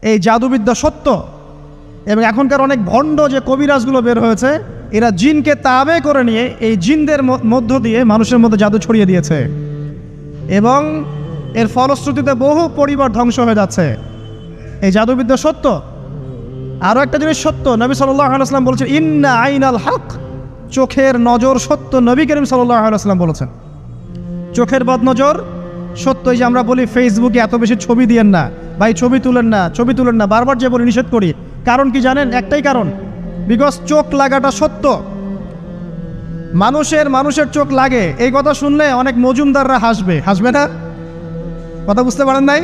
এই জাদুবিদ্যা সত্য। এবং এখনকার অনেক ভণ্ড যে কবিরাজগুলো বের হয়েছে, এরা জিনকে তাবে করে নিয়ে এই জিনদের মধ্য দিয়ে মানুষের মধ্যে জাদু ছড়িয়ে দিয়েছে, এবং এর ফলশ্রুতিতে বহু পরিবার ধ্বংস হয়ে যাচ্ছে। এই জাদুবিদ্যা সত্য। আরও একটা জিনিস সত্য, নবী সাল্লাল্লাহু আলাইহি ওয়াসাল্লাম বলেছেন ইন্না আইনাল হক, চোখের নজর সত্য। নবী করিম সাল্লাল্লাহু আলাইহি ওয়াসাল্লাম বলেছেন চোখের বদনজর সত্য। এই যে আমরা বলি ফেসবুকে এত বেশি ছবি দিয়েন না ভাই, ছবি তুলেন না, ছবি তুলেন না, বারবার যে বলি নিষেধ করি, কারণ কি জানেন? একটাই কারণ, বিকজ চোখ লাগাটা সত্য। মানুষের চোখ লাগে, এই কথা শুনলে অনেক মজুমদাররা হাসবে না? কথা বুঝতে পারেন নাই?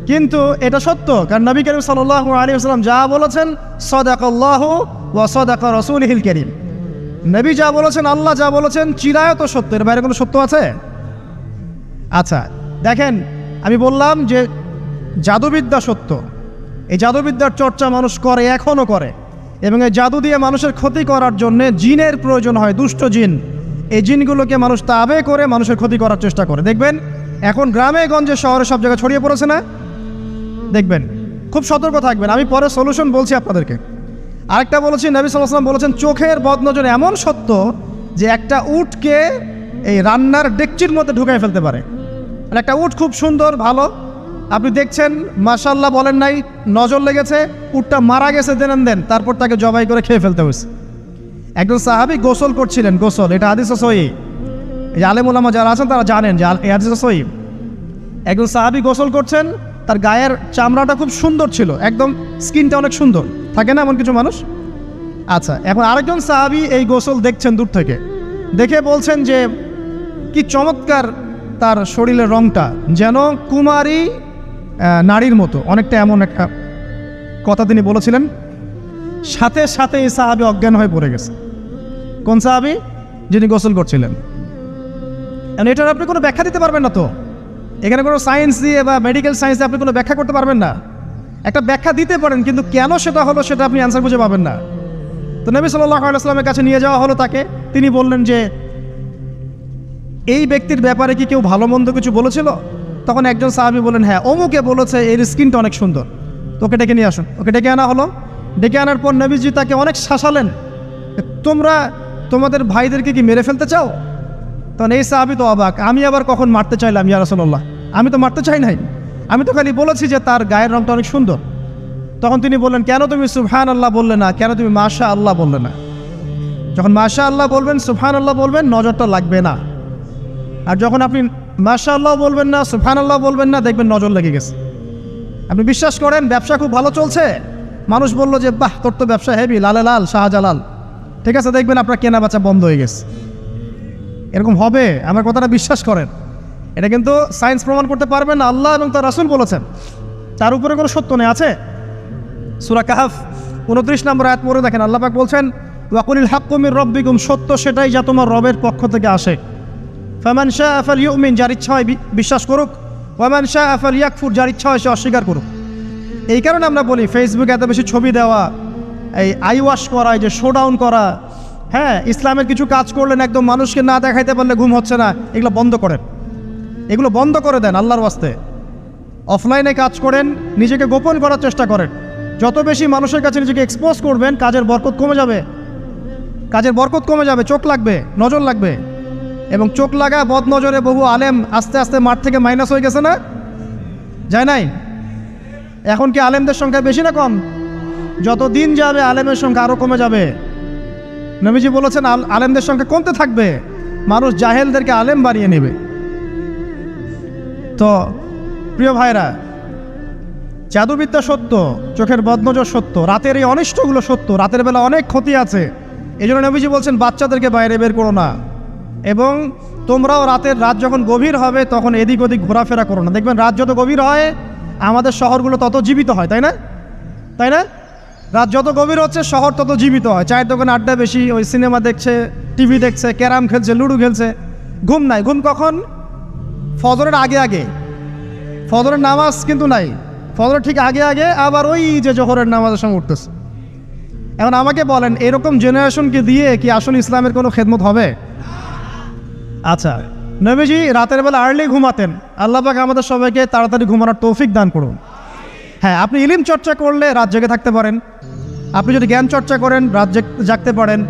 কিন্তু এটা সত্য, কারণ নবী করিম সাল্লাল্লাহু আলাইহি ওয়াসাল্লাম যা বলেছেন সাদাকাল্লাহু ওয়া সাদাকা রাসূলুহুল কারীম, নবী যা বলেছেন, আল্লাহ যা বলেছেন চিরায়ত সত্য, এর বাইরে কোনো সত্য আছে? আচ্ছা দেখেন, আমি বললাম যে জাদুবিদ্যা সত্য। এই জাদুবিদ্যার চর্চা মানুষ করে, এখনও করে, এবং এই জাদু দিয়ে মানুষের ক্ষতি করার জন্য জিনের প্রয়োজন হয়, দুষ্ট জিন। এই জিনগুলোকে মানুষ তাবে করে মানুষের ক্ষতি করার চেষ্টা করে। দেখবেন এখন গ্রামে গঞ্জে শহরে সব জায়গায় ছড়িয়ে পড়েছে না? দেখবেন, খুব সতর্ক থাকবেন। আমি পরে সলিউশন বলছি আপনাদেরকে। আরেকটা বলেছি, নবী সাল্লাল্লাহু আলাইহি ওয়াসাল্লাম বলেছেন চোখের বদনজর এমন সত্য যে একটা উটকে এই রান্নার ডেকচির মধ্যে ঢুকাই ফেলতে পারে। আর একটা উট খুব সুন্দর ভালো, আপনি দেখছেন মাশাআল্লাহ বলেন নাই, নজর লেগেছে, উটটা মারা গেছে দেন, তারপর তাকে জবাই করে খেয়ে ফেলতে হয়েছে। একজন সাহাবী গোসল করছিলেন, গোসল, এটা হাদিস সহিহ, এই যে আলেম ওলামা যারা আছেন তারা জানেন যে এই হাদিস সহিহ। একজন সাহাবী গোসল করছেন, তার গায়ের চামড়াটা খুব সুন্দর ছিল, একদম স্কিনটা অনেক সুন্দর থাকে না এমন কিছু মানুষ? আচ্ছা, এখন আরেকজন সাহাবী এই গোসল দেখছেন দূর থেকে, দেখে বলছেন যে কি চমৎকার তার শরীরের রংটা, যেন কুমারী নারীর মতো, অনেকটা এমন একটা কথা তিনি বলেছিলেন। সাথে সাথে এই সাহাবী অজ্ঞান হয়ে পড়ে গেছে। কোন সাহাবী? যিনি গোসল করছিলেন। এটার আপনি কোনো ব্যাখ্যা দিতে পারবেন না তো, এখানে কোনো সায়েন্স দিয়ে বা মেডিকেল সায়েন্স দিয়ে আপনি কোনো ব্যাখ্যা করতে পারবেন না। একটা ব্যাখ্যা দিতে পারেন, কিন্তু কেন সেটা হলো সেটা আপনি অ্যান্সার খুঁজে পাবেন না। তো নবী সাল্লাল্লাহু আলাইহি ওয়াসাল্লামের কাছে নিয়ে যাওয়া হলো তাকে। তিনি বললেন যে এই ব্যক্তির ব্যাপারে কি কেউ ভালো মন্দ কিছু বলেছিল? তখন একজন সাহাবী বলেন হ্যাঁ, অমুকে বলেছে এর স্কিনটা অনেক সুন্দর, তোকে ডেকে নিয়ে আসুন। ওকে ডেকে আনা হলো। ডেকে আনার পর নবীজি তাকে অনেক শাসালেন, তোমরা তোমাদের ভাইদেরকে কি মেরে ফেলতে চাও? তখন এই সাহাবী তো অবাক, আমি আবার কখন মারতে চাইলাম ইয়া রাসূলুল্লাহ? আমি তো মারতে চাই নাই, আমি তো খালি বলেছি যে তার গায়ের রংটা অনেক সুন্দর। তখন তিনি বললেন, কেন তুমি সুবহানাল্লাহ বললে না, কেন তুমি মাশাআল্লাহ বললে না? যখন মাশাআল্লাহ বলবেন, সুবহানাল্লাহ বলবেন, নজরটা লাগবে না। আর যখন আপনি মাশাআল্লাহ বলবেন না, সুবহানাল্লাহ বলবেন না, দেখবেন নজর লেগে গেছে। আপনি বিশ্বাস করেন ব্যবসা খুব ভালো চলছে, মানুষ বললো যে বাহ তোর তো ব্যবসা হেভি, লালে লাল শাহজালাল, ঠিক আছে, দেখবেন আপনার কেনা বেচা বন্ধ হয়ে গেছে। এরকম হবে, আমার কথাটা বিশ্বাস করেন। এটা কিন্তু সায়েন্স প্রমাণ করতে পারবেন না, আল্লাহ এবং তার রাসূল বলেছেন, তার উপরে কোনো সত্য নেই। আছে সূরা কাহফ 29 নম্বর আয়াত পড়ে দেখেন, আল্লাহ পাক বলছেন ওয়াকুলিল হাক্কু মির রাব্বিকুম, সত্য সেটাই যা তোমার রবের পক্ষ থেকে আসে। ফামান শাআ ফালইউমিন, যার ইচ্ছা হয় বিশ্বাস করুক, ওয়ামান শাআ ফালইয়াকফুর, যার ইচ্ছা হয় সে অস্বীকার করুক। এই কারণে আমরা বলি ফেসবুকে এত বেশি ছবি দেওয়া, এই আই ওয়াশ করা, এই যে শোডাউন করা, হ্যাঁ, ইসলামের কিছু কাজ করলেন একদম মানুষকে না দেখাইতে পারলে ঘুম হচ্ছে না, এগুলো বন্ধ করেন, এগুলো বন্ধ করে দেন আল্লাহর ওয়াস্তে। অফলাইনে কাজ করেন, নিজেকে গোপন করার চেষ্টা করেন। যত বেশি মানুষের কাছে নিজেকে এক্সপোজ করবেন, কাজের বরকত কমে যাবে, কাজের বরকত কমে যাবে, চোখ লাগবে, নজর লাগবে। এবং চোখ লাগা বদ নজরে বহু আলেম আস্তে আস্তে মাঠ থেকে মাইনাস হয়ে গেছে না? যায় নাই? এখন কি আলেমদের সংখ্যা বেশি না কম? যত দিন যাবে আলেমের সংখ্যা আরও কমে যাবে। নবীজি বলেছেন আলেমদের সংখ্যা কমতে থাকবে, মানুষ জাহেলদেরকে আলেম বানিয়ে নেবে। তো প্রিয় ভাইরা, জাদুবিদ্যা সত্য, চোখের বদনজর সত্য, রাতের এই অনিষ্টগুলো সত্য, রাতের বেলা অনেক ক্ষতি আছে। এই জন্য নবীজি বলছেন বাচ্চাদেরকে বাইরে বের করো না, এবং তোমরাও রাত যখন গভীর হবে তখন এদিক ওদিক ঘোরাফেরা করো না। দেখবেন রাত যত গভীর হয় আমাদের শহরগুলো তত জীবিত হয়, তাই না? তাই না? রাত যত গভীর হচ্ছে শহর তত জীবিত হয়। চায়ের দোকানে আড্ডা বেশি, ওই সিনেমা দেখছে, টিভি দেখছে, ক্যারাম খেলছে, লুডো খেলছে, ঘুম নাই। ঘুম কখন? ফজরের আগে আগে। ফজরের নামাজ কিন্তু নাই, ফজরের ঠিক আগে আগে, আবার ওই যে জোহরের নামাজের সঙ্গে উঠতেছে। এখন আমাকে বলেন, এরকম জেনারেশনকে দিয়ে কি আসলে ইসলামের কোনো খেদমত হবে? আচ্ছা, নবীজি রাতের বেলা আর্লি ঘুমাতেন, আল্লাহ পাক আমাদের সবাইকে তাড়াতাড়ি ঘুমানোর তৌফিক দান করুন। হ্যাঁ, আপনি ইলম চর্চা করলে রাত জেগে থাকতে পারেন, আপনি যদি জ্ঞান চর্চা করেন রাত জাগতে পারেন,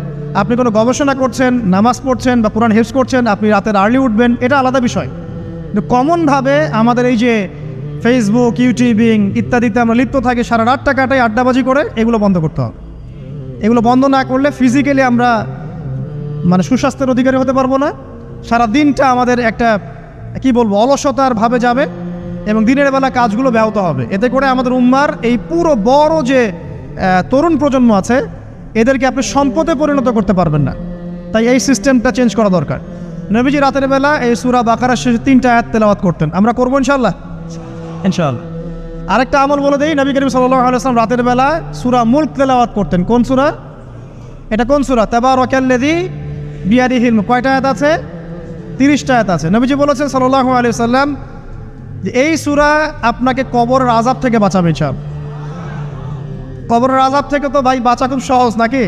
আপনি কোনো গবেষণা করছেন, নামাজ পড়ছেন বা কোরআন হিফজ করছেন, আপনি রাতের আর্লি উঠবেন, এটা আলাদা বিষয়। কিন্তু কমনভাবে আমাদের এই যে ফেসবুক, ইউটিউবিং ইত্যাদিতে আমরা লিপ্ত থাকি, সারা রাতটা কাটাই আড্ডাবাজি করে, এগুলো বন্ধ করতে হবে। এগুলো বন্ধ না করলে ফিজিক্যালি আমরা মানে সুস্বাস্থ্যের অধিকারী হতে পারবো না। সারা দিনটা আমাদের একটা কি বলবো অলসতার ভাবে যাবে এবং দিনের বেলা কাজগুলো ব্যাহত হবে। এতে করে আমাদের উম্মার এই পুরো বড় যে তরুণ প্রজন্ম আছে এদেরকে আপনি সম্পদে পরিণত করতে পারবেন না। তাই এই সিস্টেমটা চেঞ্জ করা দরকার। নবীজি রাতের বেলা এই সূরা বাকারার শেষে 3টা আয়াত তেলাওয়াত করতেন, আমরা করবো ইনশাআল্লাহ। ইনশাআল্লাহ। আরেকটা আমল বলে দেই, নবী করিম সাল্লাল্লাহু আলাইহি ওয়াসাল্লাম রাতের বেলা সূরা মুলক তেলাওয়াত করতেন। কোন সূরা এটা? কোন সূরা? তাবারাকাল্লাযী বিয়াদিহিল মুলক। কয়টা আয়াত আছে? 30টা আয়াত আছে। নবীজি বলেছেন সাল্লাল্লাহু আলাইহি ওয়াসাল্লাম যে এই সূরা আপনাকে কবরের আযাব থেকে বাঁচাবে ইনশাআল্লাহ। কবরের আযাব থেকে তো ভাই বাঁচা খুব সহজ নাকি?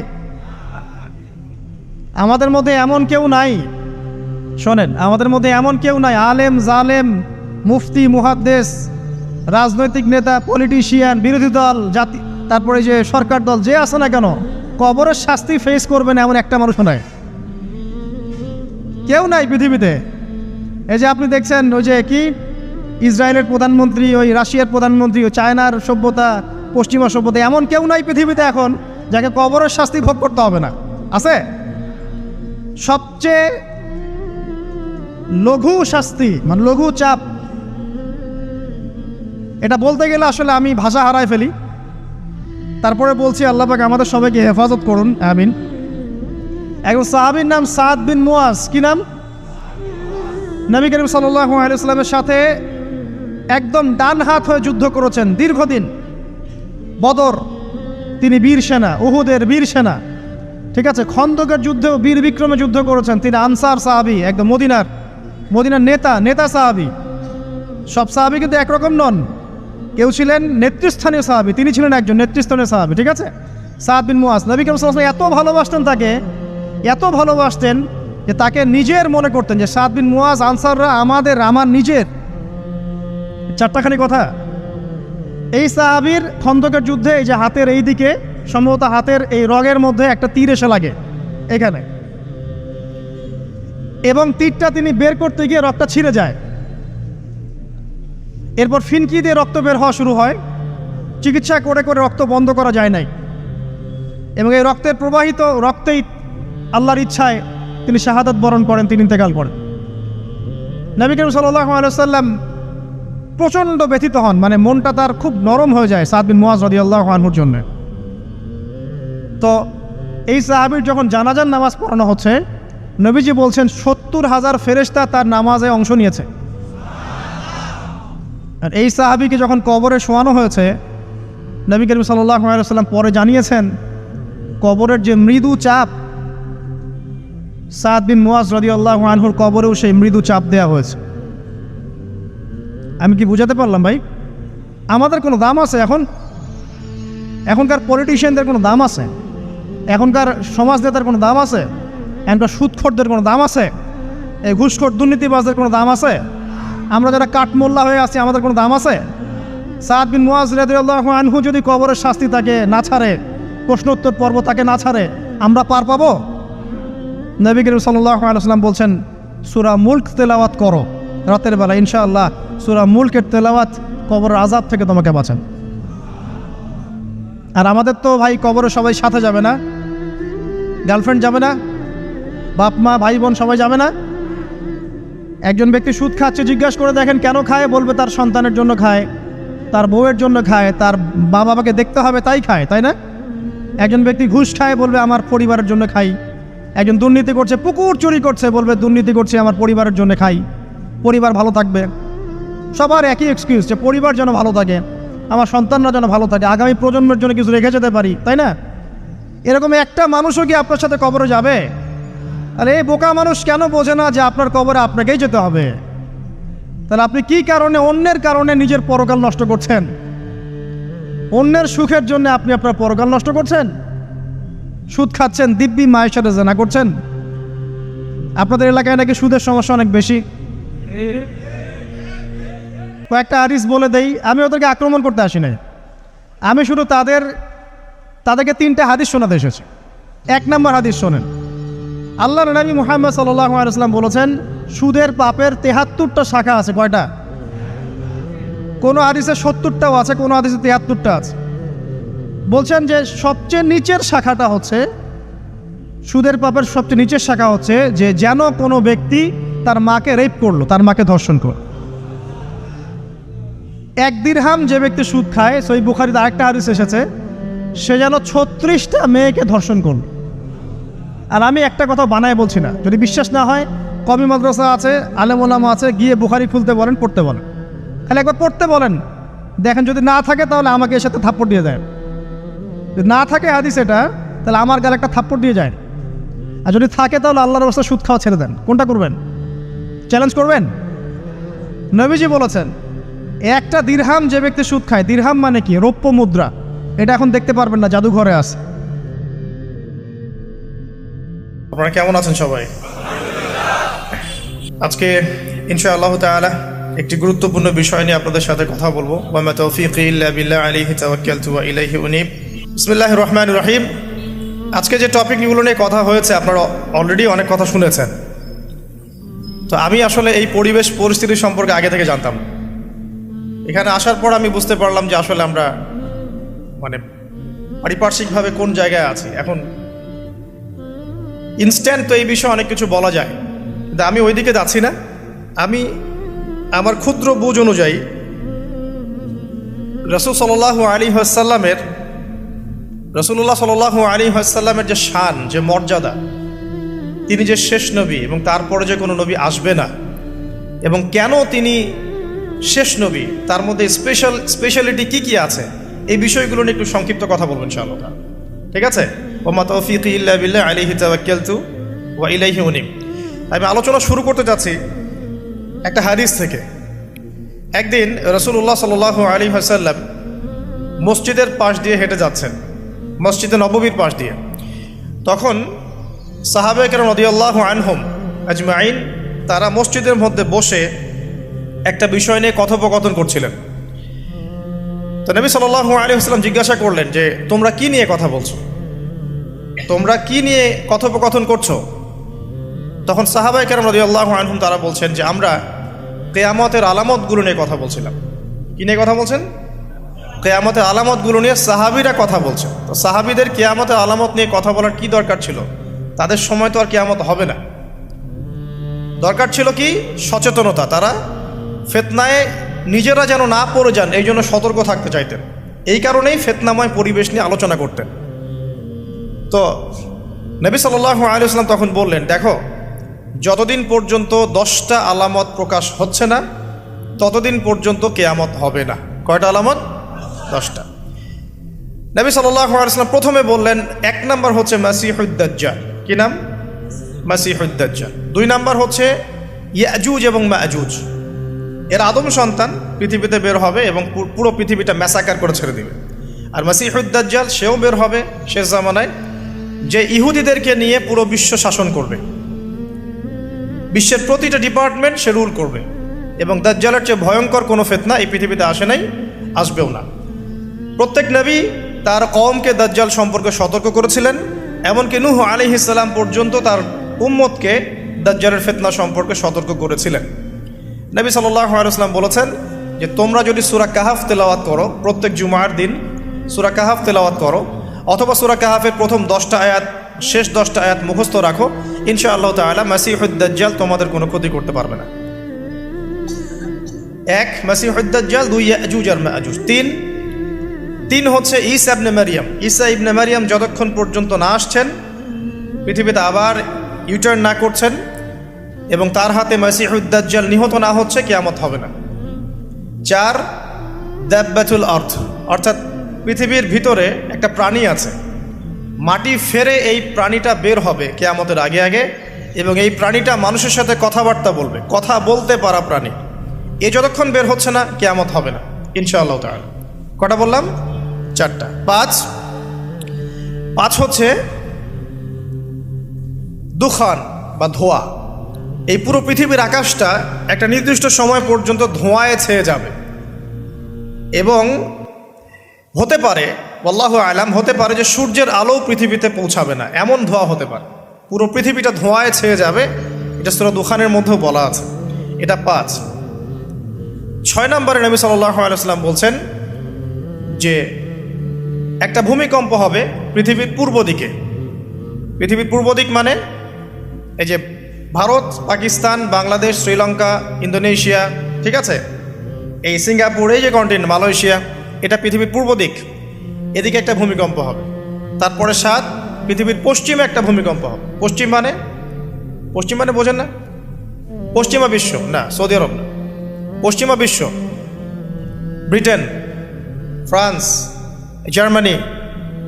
আমাদের মধ্যে এমন কেউ নাই, শোনেন, আমাদের মধ্যে এমন কেউ নাই আলেম জালেম মুফতি মুহাদ্দিস রাজনৈতিক নেতা পলিটিশিয়ান বিরোধী দল জাতি তারপরে যে সরকার দল যে আছে না কেন কবরের শাস্তি ফেস করবে না এমন একটা মানুষ নাই, কেউ নাই পৃথিবীতে। এই যে আপনি দেখছেন ওই যে কি ইসরায়েলের প্রধানমন্ত্রী, ওই রাশিয়ার প্রধানমন্ত্রী, ওই চায়নার সভ্যতা, পশ্চিমা সভ্যতা, এমন কেউ নাই পৃথিবীতে এখন যাকে কবরের শাস্তি ভোগ করতে হবে না। আছে? সবচেয়ে লঘু শাস্তি মানে লঘু চাপ, এটা বলতে গেলে আসলে আমি ভাষা হারায় ফেলি। তারপরে বলছি আল্লাহ পাক আমাদের সবাইকে হেফাজত করুন, আমিন। একজন সাহাবীর নাম সাদ বিন মুয়াজ। কি নাম? নবী করিম সাল্লাল্লাহু আলাইহি ওয়াসাল্লামের সাথে একদম ডান হাত হয়ে যুদ্ধ করেছেন দীর্ঘদিন। বদর তিনি বীর সেনা, উহুদের বীর সেনা, ঠিক আছে। খন্দকের যুদ্ধেও বীর বিক্রমে যুদ্ধ করেছেন। তিনি আনসার সাহাবী, একদম মদিনার নেতা সাহাবী। সব সাহাবী কিন্তু একরকম নন, কেউ ছিলেন নেতৃস্থানীয় সাহাবী, তিনি ছিলেন একজন নেতৃস্থানীয় সাহাবী, ঠিক আছে। সাদ বিন মুয়াজ নবী করিম সাল্লাল্লাহু আলাইহি ওয়াসাল্লাম এত ভালোবাসতেন তাকে, এত ভালোবাসতেন যে তাকে নিজের মনে করতেন যে সাদ বিন মুয়াজ আনসাররা আমার নিজের। চারটাখানি কথা। এই সাহাবীর খন্দকের যুদ্ধে এই যে হাতের এই দিকে সম্ভবত হাতের এই রগের মধ্যে একটা তীর এসে লাগে এখানে, এবং তীরটা তিনি বের করতে গিয়ে রক্তটা ছিঁড়ে যায়। এরপর ফিনকি দিয়ে রক্ত বের হওয়া শুরু হয়। চিকিৎসা করে করে রক্ত বন্ধ করা যায় নাই, এবং এই রক্তের প্রবাহিত রক্তেই আল্লাহর ইচ্ছায় তিনি শাহাদাত বরণ করেন, তিনি ইন্তেকাল করেন। নবী করিম সাল্লাল্লাহু আলাইহি ওয়াসাল্লাম প্রচণ্ড ব্যথিত হন, মানে মনটা তার খুব নরম হয়ে যায় সাদ বিন মুয়াজ রাদিয়াল্লাহু আনহুর জন্য। তো এই সাহাবীর যখন জানাজার নামাজ পড়ানো হচ্ছে, নবীজি বলছেন 70,000 ফেরেশতা তার নামাজে অংশ নিয়েছে। আর এই সাহাবীকে যখন কবরে শোয়ানো হয়েছে, নবী করিম সাল্লাল্লাহু আলাইহি ওয়াসাল্লাম পরে জানিয়েছেন কবরের যে মৃদু চাপ, সাদ বিন মুয়াজ রাদিয়াল্লাহু আনহুর কবরেও সেই মৃদু চাপ দেওয়া হয়েছে। আমি কি বুঝাতে পারলাম ভাই? আমাদের কোনো দাম আছে এখনকার পলিটিশিয়ানদের কোনো দাম আছে? এখনকার সমাজ নেতার কোনো দাম আছে? এখনকার সুদখোরদের কোনো দাম আছে? এই ঘুষখোর দুর্নীতিবাজদের কোনো দাম আছে? আমরা যারা কাঠমোল্লা হয়ে আছি আমাদের কোনো দাম আছে? সাদ বিন মুয়াজ রাদিয়াল্লাহু আনহু যদি কবরের শাস্তি তাকে না ছাড়ে, প্রশ্নোত্তর পর্ব তাকে না ছাড়ে, আমরা পার পাবো? নবী করিম সাল্লাল্লাহু আলাইহি ওয়াসাল্লাম বলছেন সূরা মুলক তেলাওয়াত করো রাতের বেলা, ইনশাআল্লাহ সূরা মুলকের তেলাওয়াত কবরের আযাব থেকে তোমাকে বাঁচান। আর আমাদের তো ভাই কবরে সবাই সাথে যাবে না, গার্লফ্রেন্ড যাবে না, বাপ মা ভাই বোন সবাই যাবে না। একজন ব্যক্তি সুদ খাচ্ছে, জিজ্ঞাসা করে দেখেন কেন খায়, বলবে তার সন্তানের জন্য খায়, তার বউয়ের জন্য খায়, তার মা বাবাকে দেখতে হবে তাই খায়, তাই না? একজন ব্যক্তি ঘুষ খায়, বলবে আমার পরিবারের জন্য খাই। একজন দুর্নীতি করছে, পুকুর চুরি করছে, বলবে দুর্নীতি করছে আমার পরিবারের জন্য খাই, পরিবার ভালো থাকবে। সবার একই এক্সকিউজ যে পরিবার যেন ভালো থাকে, আমার সন্তানরা যেন ভালো থাকে, আগামী প্রজন্মের জন্য কিছু রেখে যেতে পারি, তাই না? এরকম একটা মানুষও কি আপনার সাথে কবরে যাবে? আর এই বোকা মানুষ কেন বোঝে না যে আপনার কবরে আপনাকেই যেতে হবে? তাহলে আপনি কি কারণে অন্যের কারণে নিজের পরকাল নষ্ট করছেন? অন্যের সুখের জন্য আপনি আপনার পরকাল নষ্ট করছেন। সুদ খাচ্ছেন, দিব্যি মায়ের সাথে জেনা করছেন। আপনাদের এলাকায় নাকি সুদের সমস্যা অনেক বেশি। কয়েকটা হাদিস বলে দেই, আমি ওদেরকে আক্রমণ করতে আসি না, আমি শুধু তাদেরকে 3টে হাদিস শোনাতে এসেছি। 1 নম্বর হাদিস শোনেন। আল্লাহর নবী মুহাম্মদ সাল্লাল্লাহু আলাইহি ওয়াসাল্লাম বলেছেন, সুদের পাপের 73টা শাখা আছে। কয়টা? কোনো হাদিসে 70টাও আছে, কোনো হাদিসে 73টা আছে। বলছেন যে সবচেয়ে নিচের শাখাটা হচ্ছে, সুদের পাপের সবচেয়ে নিচের শাখা হচ্ছে যে যেন কোনো ব্যক্তি তার মাকে রেপ করলো, তার মাকে ধর্ষণ করলো। 1 দিরহাম যে ব্যক্তি সুদ খায়, সহিহ বুখারীতে আরেকটা হাদিস এসেছে, সে যেন 36টা মেয়েকে ধর্ষণ করলো। আর আমি একটা কথা বানায় বলছি না, যদি বিশ্বাস না হয় কওমি মাদ্রাসা আছে, আলেম ওলামা আছে, গিয়ে বুখারী খুলতে বলেন, পড়তে বলেন, খালি একবার পড়তে বলেন, দেখেন যদি না থাকে তাহলে আমাকে এর সাথে থাপ্পড় দিয়ে যায়। যদি না থাকে হাদিস এটা, তাহলে আমার গালে একটা থাপ্পড় দিয়ে যায়। আর যদি থাকে তাহলে আল্লাহর রাস্তায় সুদ খাওয়া ছেড়ে দেন। কোনটা করবেন? চ্যালেঞ্জ করবেন? নবীজি বলেছেন, 1টা দিরহাম যে ব্যক্তি সুদ খায়, দিরহাম মানে কি? রৌপ্য মুদ্রা। এটা এখন দেখতে পারবেন না, জাদুঘরে আছে। আপনারা কেমন আছেন সবাই? আজকে ইনশাআল্লাহ তাআলা একটি গুরুত্বপূর্ণ বিষয় নিয়ে আপনাদের সাথে কথা বলবো। ওয়া মা তাওফীকি ইল্লা বিল্লাহ আলাইহি তাওয়াক্কালতু ওয়া ইলাইহি উনীব। বিসমিল্লাহির রহমানির রহিম। আজকে যে টপিকগুলো নিয়ে কথা হয়েছে, আপনারা অলরেডি অনেক কথা শুনেছেন। তো আমি আসলে এই পরিবেশ পরিস্থিতি সম্পর্কে আগে থেকে জানতাম। এখানে আসার পর আমি বুঝতে পারলাম যে আসলে আমরা পারিপার্শ্বিকভাবে কোন জায়গায় আছি। এখন ইনস্ট্যান্ট তো এই বিষয়ে অনেক কিছু বলা যায়, কিন্তু আমি ওইদিকে যাচ্ছি না। আমি আমার ক্ষুদ্র বুঝ অনুযায়ী রাসূলুল্লাহ সাল্লাল্লাহু আলাইহি ওয়াসাল্লামের যে শান, যে মর্যাদা, তিনি যে শেষ নবী এবং তারপরে যে কোনো নবী আসবে না, এবং কেন তিনি শেষ নবী, তার মধ্যে স্পেশালিটি কি আছে, এই বিষয়গুলো নিয়ে একটু সংক্ষিপ্ত কথা বলবেন ইনশাআল্লাহ। ঠিক আছে? ওয়া মা তাওফীকি ইল্লা বিল্লাহ আলাইহি তাওয়াক্কালতু ওয়া ইলাইহি উনীব। আমি আলোচনা শুরু করতে যাচ্ছি একটা হাদিস থেকে। একদিন রাসূলুল্লাহ সাল্লাল্লাহু আলাইহি ওয়াসাল্লাম মসজিদের পাশ দিয়ে হেঁটে যাচ্ছেন, মসজিদে নববীর পাশ দিয়ে। তখন সাহাবায়ে কেরাম রাদিয়াল্লাহু আনহুম আজমাইন, তারা মসজিদের মধ্যে বসে একটা বিষয় নিয়ে কথোপকথন করছিলেন। তো নবী সাল্লাল্লাহু আলাইহি ওয়াসাল্লাম জিজ্ঞাসা করলেন যে, তোমরা কি নিয়ে কথা বলছো? তোমরা কি নিয়ে কথোপকথন করছো? তখন সাহাবায়ে কেরাম রাদিয়াল্লাহু আনহুম তারা বলছেন যে, আমরা কিয়ামতের আলামতগুলো নিয়ে কথা বলছিলাম। কি নিয়ে কথা বলছেন? কিয়ামতের আলামতগুলো নিয়ে সাহাবীরা কথা বলছেন। তো সাহাবীদের কিয়ামতের আলামত নিয়ে কথা বলার কি দরকার ছিল? তাদের সময় তো আর কিয়ামত হবে না। দরকার ছিল কি? সচেতনতা। তারা ফিতনায় নিজেরা যেন না পড়ে যান, এই জন্য সতর্ক থাকতে চাইতেন। এই কারণেই ফিতনাময় পরিবেশ নিয়ে আলোচনা করতেন। তো নবী সাল্লাল্লাহু আলাইহি ওয়াসাল্লাম তখন বললেন, দেখো, যতদিন পর্যন্ত 10টা আলামত প্রকাশ হচ্ছে না, ততদিন পর্যন্ত কিয়ামত হবে না। কয়টা আলামত? 10টা। নবী সাল্লাল্লাহু আলাইহি ওয়াসাল্লাম প্রথমে বললেন, 1 নাম্বার হচ্ছে মাসিহুদ দাজ্জাল। কি নাম? মাসিহুদ দাজ্জাল। 2 নাম্বার হচ্ছে ইয়াজুজ এবং মাজুজ। এর আদম সন্তান পৃথিবীতে বের হবে এবং পুরো পৃথিবীটা ম্যাসাকার করে ছেড়ে দিবে। আর মাসিহুদ দাজ্জাল, সেও বের হবে শেষ জামানায়, যে ইহুদিদেরকে নিয়ে পুরো বিশ্ব শাসন করবে। বিশ্বের প্রতিটা ডিপার্টমেন্ট সে রুল করবে। এবং দাজ্জালের চেয়ে ভয়ঙ্কর কোনো ফিতনা এই পৃথিবীতে আসে নাই, আসবেও না। প্রত্যেক নবী তার কওমকে দাজ্জাল সম্পর্কে সতর্ক করেছিলেন। এমনকি নূহ আলাইহিস সালাম পর্যন্ত তার উম্মতকে দাজ্জালের ফিতনা সম্পর্কে সতর্ক করেছিলেন। নবী সাল্লাল্লাহু আলাইহি ওয়াসাল্লাম বলেছেন যে, তোমরা যদি সূরা কাহাফ তেলাওয়াত করো, প্রত্যেক জুমার দিন সূরা কাহাফ তেলাওয়াত করো, অথবা সূরা কাহাফের প্রথম 10টা আয়াত, শেষ 10টা আয়াত মুখস্থ রাখো, ইনশাআল্লাহ তাআলা মাসিহুদ দাজ্জাল তোমাদের কোনো ক্ষতি করতে পারবে না। 1 মাসিহুদ দাজ্জাল, 2 ইয়াজুজ আর মাজুজ, 3 হচ্ছে ঈসা ইবনে মারইয়াম। ঈসা ইবনে মারইয়াম যতক্ষণ পর্যন্ত না আসছেন, পৃথিবীতে আবার ইউটার্ন না করছেন এবং তার হাতে মাসিহুদ দাজ্জাল নিহত না হচ্ছে, কিয়ামত হবে না। 4 দাব্বাতুল আরদ, অর্থাৎ পৃথিবীর ভিতরে একটা প্রাণী আছে, মাটি ফেরে এই প্রাণীটা বের হবে কিয়ামতের আগে আগে, এবং এই প্রাণীটা মানুষের সাথে কথাবার্তা বলবে, কথা বলতে পারা প্রাণী। এ যতক্ষণ বের হচ্ছে না, কিয়ামত হবে না ইনশাআল্লাহ তাআলা। কটা বললাম? 4টা। 5 হচ্ছে দুখান বা ধোঁয়া। এই পুরো পৃথিবীর আকাশটা একটা নির্দিষ্ট সময় পর্যন্ত ধোঁয়ায় ছেয়ে যাবে এবং হতে পারে, আল্লাহু আলাম, হতে পারে যে সূর্যের আলো পৃথিবীতে পৌঁছাবে না, এমন ধোঁয়া হতে পারে, পুরো পৃথিবীটা ধোঁয়ায় ছেয়ে যাবে। এটা সূরা দুখানের মধ্যেও বলা আছে। এটা 5। 6 নম্বরে নবী সাল্লাল্লাহু আলাইহি ওয়াসাল্লাম বলছেন যে একটা ভূমিকম্প হবে পৃথিবীর পূর্ব দিকে। পৃথিবীর পূর্ব দিক মানে এই যে ভারত, পাকিস্তান, বাংলাদেশ, শ্রীলঙ্কা, ইন্দোনেশিয়া, ঠিক আছে, এই সিঙ্গাপুর, এই যে কন্টিনেন্ট, মালয়েশিয়া, এটা পৃথিবীর পূর্ব দিক। এদিকে একটা ভূমিকম্প হবে। তারপরে 7, পৃথিবীর পশ্চিমে একটা ভূমিকম্প হবে। পশ্চিম মানে বোঝেন না? পশ্চিমা বিশ্ব না, সৌদি আরব না, পশ্চিমা বিশ্ব, ব্রিটেন, ফ্রান্স, জার্মানি,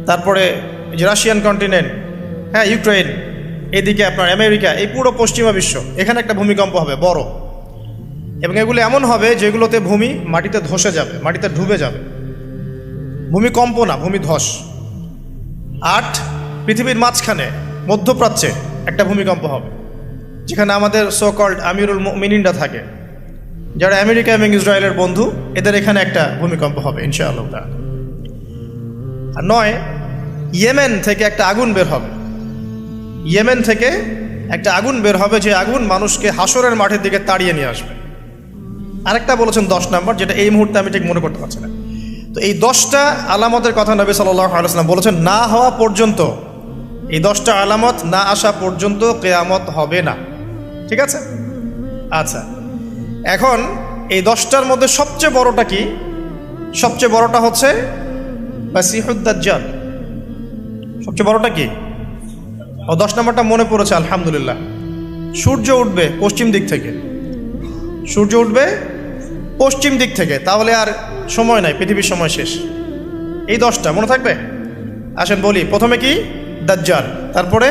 তারপরে যে রাশিয়ান কন্টিনেন্ট, হ্যাঁ, ইউক্রেন, এদিকে আপনার আমেরিকা, এই পুরো পশ্চিমা বিশ্ব, এখানে একটা ভূমিকম্প হবে বড়। এবং এগুলো এমন হবে যেগুলোতে ভূমি মাটিতে ধসে যাবে, মাটিতে ডুবে যাবে। ভূমিকম্প না, ভূমিধস। 8, পৃথিবীর মাঝখানে মধ্যপ্রাচ্যে একটা ভূমিকম্প হবে, যেখানে আমাদের সো কল্ড আমিরুল মুমিনিনরা থাকে, যারা আমেরিকা এবং ইসরায়েলের বন্ধু, এদের এখানে একটা ভূমিকম্প হবে ইনশাআল্লাহ। আর 9, ইয়েমেন থেকে একটা আগুন বের হবে। ইয়েমেন থেকে একটা আগুন বের হবে, যে আগুন মানুষকে হাসরের মাঠের দিকে তাড়িয়ে নিয়ে আসবে। আরেকটা বলেছেন 10 নম্বর, যেটা এই মুহূর্তে আমি ঠিক মনে করতে পারছি না। তো এই 10টা আলামতের কথা নবী সাল্লাল্লাহু আলাইহি ওয়াসাল্লাম বলেছেন, না হওয়া পর্যন্ত, এই 10টা আলামত না আসা পর্যন্ত কিয়ামত হবে না। ঠিক আছে? আচ্ছা, এখন এই 10টার মধ্যে সবচেয়ে বড়টা কি? সবচেয়ে বড়টা হচ্ছে মাসিহুদ দাজ্জাল। সবচেয়ে বড়টা কি? 10 নম্বরটা মনে পড়েছে, আলহামদুলিল্লাহ। সূর্য উঠবে পশ্চিম দিক থেকে। সূর্য উঠবে পশ্চিম দিক থেকে, তাহলে আর সময় নাই, পৃথিবীর সময় শেষ। এই 10টা মনে থাকবে? আসেন বলি। প্রথমে কি? দাজ্জাল। তারপরে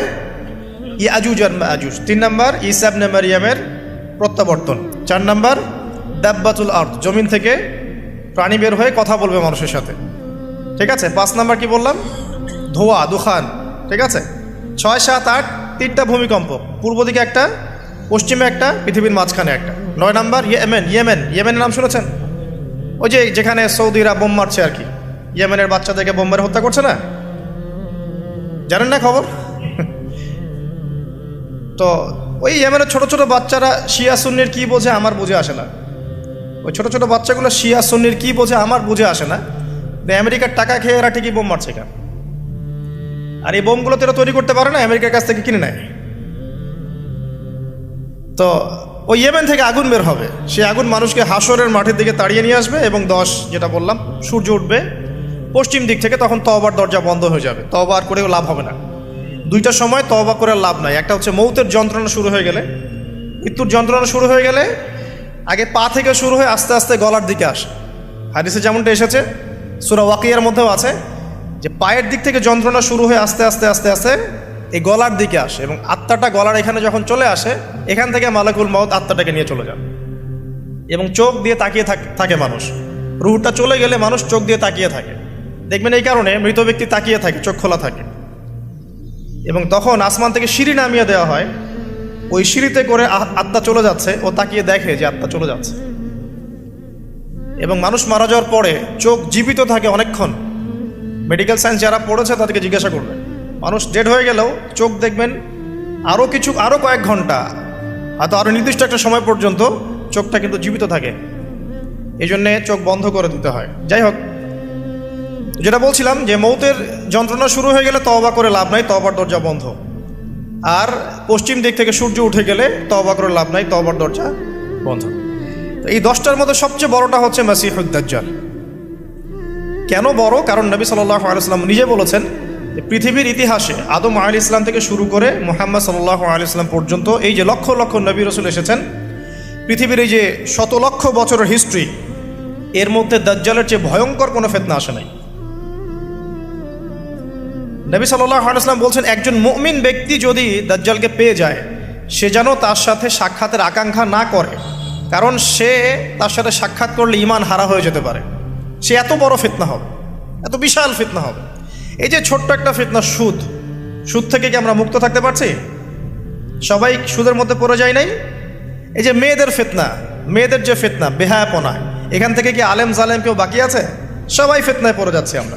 ইয়াজুজ আর মাজুজ। 3 নম্বর ঈসা ইবনে মারইয়ামের প্রত্যাবর্তন। 4 নম্বর দাব্বাতুল আরদ, জমিন থেকে প্রাণী বের হয়ে কথা বলবে মানুষের সাথে। ঠিক আছে? 5 নম্বর কি বললাম? ধোঁয়া, দুখান। ঠিক আছে? 6, 7, 8, 3টা ভূমিকম্প, পূর্ব দিকে একটা, পশ্চিমে একটা, পৃথিবীর মাঝখানে একটা। 9 নম্বর ইয়েমেনের নাম শুনেছেন? ওই যে যেখানে সৌদিরা বোম মারছে আর কি, ইয়েমেনের বাচ্চাদেরকে বোম মেরে হত্যা করছে না, জানেন না খবর? তো ওই ইয়েমেনের ছোট ছোট বাচ্চারা শিয়া সুন্নির কি বোঝে আমার বুঝে আসে না। ওই ছোট ছোট বাচ্চাগুলো শিয়া সুন্নির কি বোঝে আমার বুঝে আসে না। আমেরিকার টাকা খেয়ে এরা ঠিকই বোম মারছে কেন? আর এই বোমগুলো তো এরা তৈরি করতে পারে না, আমেরিকার কাছ থেকে কিনে নেয়। তো ওই ইয়েমেন থেকে আগুন বের হবে, সেই আগুন মানুষকে হাসরের মাঠের দিকে তাড়িয়ে নিয়ে আসবে। এবং 10, যেটা বললাম, সূর্য উঠবে পশ্চিম দিক থেকে, তখন তওবার দরজা বন্ধ হয়ে যাবে, তওবা আর করেও লাভ হবে না। 2টা সময় তওবা করে লাভ নাই। একটা হচ্ছে মৌতের যন্ত্রণা শুরু হয়ে গেলে, মৃত্যুর যন্ত্রণা শুরু হয়ে গেলে, আগে পা থেকে শুরু হয়ে আস্তে আস্তে গলার দিকে আসে। হাদিসে যেমনটা এসেছে, সূরা ওয়াকিয়ার মধ্যেও আছে, যে পায়ের দিক থেকে যন্ত্রণা শুরু হয়ে আস্তে আস্তে আস্তে আস্তে এই গলার দিকে আসে, এবং আত্মাটা গলার এখানে যখন চলে আসে, এখান থেকে মালাকুল মউত আত্মাটাকে নিয়ে চলে যান। এবং চোখ দিয়ে তাকিয়ে থাকে মানুষ। রুহটা চলে গেলে মানুষ চোখ দিয়ে তাকিয়ে থাকে, দেখবেন এই কারণে মৃত ব্যক্তি তাকিয়ে থাকে, চোখ খোলা থাকে। এবং তখন আসমান থেকে সিঁড়ি নামিয়ে দেওয়া হয়, ওই সিঁড়িতে করে আত্মা চলে যাচ্ছে, ও তাকিয়ে দেখে যে আত্মা চলে যাচ্ছে। এবং মানুষ মারা যাওয়ার পরে চোখ জীবিত থাকে অনেকক্ষণ। মেডিকেল সায়েন্স যারা পড়েছে তাদেরকে জিজ্ঞাসা করবে, মানুষ ডেড হয়ে গেলেও চোখ দেখবেন আরও কয়েক ঘন্টা, হয়তো আরও নির্দিষ্ট একটা সময় পর্যন্ত চোখটা কিন্তু জীবিত থাকে। এই জন্যে চোখ বন্ধ করে দিতে হয়। যাই হোক, যেটা বলছিলাম, যে মৌতের যন্ত্রণা শুরু হয়ে গেলে তওবা করে লাভ নাই, তওবার দরজা বন্ধ। আর পশ্চিম দিক থেকে সূর্য উঠে গেলে তওবা করে লাভ নাই, তওবার দরজা বন্ধ। তো এই 10টার মধ্যে সবচেয়ে বড়টা হচ্ছে মাসিহুদ দাজ্জাল। কেন বড়? কারণ নবী সাল্লাল্লাহু আলাইহি ওয়াসাল্লাম নিজে বলেছেন যে পৃথিবীর ইতিহাসে আদম আলাইহিস সালাম থেকে শুরু করে মুহাম্মদ সাল্লাল্লাহু আলাইহি ওয়াসাল্লাম পর্যন্ত এই যে লক্ষ লক্ষ নবী রাসূল এসেছেন, পৃথিবীর এই যে শত লক্ষ বছরের হিস্ট্রি, এর মধ্যে দাজ্জালের চেয়ে ভয়ঙ্কর কোনো ফিতনা আসে নাই। নবী সাল্লাল্লাহু আলাইহি ওয়াসাল্লাম বলছেন, একজন মুমিন ব্যক্তি যদি দাজ্জালকে পেয়ে যায়, সে যেন তার সাথে সাক্ষাতের আকাঙ্ক্ষা না করে, কারণ সে তার সাথে সাক্ষাৎ করলে ঈমান হারা হয়ে যেতে পারে। সে এত বড় ফিতনা হবে, এত বিশাল ফিতনা হবে। এই যে ছোট্ট একটা ফিতনা, সুদ থেকে কি আমরা মুক্ত থাকতে পারছি? সবাই সুদের মধ্যে পড়ে যায় নাই? এই যে মেয়েদের ফিতনা, মেয়েদের যে ফিতনা, বেহায়াপনা, এখান থেকে কি আলেম জালেম কেউ বাকি আছে? সবাই ফিতনায় পড়ে যাচ্ছি আমরা।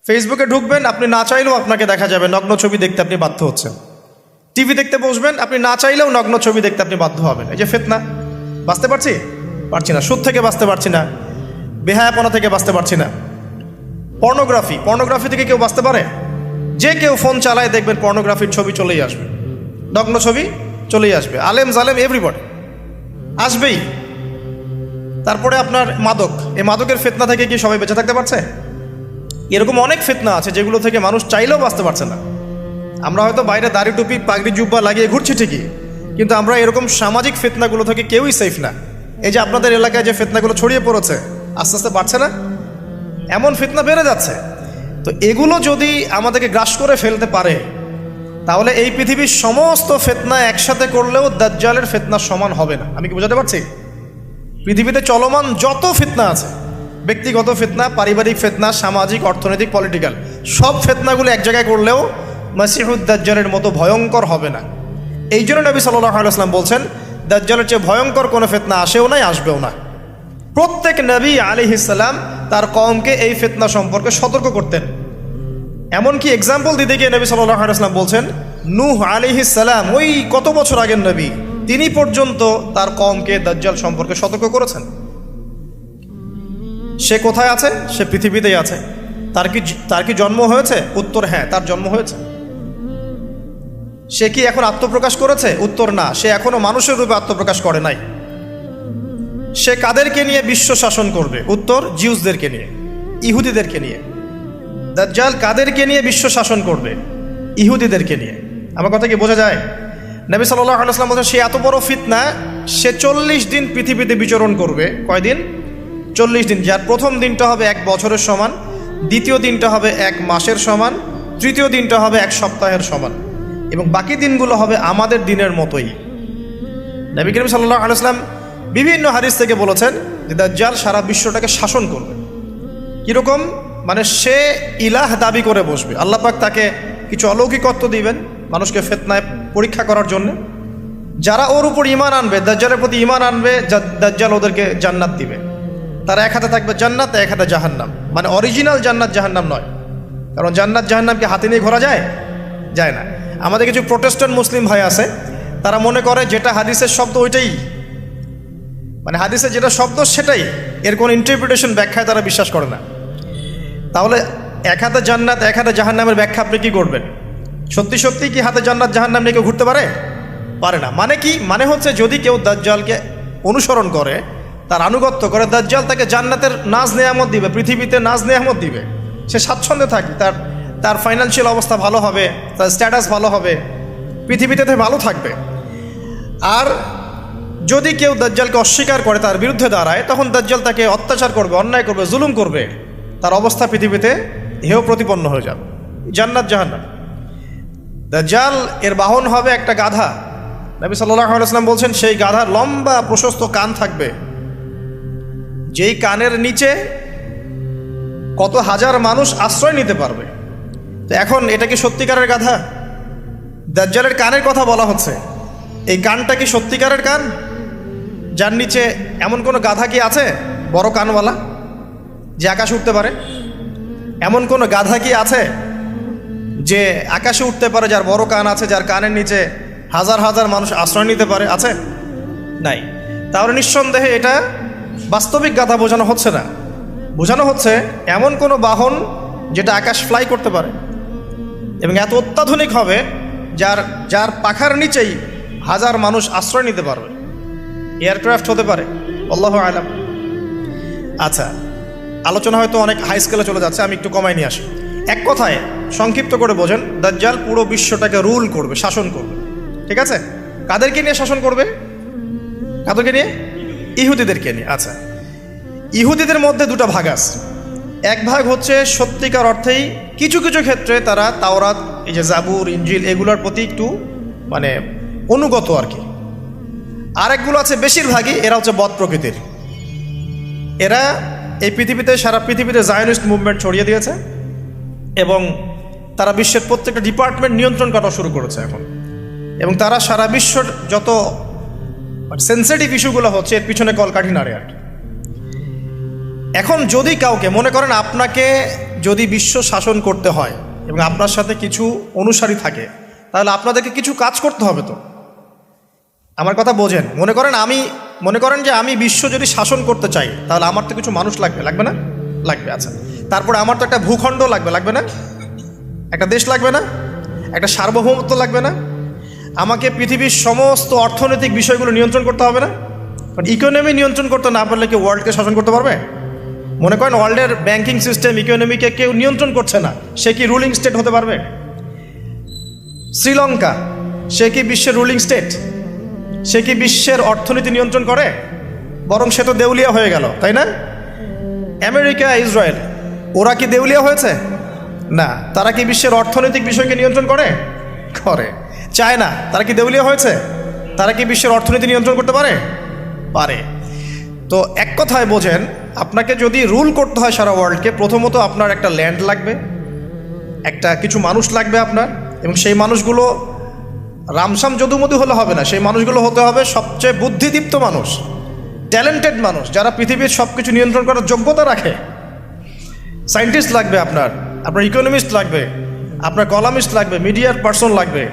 ফেসবুকে ঢুকবেন, আপনি না চাইলেও আপনাকে দেখা যাবে নগ্ন ছবি দেখতে আপনি বাধ্য হচ্ছেন। টিভি দেখতে বসবেন, আপনি না চাইলেও নগ্ন ছবি দেখতে আপনি বাধ্য হবেন। এই যে ফিতনা, বাঁচতে পারছি না, সুদ থেকে বাঁচতে পারছি না, বেহায়াপনা থেকে বাঁচতে পারছি না। পর্নোগ্রাফি থেকে কেউ বাঁচতে পারে? যে কেউ ফোন চালায় দেখবেন পর্নোগ্রাফির ছবি চলেই আসবে, নগ্ন ছবি চলেই আসবে। আলেম জালেম এভরিবডি আসবেই। তারপরে আপনার মাদক, এই মাদকের ফিতনা থেকে কি সবাই বেঁচে থাকতে পারছে? এরকম অনেক ফিতনা আছে যেগুলো থেকে মানুষ চাইলেও বাঁচতে পারছে না। আমরা হয়তো বাইরে দাড়ি টুপি পাগড়ি জুব্বা লাগিয়ে ঘুরছি ঠিকই, কিন্তু আমরা এরকম সামাজিক ফিতনাগুলো থেকে কেউই সেফ না। এই যে আপনাদের এলাকায় যে ফিতনাগুলো ছড়িয়ে পড়েছে, আস্তে আস্তে বাড়ছে না? এমন ফিতনা বেড়ে যাচ্ছে। তো এগুলো যদি আমাদেরকে গ্রাস করে ফেলতে পারে, তাহলে এই পৃথিবীর সমস্ত ফিতনা একসাথে করলেও দাজ্জালের ফিতনা সমান হবে না। আমি কি বোঝাতে পারছি? পৃথিবীতে চলমান যত ফিতনা আছে, ব্যক্তিগত ফিতনা, পারিবারিক ফিতনা, সামাজিক, অর্থনৈতিক, পলিটিক্যাল, সব ফিতনাগুলো এক জায়গায় করলেও মাসিহুদ দাজ্জালের মতো ভয়ঙ্কর হবে না। এই জন্য নবী সাল্লাল্লাহু আলাইহি ওয়াসাল্লাম বলছেন, দাজ্জালের চেয়ে ভয়ঙ্কর কোনো ফিতনা আসেও নাই, আসবেও না। প্রত্যেক নবী আলাইহিস সালাম তার কওমকে এই ফিতনা সম্পর্কে সতর্ক করতেন। এমনকি এক্সাম্পল দিতে গিয়ে নবী সাল্লাল্লাহু আলাইহি ওয়াসাল্লাম বলছেন, নূহ আলাইহিস সালাম, ওই কত বছর আগের নবী, তিনি পর্যন্ত তার কওমকে দাজ্জাল সম্পর্কে সতর্ক করেছেন। সে কোথায় আছে? সে পৃথিবীতেই আছে। তার কি জন্ম হয়েছে? উত্তর হ্যাঁ, তার জন্ম হয়েছে। সে কি এখন আত্মপ্রকাশ করেছে? উত্তর না, সে এখনো মানুষের রূপে আত্মপ্রকাশ করে নাই। সে কাদেরকে নিয়ে বিশ্ব শাসন করবে? উত্তর, জিউসদেরকে নিয়ে, ইহুদিদেরকে নিয়ে। দাজ্জাল কাদেরকে নিয়ে বিশ্ব শাসন করবে? ইহুদিদেরকে নিয়ে। আমার কথা কি বোঝা যায়? নবী সাল্লাল্লাহু আলাইহি ওয়াসাল্লাম বলেন, সে এত বড় ফিতনা, সে 40 দিন পৃথিবীতে বিচরণ করবে। কয়দিন? 40 দিন। যার প্রথম দিনটা হবে 1 বছরের সমান, দ্বিতীয় দিনটা হবে 1 মাসের সমান, তৃতীয় দিনটা হবে 1 সপ্তাহের সমান, এবং বাকি দিনগুলো হবে আমাদের দিনের মতোই। নবী করিম সাল্লাল্লাহু আলাইহি ওয়াসাল্লাম বিভিন্ন হাদিস থেকে বলেছেন যে দাজ্জাল সারা বিশ্বটাকে শাসন করবে। কীরকম? মানে সে ইলাহ দাবি করে বসবে। আল্লাহ পাক তাকে কিছু অলৌকিকত্ব দিবেন মানুষকে ফিতনায় পরীক্ষা করার জন্য। যারা ওর উপর ঈমান আনবে, দাজ্জালের প্রতি ঈমান আনবে, দাজ্জাল ওদেরকে জান্নাত দিবে। তার এক হাতে থাকবে জান্নাত, এক হাতে জাহান্নাম। মানে অরিজিনাল জান্নাত জাহান্নাম নয়, কারণ জান্নাত জাহান্নামকে হাতে নিয়ে ঘোরা যায়? যায় না। আমাদের কিছু প্রোটেস্ট্যান্ট মুসলিম ভাই আছে, তারা মনে করে যেটা হাদিসের শব্দ ওইটাই, মানে হাদিসে যেটা শব্দ সেটাই, এর কোনো ইন্টারপ্রিটেশন, ব্যাখ্যায় তারা বিশ্বাস করে না। তাহলে এক হাতে জান্নাত এক হাতে জাহান্নামের ব্যাখ্যা আপনি কি করবেন? সত্যি সত্যি কি হাতে জান্নাত জাহান্নাম নিয়ে কেউ ঘুরতে পারে না। মানে কি? মানে হচ্ছে যদি কেউ দাজ্জালকে অনুসরণ করে, তার আনুগত্য করে, দাজ্জাল তাকে জান্নাতের নাজ নেয়ামত দিবে, পৃথিবীতে নাজ নেয়ামত দিবে। সে স্বাচ্ছন্দ্যে থাকবে, তার ফাইন্যান্সিয়াল অবস্থা ভালো হবে, তার স্ট্যাটাস ভালো হবে, পৃথিবীতে ভালো থাকবে। আর যদি কেউ দাজ্জালকে অস্বীকার করে, তার বিরুদ্ধে দাঁড়ায়, তখন দাজ্জাল তাকে অত্যাচার করবে, অন্যায় করবে, জুলুম করবে, তার অবস্থা পৃথিবীতে হেয় প্রতিপন্ন হয়ে যাবে। জান্নাত জাহান্নাম। দাজ্জাল এর বাহন হবে একটা গাধা। নবী সাল্লাল্লাহু আলাইহি ওয়াসাল্লাম বলছেন, সেই গাধার লম্বা প্রশস্ত কান থাকবে, যেই কানের নিচে কত হাজার মানুষ আশ্রয় নিতে পারবে। তো এখন এটা কি সত্যিকারের গাধা? দাজ্জালের কানের কথা বলা হচ্ছে, এই কানটা কি সত্যিকারের কান? যার নিচে এমন কোনো গাধা কি আছে বড় কানওয়ালা যে আকাশে উঠতে পারে? এমন কোনো গাধা কি আছে যে আকাশে উঠতে পারে, যার বড় কান আছে, যার কানের নিচে হাজার হাজার মানুষ আশ্রয় নিতে পারে? আছে? নাই। তাহলে নিঃসন্দেহে এটা বাস্তবিক গাধা বোঝানো হচ্ছে না, বোঝানো হচ্ছে এমন কোনো বাহন যেটা আকাশ ফ্লাই করতে পারে এবং এত অত্যাধুনিক হবে যার পাখার নিচেই হাজার মানুষ আশ্রয় নিতে পারবে। এয়ারক্রাফট হতে পারে, আল্লাহু আলাম। আচ্ছা, আলোচনা হয়তো অনেক হাই স্কেলে চলে যাচ্ছে, আমি একটু কমাই নিয়ে আসি। এক কথায় সংক্ষিপ্ত করে বোঝেন, দাজ্জাল পুরো বিশ্বটাকে রুল করবে, শাসন করবে। ঠিক আছে? কাদেরকে নিয়ে শাসন করবে? কাদেরকে নিয়ে? ইহুদিদেরকে নিয়ে। আচ্ছা, ইহুদিদের মধ্যে দুটো ভাগ আছে। এক ভাগ হচ্ছে সত্যিকার অর্থেই কিছু কিছু ক্ষেত্রে তারা তাওরাত, এই যে জাবুর, ইনজিল, এগুলোর প্রতি একটু মানে অনুগত আর কি। আরেকগুলো আছে বেশিরভাগই এরা হচ্ছে বদ প্রকৃতির। এরা এই পৃথিবীতে, সারা পৃথিবীতে জায়নিস্ট মুভমেন্ট ছড়িয়ে দিয়েছে এবং তারা বিশ্বের প্রত্যেকটা ডিপার্টমেন্ট নিয়ন্ত্রণ করা শুরু করেছে এখন। এবং তারা সারা বিশ্বর যত সেন্সিটিভ ইস্যুগুলো হচ্ছে এর পিছনে কলকাঠি নাড়ে আর। এখন যদি কাউকে মনে করেন আপনাকে যদি বিশ্ব শাসন করতে হয় এবং আপনার সাথে কিছু অনুসারী থাকে, তাহলে আপনাদেরকে কিছু কাজ করতে হবে তো। আমার কথা বোঝেন। মনে করেন যে আমি বিশ্ব যদি শাসন করতে চাই, তাহলে আমার তো কিছু মানুষ লাগবে, লাগবে না? লাগবে। আচ্ছা, তারপরে আমার তো একটা ভূখণ্ড লাগবে, লাগবে না? একটা দেশ লাগবে না? একটা সার্বভৌমত্ব লাগবে না? আমাকে পৃথিবীর সমস্ত অর্থনৈতিক বিষয়গুলো নিয়ন্ত্রণ করতে হবে না? কারণ ইকোনমি নিয়ন্ত্রণ করতে না পারলে কি ওয়ার্ল্ডকে শাসন করতে পারবে? মনে করেন ওয়ার্ল্ডের ব্যাংকিং সিস্টেম, ইকোনমিকে কেউ নিয়ন্ত্রণ করছে না, সে কি রুলিং স্টেট হতে পারবে? শ্রীলঙ্কা, সে কি বিশ্বের রুলিং স্টেট? সে কি বিশ্বের অর্থনীতি নিয়ন্ত্রণ করে? বরং সে তো দেউলিয়া হয়ে গেল, তাই না? আমেরিকা, ইসরায়েল, ওরা কি দেউলিয়া হয়েছে? না। তারা কি বিশ্বের অর্থনৈতিক বিষয়কে নিয়ন্ত্রণ করে? করে। চায়না, তারা কি দেউলিয়া হয়েছে? তারা কি বিশ্বের অর্থনীতি নিয়ন্ত্রণ করতে পারে? পারে। তো এক কথায় বোঝেন, আপনাকে যদি রুল করতে হয় সারা ওয়ার্ল্ডকে, প্রথমত আপনার একটা ল্যান্ড লাগবে, একটা কিছু মানুষ লাগবে আপনার, এবং সেই মানুষগুলো রামসাম যদুমধু হলে হবে না, সেই মানুষগুলো হতে হবে সবচেয়ে বুদ্ধিদীপ্ত মানুষ, ট্যালেন্টেড মানুষ, যারা পৃথিবীর সব কিছু নিয়ন্ত্রণ করার যোগ্যতা রাখে। সায়েন্টিস্ট লাগবে আপনার ইকোনমিস্ট লাগবে, আপনার কলামিস্ট লাগবে, মিডিয়ার পার্সন লাগবে,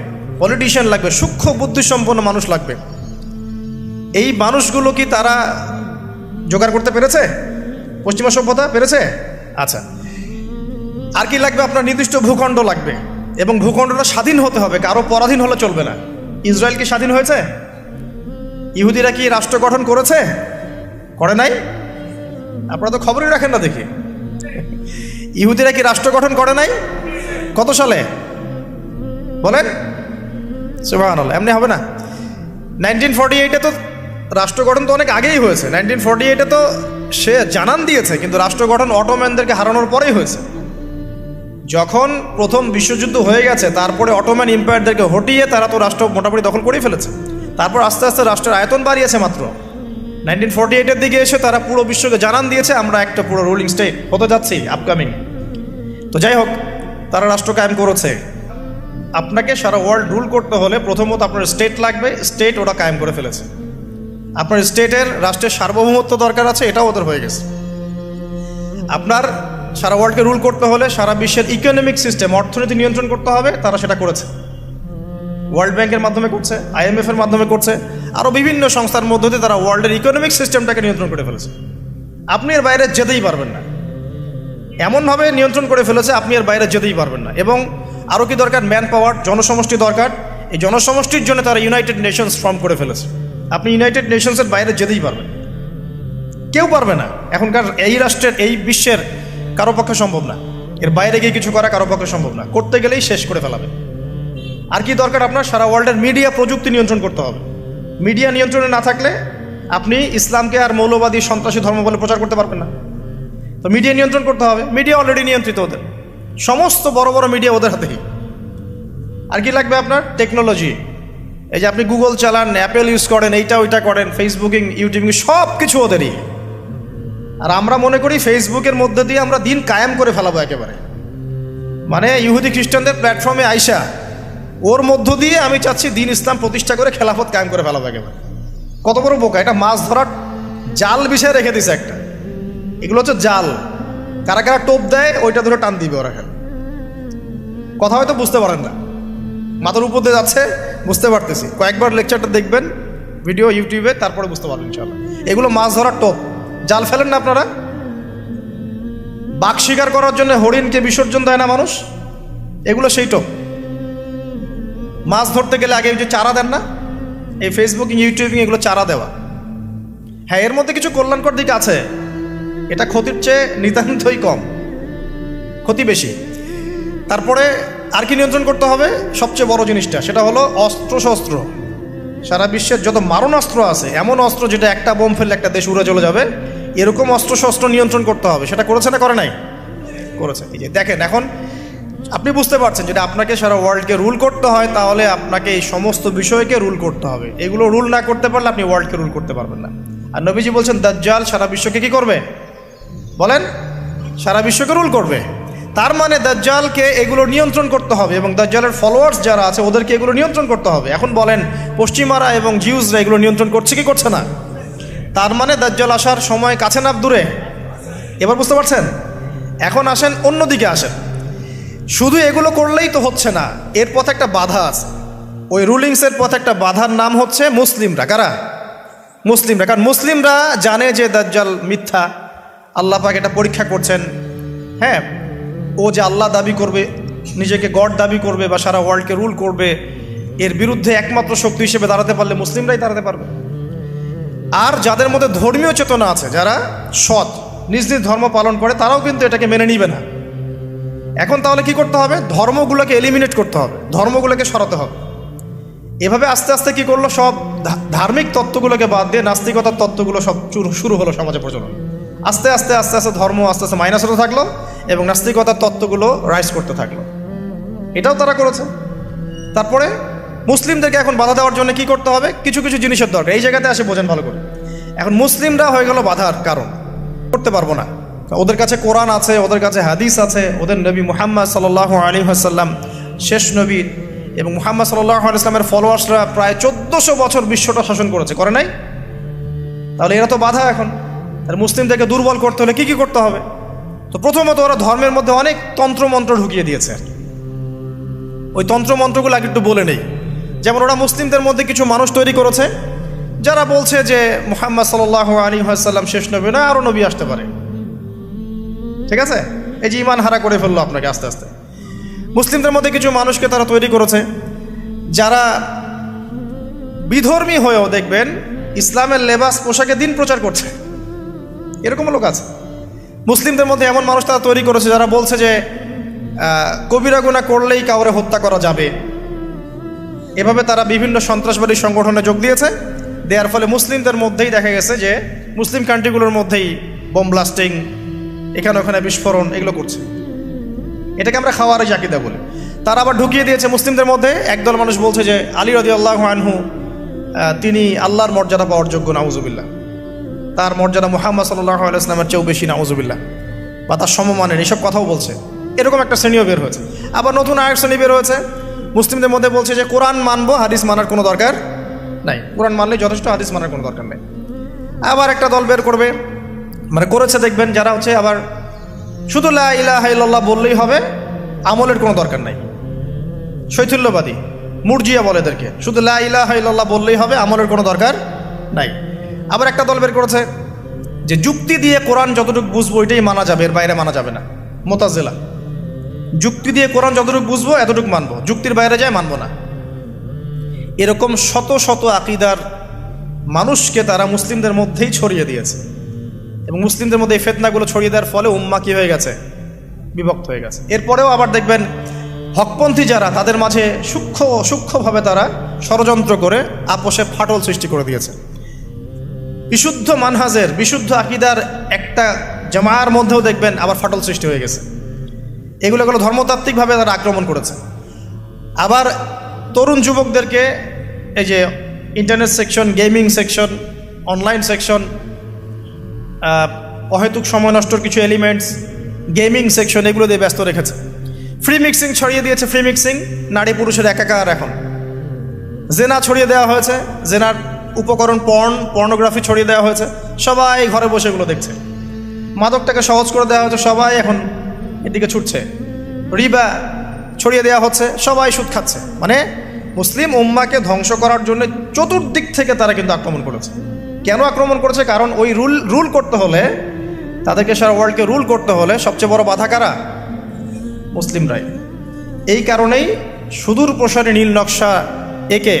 পলিটিশিয়ান লাগবে, সূক্ষ্ম বুদ্ধিসম্পন্ন মানুষ লাগবে। এই মানুষগুলো কি তারা জোগাড় করতে পেরেছে? পশ্চিমা সভ্যতা পেরেছে? আচ্ছা, আর কি লাগবে? আপনার নির্দিষ্ট ভূখণ্ড লাগবে, এবং ভূখণ্ডটা স্বাধীন হতে হবে, কারো পরাধীন হলে চলবে না। ইসরায়েল কি স্বাধীন হয়েছে? ইহুদিরা কি রাষ্ট্র গঠন করেছে? করে নাই? আপনারা তো খবরই রাখেন না দেখি। ইহুদিরা কি রাষ্ট্র গঠন করে নাই? কত সালে বলেন? সুবহানাল্লাহ, এমনি হবে না। 1948-এ তো রাষ্ট্র গঠন তো অনেক আগেই হয়েছে। 1948-এ তো সে জানান দিয়েছে, কিন্তু রাষ্ট্র গঠন অটোম্যানদেরকে হারানোর পরেই হয়েছে। যখন প্রথম বিশ্বযুদ্ধ হয়ে গেছে, তারপরে অটোম্যান এম্পায়ারদেরকে হটিয়ে তারা তো রাষ্ট্র মোটামুটি দখল করেই ফেলেছে। তারপর আস্তে আস্তে রাষ্ট্রের আয়তন বাড়িয়েছে। মাত্র 1948-এর দিকে এসে তারা পুরো বিশ্বকে জানান দিয়েছে আমরা একটা পুরো রুলিং স্টেট হতে যাচ্ছি আপকামিং। তো যাই হোক, তারা রাষ্ট্র কায়েম করেছে। আপনাকে সারা ওয়ার্ল্ড রুল করতে হলে প্রথমত আপনার স্টেট লাগবে, স্টেট ওরা কায়েম করে ফেলেছে। আপনার স্টেটের রাষ্ট্রের সার্বভৌমত্ব দরকার আছে, এটাও ওদের হয়ে গেছে। আপনার সারা ওয়ার্ল্ডকে রুল করতে হলে সারা বিশ্বের ইকোনমিক সিস্টেম, অর্থনীতি নিয়ন্ত্রণ করতে হবে, তারা সেটা করেছে। ওয়ার্ল্ড ব্যাংকের মাধ্যমে করছে, IMF এর মাধ্যমে করছে, আরও বিভিন্ন সংস্থার মধ্য দিয়ে তারা ওয়ার্ল্ডের ইকোনমিক সিস্টেমটাকে নিয়ন্ত্রণ করে ফেলেছে। আপনি এর বাইরে যেতেই পারবেন না, এমনভাবে নিয়ন্ত্রণ করে ফেলেছে আপনি এর বাইরে যেতেই পারবেন না। এবং আরও কি দরকার? ম্যান পাওয়ার, জনসমষ্টি দরকার। এই জনসমষ্টির জন্য তারা ইউনাইটেড নেশনস ফর্ম করে ফেলেছে। আপনি ইউনাইটেড নেশনসের বাইরে যেতেই পারবেন, কেউ পারবে না। এখনকার এই রাষ্ট্রের, এই বিশ্বের কারো পক্ষে সম্ভব না। এর বাইরে গিয়ে কিছু করা কারো পক্ষে সম্ভব না, করতে গেলেই শেষ করে ফেলাবে। আর কি দরকার? আপনার সারা ওয়ার্ল্ডের মিডিয়া, প্রযুক্তি নিয়ন্ত্রণ করতে হবে। মিডিয়া নিয়ন্ত্রণে না থাকলে আপনি ইসলামকে আর মৌলবাদী, সন্ত্রাসী ধর্ম বলে প্রচার করতে পারবেন না। তো মিডিয়া নিয়ন্ত্রণ করতে হবে। মিডিয়া অলরেডি নিয়ন্ত্রিত ওদের, সমস্ত বড় বড় মিডিয়া ওদের হাতেই। আর কি লাগবে আপনার? টেকনোলজি। এই যে আপনি গুগল চালান, অ্যাপেল ইউজ করেন, এইটা ওইটা করেন, ফেসবুকিং, ইউটিউবিং, সব কিছু ওদেরই। আর আমরা মনে করি ফেসবুকের মধ্যে দিয়ে আমরা দিন কায়েম করে ফেলাবো একেবারে। মানে ইহুদি খ্রিস্টানদের প্ল্যাটফর্মে আইসা ওর মধ্য দিয়ে আমি চাচ্ছি দিন ইসলাম প্রতিষ্ঠা করে খেলাফত কায়েম করে ফেলাবো একেবারে। কত বড় বোকা! এটা মাছ ধরার জাল বিষয় রেখে দিছে একটা। এগুলো হচ্ছে জাল, কারা কারা টোপ দেয় ওইটা ধরে টান দিবে ওরা। খেলে কথা হয়তো বুঝতে পারেন না, মাথার উপর দিয়ে যাচ্ছে, বুঝতে পারতেছি। কয়েকবার লেকচারটা দেখবেন ভিডিও ইউটিউবে, তারপরে বুঝতে পারবেন ইনশাআল্লাহ। এগুলো মাছ ধরার টোপ। জাল ফেলেন না আপনারা? বাঘ শিকার করার জন্য হরিণকে বিসর্জন দেয় না মানুষ, এগুলো সেই টোপ। মাছ ধরতে গেলে আগে যে চারা দেন না, এই ফেসবুকিং, ইউটিউবিং, এগুলো চারা দেওয়া। হ্যাঁ, এর মধ্যে কিছু কল্যাণকর দিক আছে, এটা ক্ষতির চেয়ে নিতান্তই কম, ক্ষতি বেশি। তারপরে আর কি নিয়ন্ত্রণ করতে হবে? সবচেয়ে বড় জিনিসটা, সেটা হলো অস্ত্রশস্ত্র। সারা বিশ্বের যত মারণাস্ত্র আছে, এমন অস্ত্র যেটা একটা বোম ফেললে একটা দেশ উড়ে চলে যাবে, এরকম অস্ত্রশস্ত্র নিয়ন্ত্রণ করতে হবে। সেটা করেছে না করে নাই? করেছে। এই যে দেখেন, এখন আপনি বুঝতে পারছেন যেটা আপনাকে সারা ওয়ার্ল্ডকে রুল করতে হয়, তাহলে আপনাকে এই সমস্ত বিষয়কে রুল করতে হবে। এগুলো রুল না করতে পারলে আপনি ওয়ার্ল্ডকে রুল করতে পারবেন না। আর নবীজি বলছেন দাজ্জাল সারা বিশ্বকে কি করবে? বলেন, সারা বিশ্বকে রুল করবে। তার মানে দাজ্জালকে এগুলো নিয়ন্ত্রণ করতে হবে, এবং দাজ্জালের ফলোয়ার্স যারা আছে ওদেরকে এগুলো নিয়ন্ত্রণ করতে হবে। এখন বলেন, পশ্চিমারা এবং জিউসরা এগুলো নিয়ন্ত্রণ করছে কি করছে না? তার মানে দাজ্জাল আসার সময় কাছে না দূরে? এবার বুঝতে পারছেন? এখন আসেন অন্যদিকে আসেন। শুধু এগুলো করলেই তো হচ্ছে না, এর পথে একটা বাধা আছে। ওই রুলিংসের পথে একটা বাধার নাম হচ্ছে মুসলিমরা। কারা? মুসলিমরা। কারণ মুসলিমরা জানে যে দাজ্জাল মিথ্যা, আল্লাহ পাক এটা পরীক্ষা করছেন। হ্যাঁ, ও যে আল্লাহ দাবি করবে, নিজেকে গড দাবি করবে বা সারা ওয়ার্ল্ডকে রুল করবে, এর বিরুদ্ধে একমাত্র শক্তি হিসেবে দাঁড়াতে পারলে মুসলিমরাই দাঁড়াতে পারবে। আর যাদের মধ্যে ধর্মীয় চেতনা আছে, যারা সৎ, নিজ নিজ ধর্ম পালন করে, তারাও কিন্তু এটাকে মেনে নিবে না। এখন তাহলে কি করতে হবে? ধর্মগুলোকে এলিমিনেট করতে হবে, ধর্মগুলোকে সরাতে হবে। এভাবে আস্তে আস্তে কি করলো, সব ধার্মিক তত্ত্বগুলোকে বাদ দিয়ে নাস্তিকতার তত্ত্বগুলো সব শুরু হলো সমাজে প্রচলন। আস্তে আস্তে আস্তে আস্তে ধর্ম আস্তে আস্তে মাইনাস হতে থাকলো এবং নাস্তিকতার তত্ত্বগুলো রাইজ করতে থাকলো। এটাও তারা করেছে। তারপরে মুসলিমদেরকে এখন বাধা দেওয়ার জন্য কি করতে হবে? কিছু কিছু জিনিসের দরকার। এই জায়গাতে আসে বোঝেন ভালো করে। এখন মুসলিমরা হয়ে গেল বাধার কারণ, করতে পারবো না। ওদের কাছে কোরআন আছে, ওদের কাছে হাদিস আছে, ওদের নবী মুহাম্মদ সাল্লাল্লাহু আলাইহি ওয়াসাল্লাম শেষ নবী, এবং মুহাম্মদ সাল্লাল্লাহু আলাইহি ওয়াসাল্লামের ফলোয়ার্সরা প্রায় 1400 বছর বিশ্বটা শাসন করেছে, করে নাই? তাহলে এরা তো বাধা। এখন আর মুসলিমদেরকে দুর্বল করতে হলে কি করতে হবে? তো প্রথমত ওরা ধর্মের মধ্যে অনেক তন্ত্রমন্ত্র ঢুকিয়ে দিয়েছে। ওই তন্ত্রমন্ত্রগুলো আগে একটু বলে নেই। যেমন ওরা মুসলিমদের মধ্যে কিছু মানুষ তৈরি করেছে যারা বলছে যে মুহাম্মদ সাল্লাল্লাহু আলাইহি ওয়াসাল্লাম শেষ নবী না, আরও নবী আসতে পারে। ঠিক আছে? এই যে ইমান হারা করে ফেললো আপনাকে আস্তে আস্তে। মুসলিমদের মধ্যে কিছু মানুষকে তারা তৈরি করেছে যারা বিধর্মী হয়েও দেখবেন ইসলামের লেবাস পোশাকে দিন প্রচার করছে, এরকম লোক আছে। মুসলিমদের মধ্যে এমন মানুষ তারা তৈরি করেছে যারা বলছে যে কবিরা গুনাহ করলেই কাউরে হত্যা করা যাবে। এভাবে তারা বিভিন্ন সন্ত্রাসবাদী সংগঠনে যোগ দিয়েছে। দেওয়ার ফলে মুসলিমদের মধ্যেই দেখা গেছে যে মুসলিম কান্ট্রিগুলোর মধ্যেই বোম ব্লাস্টিং, এখানে ওখানে বিস্ফোরণ, এগুলো করছে। এটাকে আমরা খাওয়ারিজ আকীদা বলি। তারা আবার ঢুকিয়ে দিয়েছে মুসলিমদের মধ্যে একদল মানুষ বলছে যে আলী রাদিয়াল্লাহু আনহু তিনি আল্লাহর মর্যাদা পাওয়ার যোগ্য, নাউজুবিল্লাহ। তার মর্যাদা মুহাম্মদ সাল্লাল্লাহু আলাইহি ওয়াসাল্লামের চেয়েও বেশি, নাউজুবিল্লাহ, বা তার সমমানের, এইসব কথাও বলছে। এরকম একটা শ্রেণীও বের হয়েছে। আবার নতুন আরেক শ্রেণী বের হয়েছে মুসলিমদের মধ্যে, বলছে যে কোরআন মানবো, হাদিস মানার কোনো দরকার নাই, কোরআন মানলেই যথেষ্ট, হাদিস মানার কোনো দরকার নেই। আবার একটা দল বের করবে, মানে করেছে দেখবেন, যারা হচ্ছে আবার শুধু লা ইলাহা ইল্লাল্লাহ বললেই হবে, আমলের কোনো দরকার নাই। শৈথিল্যবাদী, মুরজিয়া বলে এদেরকে, শুধু লা ইলাহা ইল্লাল্লাহ বললেই হবে, আমলের কোনো দরকার নাই। আবার একটা দল বের করেছে যে যুক্তি দিয়ে কোরআন যতটুকু বুঝবো এটাই মানা যাবে, এর বাইরে মানা যাবে না, মুতাজিলা। যুক্তি দিয়ে কোরআন যতটুকু বুঝবো এতটুকু মানবো, যুক্তির বাইরে যায় মানবো না। এরকম শত শত আকীদার মানুষকে তারা মুসলিমদের মধ্যেই ছড়িয়ে দিয়েছে, এবং মুসলিমদের মধ্যে এই ফিতনাগুলো ছড়িয়ে দেওয়ার ফলে উম্মাহ কি হয়ে গেছে? বিভক্ত হয়ে গেছে। এরপরেও আবার দেখবেন হকপন্থী যারা, তাদের মাঝে সূক্ষ্মভাবে তারা ষড়যন্ত্র করে আপোষে ফাটল সৃষ্টি করে দিয়েছে। বিশুদ্ধ মানহাজের, বিশুদ্ধ আকীদার একটা জামায়ার মধ্যেও দেখবেন আবার ফাটল সৃষ্টি হয়ে গেছে। এগুলো ধর্মতাত্ত্বিকভাবে তারা আক্রমণ করেছে। আবার তরুণ যুবকদেরকে এই যে internet section, gaming section, online section, অহেতুক সময় নষ্টর কিছু এলিমেন্টস, গেমিং সেকশন, এগুলো দিয়ে ব্যস্ত রেখেছে। ফ্রি মিক্সিং ছড়িয়ে দিয়েছে, ফ্রি মিক্সিং, নারী পুরুষের একাকার। এখন জেনা ছড়িয়ে দেওয়া হয়েছে, জেনার উপকরণ পর্নোগ্রাফি ছড়িয়ে দেওয়া হয়েছে, সবাই ঘরে বসে এগুলো দেখছে। মাদকটাকে সহজ করে দেওয়া হয়েছে, সবাই এখন এদিকে ছুটছে। রিবা ছড়িয়ে দেওয়া হচ্ছে, সবাই সুদ খাচ্ছে। মানে মুসলিম উম্মাকে ধ্বংস করার জন্য চতুর্দিক থেকে তারা কিন্তু আক্রমণ করেছে। কেন আক্রমণ করেছে? কারণ ওই রুল করতে হলে, তাদেরকে সারা ওয়ার্ল্ডকে রুল করতে হলে সবচেয়ে বড় বাধা কারা? মুসলিমরাই। এই কারণেই সুদূর প্রসারী নীল নকশা একে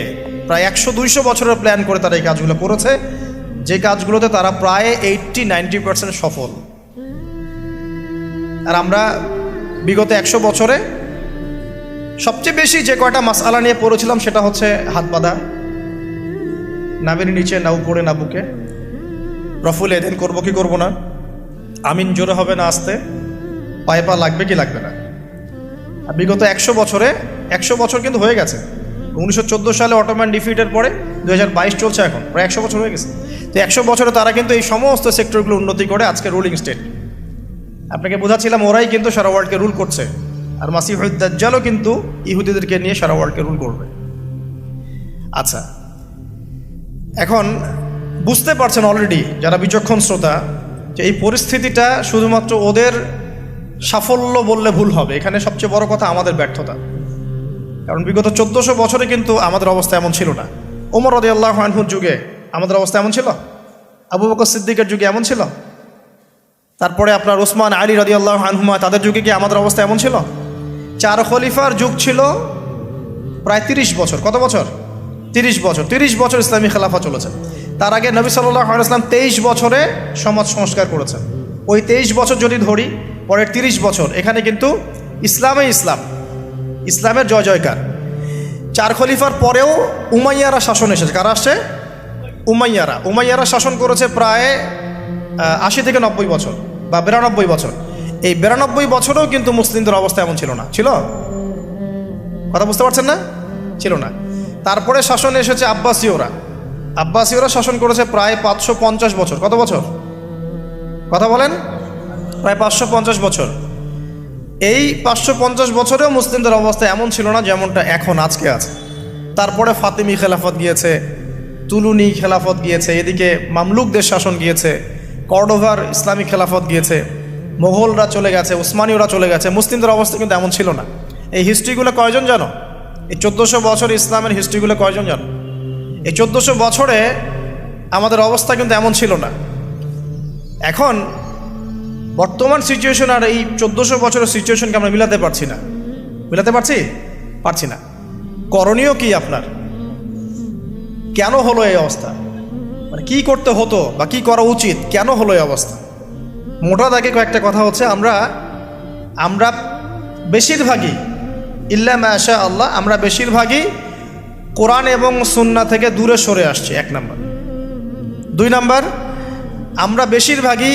প্রায় 100-200 বছরের প্ল্যান করে তারা এই কাজগুলো করেছে, যে কাজগুলোতে তারা প্রায় 80-90% সফল। আর আমরা বিগত 100 বছরে সবচেয়ে বেশি যে কয়টা মাসআলা নিয়ে পড়েছিলাম সেটা হচ্ছে হাত বাঁধা, নাভির নিচে না উপরে না বুকে, রফুল এদেন করবো কি করবো না, আমিন জোরে হবে না আসতে, পায়ে পা লাগবে কি লাগবে না। আর বিগত 100 বছরে 100 বছর কিন্তু হয়ে গেছে। 1914 সালে অটোম্যান ডিফিটের পরে 2022 চলছে, এখন প্রায় 100 বছর হয়ে গেছে। তো 100 বছরে তারা কিন্তু এই সমস্ত সেক্টরগুলো উন্নতি করে আজকে রুলিং স্টেট। আপনাকে বোঝাচ্ছিলাম ওরাই কিন্তু সারা ওয়ার্ল্ডকে রুল করছে। আর মাসিহুদ দাজ্জালও কিন্তু ইহুদিদেরকে নিয়ে সারা ওয়ার্ল্ডকে রুল করবে। আচ্ছা, এখন বুঝতে পারছেন অলরেডি যারা বিচক্ষণ শ্রোতা যে এই পরিস্থিতিটা শুধুমাত্র ওদের সাফল্য বললে ভুল হবে, এখানে সবচেয়ে বড় কথা আমাদের ব্যর্থতা। কারণ বিগত 1400 বছরে কিন্তু আমাদের অবস্থা এমন ছিল না। ওমর রাদিয়াল্লাহু আনহুর যুগে আমাদের অবস্থা এমন ছিল, আবু বকর সিদ্দিকের যুগে এমন ছিল, তারপরে আপনার উসমান আলী রাদিয়াল্লাহু আনহুমা তাদের যুগে কি আমাদের অবস্থা এমন ছিল? 4 খলিফার যুগ ছিল প্রায় 30 বছর। কত বছর? 30 বছর। 30 বছর ইসলামী খেলাফা চলেছে। তার আগে নবী সাল্লাল্লাহু আলাইহি ওয়াসাল্লাম 23 বছরে সমাজ সংস্কার করেছেন। ওই 23 বছর যদি ধরি, পরের 30 বছর এখানে কিন্তু ইসলামের জয় জয়কার। 4 খলিফার পরেও উমাইয়ারা শাসন এসেছে। কারা আসছে? উমাইয়ারা শাসন করেছে প্রায় 80 থেকে 90 বছর বা 92 বছর। এই 92 বছরেও কিন্তু মুসলিমদের অবস্থা এমন ছিল না। ছিল? কথা বুঝতে পারছেন না? ছিল না। তারপরে শাসন এসেছে আব্বাসীয়রা শাসন করেছে প্রায় 550 বছর। কত বছর? কথা বলেন। প্রায় 550 বছর। এই 550 বছরেও মুসলিমদের অবস্থা এমন ছিল না যেমনটা এখন আজকে আছে। তারপরে ফাতিমি খেলাফত গিয়েছে, তুলুনি খেলাফত গিয়েছে, এদিকে মামলুকদের শাসন গিয়েছে, কর্ডোভার ইসলামিক খেলাফত গিয়েছে, মোগলরা চলে গেছে, উসমানীয়রা চলে গেছে। মুসলিমদের অবস্থা কিন্তু এমন ছিল না। এই হিস্ট্রিগুলো কয়জন জানো? এই 1400 বছর ইসলামের হিস্ট্রিগুলো কয়জন জানো? এই 1400 বছরে আমাদের অবস্থা কিন্তু এমন ছিল না। এখন বর্তমান সিচুয়েশন আর এই 1400 বছরের সিচুয়েশনকে আমরা মিলাতে পারছি না। করণীয় কি আপনার? কেন হলো এই অবস্থা? মানে কি করতে হতো বা কি করা উচিত? কেন হলো এই অবস্থা? মোটা দাগে কয়েকটা কথা হচ্ছে, আমরা বেশিরভাগই ইল্লা মাশা আল্লাহ, আমরা বেশিরভাগই কোরআন এবং সুন্নাহ থেকে দূরে সরে আসছি, 1 নাম্বার। 2 নাম্বার, আমরা বেশিরভাগই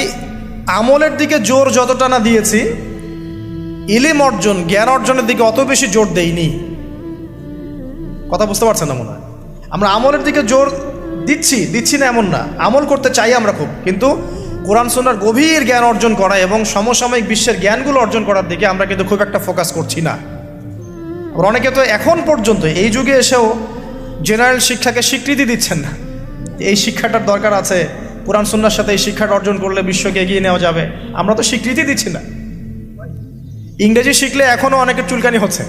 আমলের দিকে জোর যতটা না দিয়েছি, ইলম অর্জন, জ্ঞান অর্জনের দিকে অত বেশি জোর দেইনি। কথা বুঝতে পারছেন না মনে হয়? আমরা আমলের দিকে জোর দিচ্ছি না এমন না, আমল করতে চাই আমরা খুব, কিন্তু কোরআন সুন্নাহর গভীর জ্ঞান অর্জন করা এবং সমসাময়িক বিশ্বের জ্ঞানগুলো অর্জন করার দিকে আমরা কিন্তু খুব একটা ফোকাস করছি না। আবার অনেকে তো এখন পর্যন্ত এই যুগে এসেও জেনারেল শিক্ষাকে স্বীকৃতি দিচ্ছেন না। এই শিক্ষাটার দরকার আছে, কোরআন সুন্নাহর সাথে এই শিক্ষাটা অর্জন করলে বিশ্বকে এগিয়ে নেওয়া যাবে, আমরা তো স্বীকৃতি দিচ্ছি না। ইংরেজি শিখলে এখনও অনেকের চুলকানি হচ্ছে,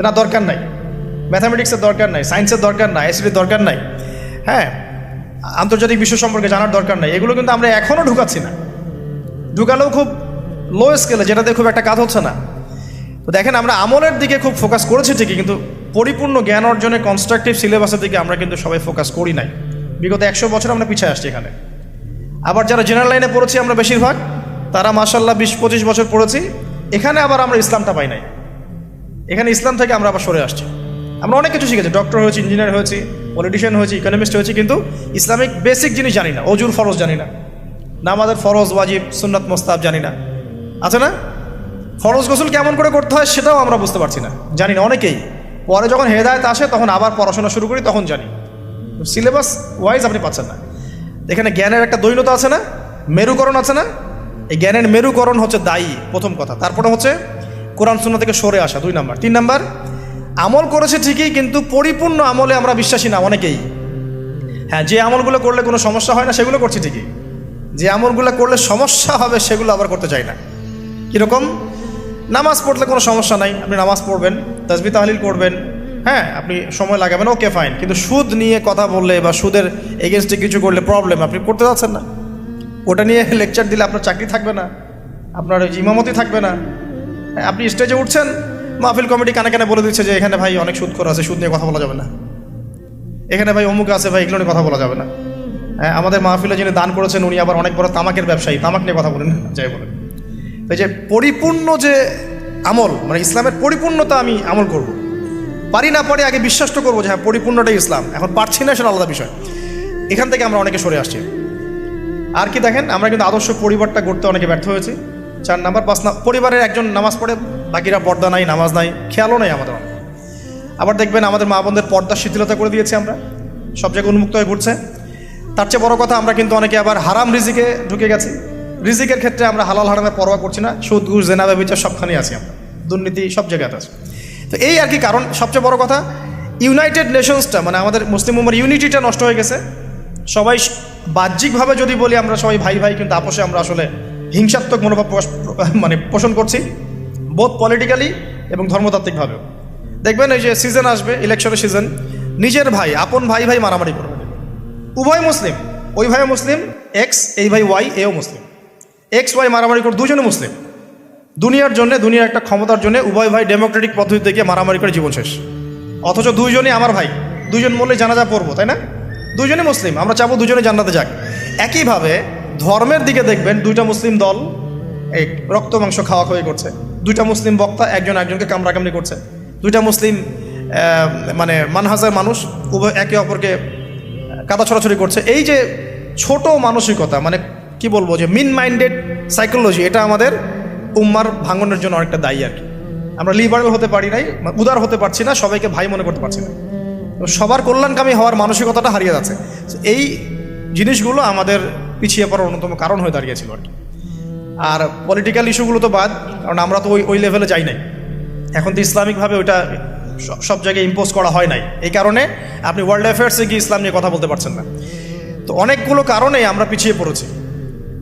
না দরকার নাই, ম্যাথামেটিক্সের দরকার নাই, সায়েন্সের দরকার নাই, আইসিটির দরকার নাই, হ্যাঁ, আন্তর্জাতিক বিশ্ব সম্পর্কে জানার দরকার নাই, এগুলো কিন্তু আমরা এখনও ঢুকাচ্ছি না। ঢুকালেও খুব লো স্কেলে, যেটাতে খুব একটা কাজ হচ্ছে না। তো দেখেন, আমরা আমলের দিকে খুব ফোকাস করেছি ঠিকই, কিন্তু পরিপূর্ণ জ্ঞান অর্জনের কনস্ট্রাকটিভ সিলেবাসের দিকে আমরা কিন্তু সবাই ফোকাস করি নাই। বিগত 100 বছর আমরা পিছিয়ে আসছি এখানে। আবার যারা জেনারেল লাইনে পড়েছি আমরা বেশিরভাগ, তারা মাশাআল্লাহ 20-25 বছর পড়েছি, এখানে আবার আমরা ইসলামটা পাই নাই। এখানে ইসলাম থেকে আমরা আবার সরে আসছি। আমরা অনেক কিছু শিখেছি, ডক্টর হয়েছি, ইঞ্জিনিয়ার হয়েছি, পলিটিশিয়ান হয়েছি, ইকোনমিস্ট হয়েছি, কিন্তু ইসলামিক বেসিক জিনিস জানি না। অজুর ফরজ জানি না, নামাজের ফরজ, ওয়াজিব, সুন্নাত, মোস্তাহাব জানি না, আছে না? ফরজ গোসল কেমন করে করতে হয় সেটাও আমরা বুঝতে পারছি না, জানি না অনেকেই। পরে যখন হেদায়েত আসে তখন আবার পড়াশোনা শুরু করি, তখন জানি। সিলেবাস ওয়াইজ আপনি পাচ্ছেন না। এখানে জ্ঞানের একটা দৈন্যতা আছে না, মেরুকরণ আছে না? এই জ্ঞানের মেরুকরণ হচ্ছে দায়ী, প্রথম কথা। তারপরে হচ্ছে কোরআন সুন্নাহ থেকে সরে আসা, 2 নাম্বার। 3 নাম্বার, আমল করেছে ঠিকই, কিন্তু পরিপূর্ণ আমলে আমরা বিশ্বাসী না অনেকেই। হ্যাঁ, যে আমলগুলো করলে কোনো সমস্যা হয় না সেগুলো করছি ঠিকই, যে আমলগুলো করলে সমস্যা হবে সেগুলো আবার করতে চাই না। কীরকম? নামাজ পড়লে কোনো সমস্যা নাই, আপনি নামাজ পড়বেন, তাসবিহ তাহলিল করবেন, হ্যাঁ, আপনি সময় লাগাবেন, ওকে ফাইন। কিন্তু সুদ নিয়ে কথা বললে বা সুদের এগেনস্টে কিছু করলে প্রবলেম, আপনি করতে যাচ্ছেন না। ওটা নিয়ে লেকচার দিলে আপনার চাকরি থাকবে না, আপনার ইমামতি থাকবে না। আপনি স্টেজে উঠছেন, মাহফিল কমিটি কানে কানে বলে দিচ্ছে যে এখানে ভাই অনেক সুদ করা আছে, সুদ নিয়ে কথা বলা যাবে না, এখানে ভাই অমুক আছে ভাই, এগুলো নিয়ে কথা বলা যাবে না। হ্যাঁ, আমাদের মাহফিলে যিনি দান করেছেন উনি আবার অনেক বড় তামাকের ব্যবসায়ী, তামাক নিয়ে কথা বলেন, যাই বলেন। এই যে পরিপূর্ণ যে আমল, মানে ইসলামের পরিপূর্ণতা, আমি আমল করব, পারি না পারি আগে বিশ্বাস তো করবো যে হ্যাঁ পরিপূর্ণটাই ইসলাম, এখন পারছি না সেটা আলাদা বিষয়। এখান থেকে আমরা অনেকে সরে আসছি। আর কি দেখেন, আমরা কিন্তু আদর্শ পরিবারটা গড়তে অনেকে ব্যর্থ হয়েছি। 4 নাম্বার, 5 পরিবারের একজন নামাজ পড়ে, বাকিরা পর্দা নাই, নামাজ নাই, খেয়ালও নাই আমাদের। আবার দেখবেন আমাদের মা বোনদের পর্দা শিথিলতা করে দিয়েছি আমরা, সব জায়গায় উন্মুক্ত হয়ে ঘুরছে। তার চেয়ে বড় কথা, আমরা কিন্তু অনেকে আবার হারাম রিজিকে ঢুকে গেছি। রিজিকের ক্ষেত্রে আমরা হালাল হারামের পরোয়া করছি না, সুদ ঘুষ জেনা ব্যভিচার সবখানেই আছি আমরা, দুর্নীতি সব জায়গায় আছে। তো এই আর কি কারণ। সবচেয়ে বড় কথা, ইউনাইটেড নেশনসটা, মানে আমাদের মুসলিম উম্মার ইউনিটিটা নষ্ট হয়ে গেছে। সবাই বাহ্যিকভাবে যদি বলি আমরা সবাই ভাই ভাই, কিন্তু আপোষে আমরা আসলে হিংসাত্মক মনোভাব পোষণ করছি, বোধ পলিটিক্যালি এবং ধর্মতাত্ত্বিকভাবেও। দেখবেন এই যে সিজন আসবে, ইলেকশনের সিজন, নিজের ভাই, আপন ভাই ভাই মারামারি করবে। উভয় মুসলিম, ওই ভাই মুসলিম এক্স, এই ভাই ওয়াই, এও মুসলিম, এক্স ওয়াই মারামারি করে, দুজনে মুসলিম। দুনিয়ার জন্য, দুনিয়ার একটা ক্ষমতার জন্য উভয় ভাই ডেমোক্রেটিক পদ্ধতি থেকে মারামারি করে জীবন শেষ। অথচ দুইজনই আমার ভাই, দুইজন মরলে জানাজা পড়বো, তাই না? দুইজনই মুসলিম, আমরা চাবো দুজনে জান্নাতে যাক। একইভাবে ধর্মের দিকে দেখবেন, দুইটা মুসলিম দল এই রক্ত মাংস খাওয়াখাওয়ি করছে, দুইটা মুসলিম বক্তা একজন একজনকে কামড়াকামড়ি করছে, দুইটা মুসলিম মানে মানহাজার মানুষ উভয় একে অপরকে কাদা ছড়াছড়ি করছে। এই যে ছোট মানসিকতা, মানে কি বলবো, যে মিন মাইন্ডেড সাইকোলজি, এটা আমাদের উম্মার ভাঙনের জন্য অনেকটা দায়ী আর কি। আমরা লিবারাল হতে পারি নাই, উদার হতে পারছি না, সবাইকে ভাই মনে করতে পারছি না, সবার কল্যাণকামী হওয়ার মানসিকতাটা হারিয়ে যাচ্ছে। এই জিনিসগুলো আমাদের পিছিয়ে পড়ার অন্যতম কারণ হয়ে দাঁড়িয়েছিল আর কি। আর পলিটিক্যাল ইস্যুগুলো তো বাদ, কারণ আমরা তো ওই লেভেলে যাই নাই। এখন তো ইসলামিকভাবে ওইটা সব জায়গায় ইম্পোজ করা হয় নাই, এই কারণে আপনি ওয়ার্ল্ড অ্যাফেয়ার্সে গিয়ে ইসলাম নিয়ে কথা বলতে পারছেন না। তো অনেকগুলো কারণেই আমরা পিছিয়ে পড়েছি।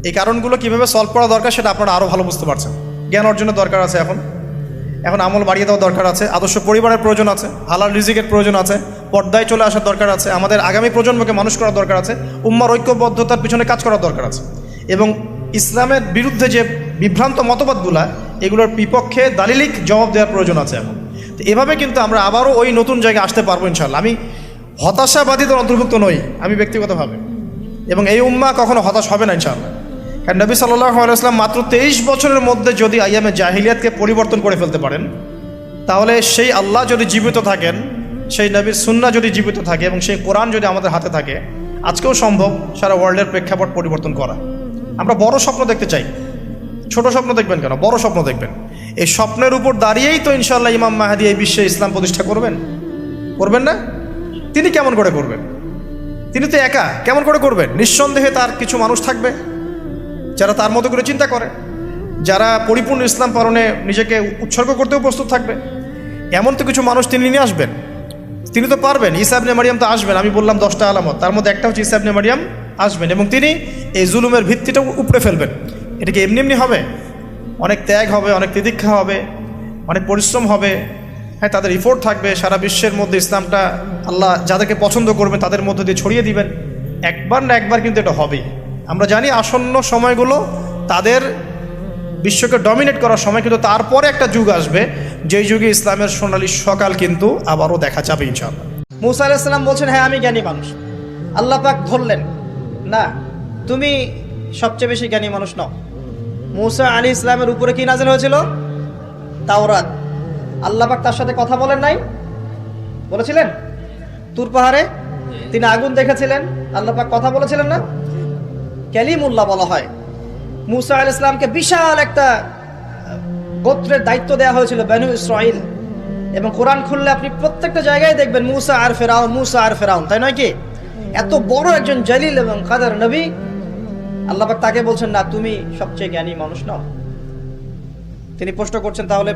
এই কারণগুলো কীভাবে সলভ করা দরকার সেটা আপনারা আরও ভালো বুঝতে পারছেন। জ্ঞান অর্জনের দরকার আছে, এখন আমল বাড়িয়ে দেওয়ার দরকার আছে, আদর্শ পরিবারের প্রয়োজন আছে, হালাল রিজিকের প্রয়োজন আছে, পর্দায় চলে আসার দরকার আছে, আমাদের আগামী প্রজন্মকে মানুষ করার দরকার আছে, উম্মার ঐক্যবদ্ধতার পিছনে কাজ করার দরকার আছে, এবং ইসলামের বিরুদ্ধে যে বিভ্রান্ত মতবাদগুলা, এগুলোর বিপক্ষে দালিলিক জবাব দেওয়ার প্রয়োজন আছে এখন। তো এভাবে কিন্তু আমরা আবারও ওই নতুন জায়গায় আসতে পারবো ইনশাল্লাহ। আমি হতাশাবাদীদের অন্তর্ভুক্ত নই, আমি ব্যক্তিগতভাবে, এবং এই উম্মা কখনো হতাশ হবে না ইনশাআল্লাহ। কারণ নবী সাল্লাল্লাহু আলাইহি ওয়াসাল্লাম মাত্র 23 বছরের মধ্যে যদি আইয়ামে জাহিলিয়াতকে পরিবর্তন করে ফেলতে পারেন, তাহলে সেই আল্লাহ যদি জীবিত থাকেন, সেই নবীর সুন্নাহ যদি জীবিত থাকে, এবং সেই কোরআন যদি আমাদের হাতে থাকে, আজকেও সম্ভব সারা ওয়ার্ল্ডের প্রেক্ষাপট পরিবর্তন করা। আমরা বড় স্বপ্ন দেখতে চাই, ছোট স্বপ্ন দেখবেন কেন, বড় স্বপ্ন দেখবেন। এই স্বপ্নের উপর দাঁড়িয়েই তো ইনশাআল্লাহ ইমাম মাহদী এই বিশ্বে ইসলাম প্রতিষ্ঠা করবেন না? তিনি কেমন করে করবেন? তিনি তো একা, কেমন করে করবেন? নিঃসন্দেহে তার কিছু মানুষ থাকবে যারা তার মতো করে চিন্তা করে, যারা পরিপূর্ণ ইসলাম পালনে নিজেকে উৎসর্গ করতেও প্রস্তুত থাকবে। এমন তো কিছু মানুষ তিনি নিয়ে আসবেন, তিনি তো পারবেন। ঈসা ইবনে মারিয়াম তো আসবেন, আমি বললাম 10টা আলামত, তার মধ্যে একটা হচ্ছে ঈসা ইবনে মারিয়াম আসবেন, এবং তিনি এই জুলুমের ভিত্তিটা উপড়ে ফেলবেন। এটা কি এমনি এমনি হবে? অনেক ত্যাগ হবে, অনেক তিতিক্ষা হবে, অনেক পরিশ্রম হবে, হ্যাঁ, তাদের ইফোর্ট থাকবে। সারা বিশ্বের মধ্যে ইসলামটা আল্লাহ যাদেরকে পছন্দ করবেন তাদের মধ্যে দিয়ে ছড়িয়ে দিবেন। একবার না একবার কিন্তু এটা হবেই। আমরা জানি আসন্ন সময়গুলো তাদের বিশ্বকে ডমিনেট করার সময়, কিন্তু তারপরে একটা যুগ আসবে যেই যুগে ইসলামের সোনালী সকাল কিন্তু আবারও দেখা যাবে ইনশাআল্লাহ। মুসা আলাইহিস সালাম বলছেন, হ্যাঁ আমি জ্ঞানী মানুষ। আল্লাহ পাক ধরলেন, না তুমি সবচেয়ে বেশি জ্ঞানী মানুষ নও। মুসা আলাইহিস সালামের উপরে কি নাযিল হয়েছিল? তাওরাত। আল্লাহ পাক তার সাথে কথা বলেন নাই? বলেছিলেন? তুর পাহাড়ে তিনি আগুন দেখেছিলেন, আল্লাহ পাক কথা বলেছিলেন না? কালিমুল্লাহ বলা হয়। মুসা আলাইহিস সালামকে বিশাল একটা গোত্রের দায়িত্ব দেওয়া হয়েছিল, বনু ইসরাইল। এবং কোরআন খুললে আপনি প্রত্যেকটা জায়গায় দেখবেন মুসা আর ফেরাউন, মুসা আর ফেরাউন, তাই নয় কি? এত বড় একজন জলিল এবং কাদের নবী, আল্লাহ পাক তাকে বলছেন, না তুমি সবচেয়ে জ্ঞানী মানুষ নও। তিনি প্রশ্ন করছেন, তাহলে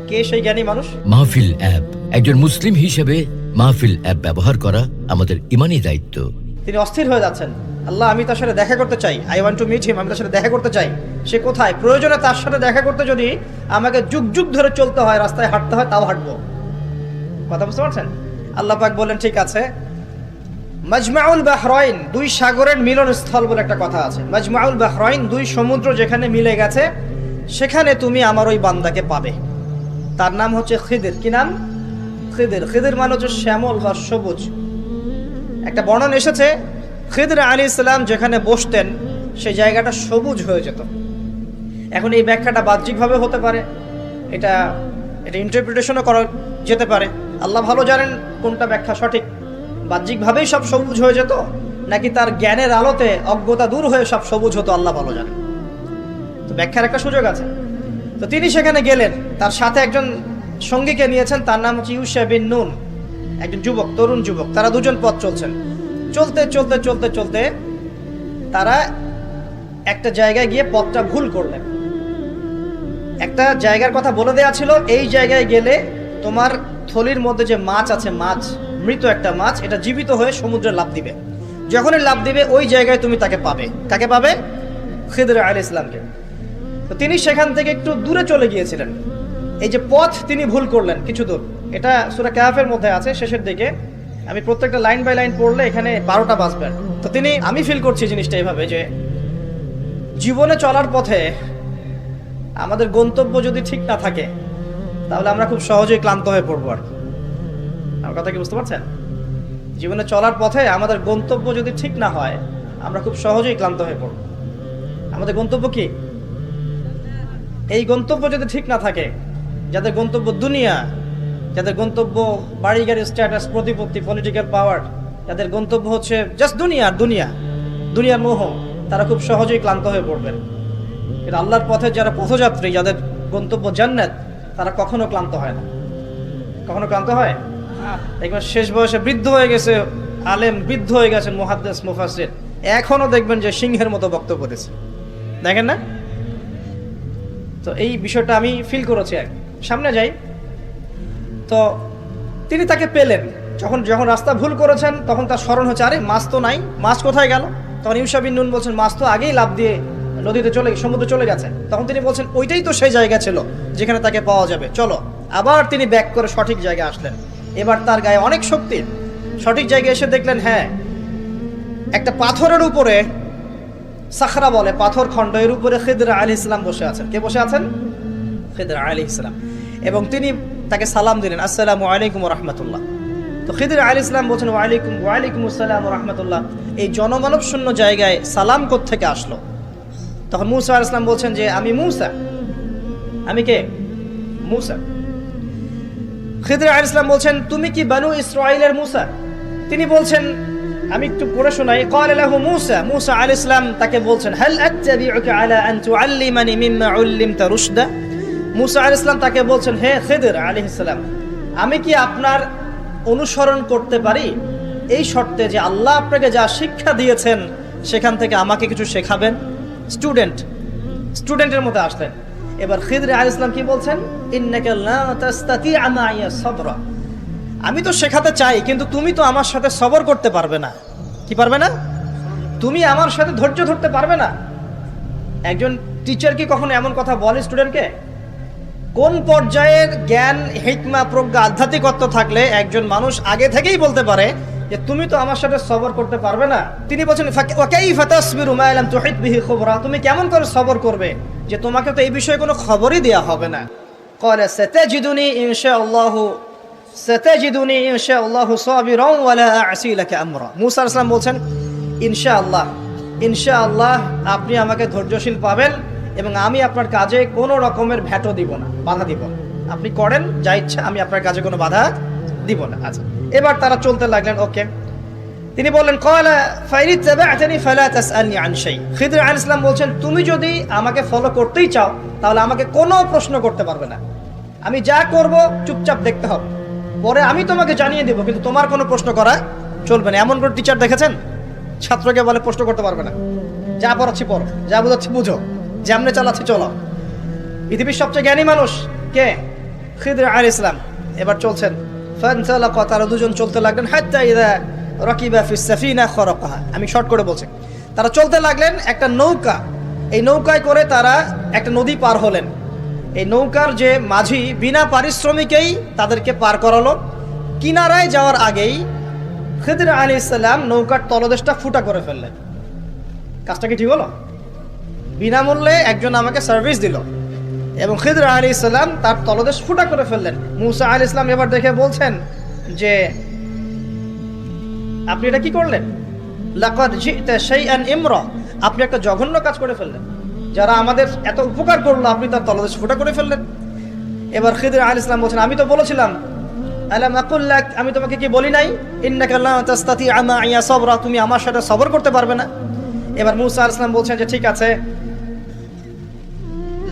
কে সেই জ্ঞানী মানুষ? মাহফিল অ্যাপ, একজন মুসলিম হিসেবে মাহফিল অ্যাপ ব্যবহার করা আমাদের ইমানি দায়িত্ব। তিনি অস্থির হয়ে যাচ্ছেন, আল্লাহ আমি তার সাথে দেখা করতে চাই, I want to meet him, আমি তার সাথে দেখা করতে চাই। সে কোথায়? প্রয়োজনে তার সাথে দেখা করতে যদি আমাকে যুগ যুগ ধরে চলতে হয়, রাস্তায় হাঁটতে হয়, তাও হাঁটবো। কথা বুঝতে পারছেন? আল্লাহ পাক বললেন, ঠিক আছে, মাজমাউল বাহরাইন, দুই সাগরের মিলনস্থল বলে একটা কথা আছে। মাজমাউল বাহরাইন, দুই সমুদ্র যেখানে মিলে গেছে, সেখানে তুমি আমার ওই বান্দাকে পাবে। তার নাম হচ্ছে খিদির। কি নাম? খিদির। খিদির মানে হচ্ছে শ্যামল বা সবুজ। একটা বর্ণনা এসেছে, খিদির আলাইহিস সালাম যেখানে বসতেন সেই জায়গাটা সবুজ হয়ে যেত। এখন এই ব্যাখ্যাটা বাহ্যিকভাবে হতে পারে, এটা ইন্টারপ্রিটেশনও করা যেতে পারে। আল্লাহ ভালো জানেন কোনটা ব্যাখ্যা সঠিক। বাহ্যিকভাবেই সব সবুজ হয়ে যেত, নাকি তার জ্ঞানের আলোতে অজ্ঞতা দূর হয়ে সব সবুজ হতো, আল্লাহ ভালো জানেন। তো ব্যাখ্যার একটা সুযোগ আছে। তো তিনি সেখানে গেলেন, তার সাথে একজন সঙ্গীকে নিয়েছেন, তার নাম হচ্ছে ইউশা বিন নুন, একজন যুবক, তরুণ যুবক। তারা দুজন পথ চলছেন। চলতে চলতে চলতে চলতে তারা একটা জায়গায় গিয়ে পথটা ভুল করলেন। একটা জায়গার কথা বলে দেওয়া ছিল, এই জায়গায় গেলে তোমার থলির মধ্যে যে মাছ আছে, মাছ, মৃত একটা মাছ, এটা জীবিত হয়ে সমুদ্রে লাফ দিবে। যখনই লাফ দিবে ওই জায়গায় তুমি তাকে পাবে। কাকে পাবে? খিদর আলাইহিস সালামকে। তো তিনি সেখান থেকে একটু দূরে চলে গিয়েছিলেন। এই যে পথ তিনি ভুল করলেন কিছু দূর, এটা সূরা কাহফের মধ্যে আছে শেষের দিকে। আমি প্রত্যেকটা লাইন বাই লাইন পড়লে এখানে 12টা বাজবে। তো আমি ফিল করছি জিনিসটা এইভাবে যে জীবনে চলার পথে আমাদের গন্তব্য যদি ঠিক না থাকে তাহলে আমরা খুব সহজেই ক্লান্ত হয়ে পড়বো। আর আমার কথা কি বুঝতে পারছেন? জীবনে চলার পথে আমাদের গন্তব্য যদি ঠিক না হয় আমরা খুব সহজেই ক্লান্ত হয়ে পড়ব। আমাদের গন্তব্য কি? এই গন্তব্য যদি ঠিক না থাকে, যাদের গন্তব্য দুনিয়া, যাদের গন্তব্য বাড়ি গাড়ি, স্ট্যাটাস, প্রতিপত্তি, পলিটিক্যাল পাওয়ার, যাদের গন্তব্য হচ্ছে জাস্ট দুনিয়ার মোহ, তারা খুব সহজেই ক্লান্ত হয়ে পড়বেন। কিন্তু আল্লাহর পথে যারা পথযাত্রী, যাদের গন্তব্য জান্নাত, তারা কখনো ক্লান্ত হয় না। কখনো ক্লান্ত হয়? একবার শেষ বয়সে বৃদ্ধ হয়ে গেছে আলেম, বৃদ্ধ হয়ে গেছেন মুহাদ্দিস, মুফাসসির, এখনো দেখবেন যে সিংহের মতো বক্তব্য দিচ্ছে, দেখেন না? তো এই বিষয়টা আমি ফিল করেছি। সামনে যাই, তো তিনি তাকে পেলেন। যখন রাস্তা ভুল করেছেন তখন তার স্মরণ হচ্ছে, আরে মাছ তো নাই, মাছ কোথায় গেল? তখন ইউশা বিন নুন বলছেন, মাছ তো আগেই লাফ দিয়ে নদীতে সমুদ্রে চলে গেছে। তখন তিনি বলছেন, ওইটাই তো সেই জায়গা ছিল যেখানে তাকে পাওয়া যাবে, চলো। আবার তিনি ব্যাক করে সঠিক জায়গায় আসলেন। এবার তার গায়ে অনেক শক্তি। সঠিক জায়গায় এসে দেখলেন, হ্যাঁ, একটা পাথরের উপরে, সাখরা বলে, পাথর খণ্ড, এর উপরে খিদর আলাইহিস সালাম বসে আছেন। কে বসে আছেন? খিদর আলাইহিস সালাম। এবং তিনি তাকে সালাম দিলেন, আসসালামু আলাইকুম ওয়া রাহমাতুল্লাহ। তো খিদর আলাইহিস সালাম বলছেন, ওয়ালাইকুম আসসালাম ওয়া রাহমাতুল্লাহ। এই জনমানব শূন্য জায়গায় সালাম কোত্থেকে আসলো? তখন মূসা আলাইহিস সালাম বলছেন যে, আমি মূসা। আমি কে? মূসা। খিদর আলাইহিস সালাম বলছেন, তুমি কি বনু ইসরাঈলের মূসা? তিনি বলছেন, আমি একটু পড়ে শোনাই। ক্বালা লাহু মূসা, মূসা আলাইহিস সালাম তাকে বলছেন, হাল আত্তাবিউকা আলা আন তুআল্লিমানি মিম্মা উল্লিমতা রুশদা। মূসা আলাইহিস সালাম তাকে বলছেন, হে খিদর আলাইহিস সালাম, আমি কি আপনার অনুসরণ করতে পারি এই শর্তে যে আল্লাহ আপনাকে যা শিক্ষা দিয়েছেন সেখান থেকে আমাকে কিছু শেখাবেন? স্টুডেন্টের মতো আসলেন। এবার খিদর আলাইহিস সালাম কি বলছেন? ইন্নাকা লা তাস্তাতিআ মাইয়া সাবরা। আমি তো শেখাতে চাই, কিন্তু তুমি তো আমার সাথে সবর করতে পারবে না। কি পারবে না? তুমি আমার সাথে ধৈর্য ধরতে পারবে না। একজন টিচার কি কখনো এমন কথা বলে স্টুডেন্টকে? কোন পর্যায়ের জ্ঞান, হিকমা, প্রজ্ঞা, আধ্যাত্মিকত্ব থাকলে একজন মানুষ আগে থেকেই বলতে পারে যে তুমি তো আমার সাথে সবর করতে পারবে না? তিনি বলছেন, ওয়া কাইফা তাসবিরু মা লাম তুহিত বিহি খুবরা। তুমি কেমন করে সবর করবে যে তোমাকে তো এই বিষয়ে কোনো খবরই দেয়া হবে না? ক্বালা সাতাজিদুনি ইনশাআল্লাহু সাবিরান ওয়া লা আ'সি লাকা আমরা। মূসা আলাইহিস সালাম বলছেন, ইনশাআল্লাহ আপনি আমাকে ধৈর্যশীল পাবেন এবং আমি আপনার কাজে কোনো রকমের ভ্যাটও দিব না, বাধা দিব না। আপনি করেন যা ইচ্ছা, আমি আপনার কাজে কোনো বাধা দিব না। আচ্ছা, এবার তারা চলতে লাগলেন। ওকে, তিনি বললেন, ক্বালা ফাইনিত্তাবা'তানি ফালা তাসআলনি আন শাই। খিদর আলাইহিস সালাম বলছেন, তুমি যদি আমাকে ফলো করতেই চাও তাহলে আমাকে কোনো প্রশ্ন করতে পারবে না। আমি যা করব চুপচাপ দেখতে হবে, পরে আমি তোমাকে জানিয়ে দেব, কিন্তু তোমার কোনো প্রশ্ন করা চলবে না। এমন করে টিচার দেখেছেন? ছাত্রকে বলে প্রশ্ন করতে পারবে না, যা পড়াচ্ছি পড়ো, যা বোঝাচ্ছি বুঝো, যেমনে চালাচ্ছি চলো। পৃথিবীর সবচেয়ে জ্ঞানী মানুষ কে? খিদর আলাইহিস সালাম। এবার চলছেন, ফানতালাকা, তারা দুজন চলতে লাগলেন, হাত্তা ইযা রাকিবা ফিস সাফিনা খারাকাহা। আমি শর্ট করে বলছি। তারা চলতে লাগলেন একটা নৌকা, এই নৌকায় করে তারা একটা নদী পার হলেন। এই নৌকার যে মাঝি বিনা পারিশ্রমিকেই তাদেরকে পার করালো। কিনারায় যাওয়ার আগেই খিদর আলাইহিস সালাম নৌকার তলদেশটা ফুটা করে ফেললেন। কাজটা কি ঠিক হলো? বিনামূল্যে একজন আমাকে সার্ভিস দিল এবং খিদর আলাইহিস সালাম তার তলদেশ ফুটা করে ফেললেন। মূসা আলাইহিস সালাম এবার দেখে বলছেন যে, আপনি এটা কি করলেন? লাকাদ জি'তা শাইআন ইমরা। আপনি একটা জঘন্য কাজ করে ফেললেন। যারা আমাদের এত উপকার করলো আপনি তার তলদেশ ফুটা করে ফেললেন। এবার খিদর আলাইহিস সালাম বলছেন, আমি তো বলেছিলাম, আলাম আকুল লাক, আমি তোমাকে কি বলি নাই, ইন্নাকা লা তাস্তাতিআ মাইয়া সাবরা, তুমি আমার সাথে সবর করতে পারবে না। এবার মূসা আলাইহিস সালাম বলছেন যে, ঠিক আছে,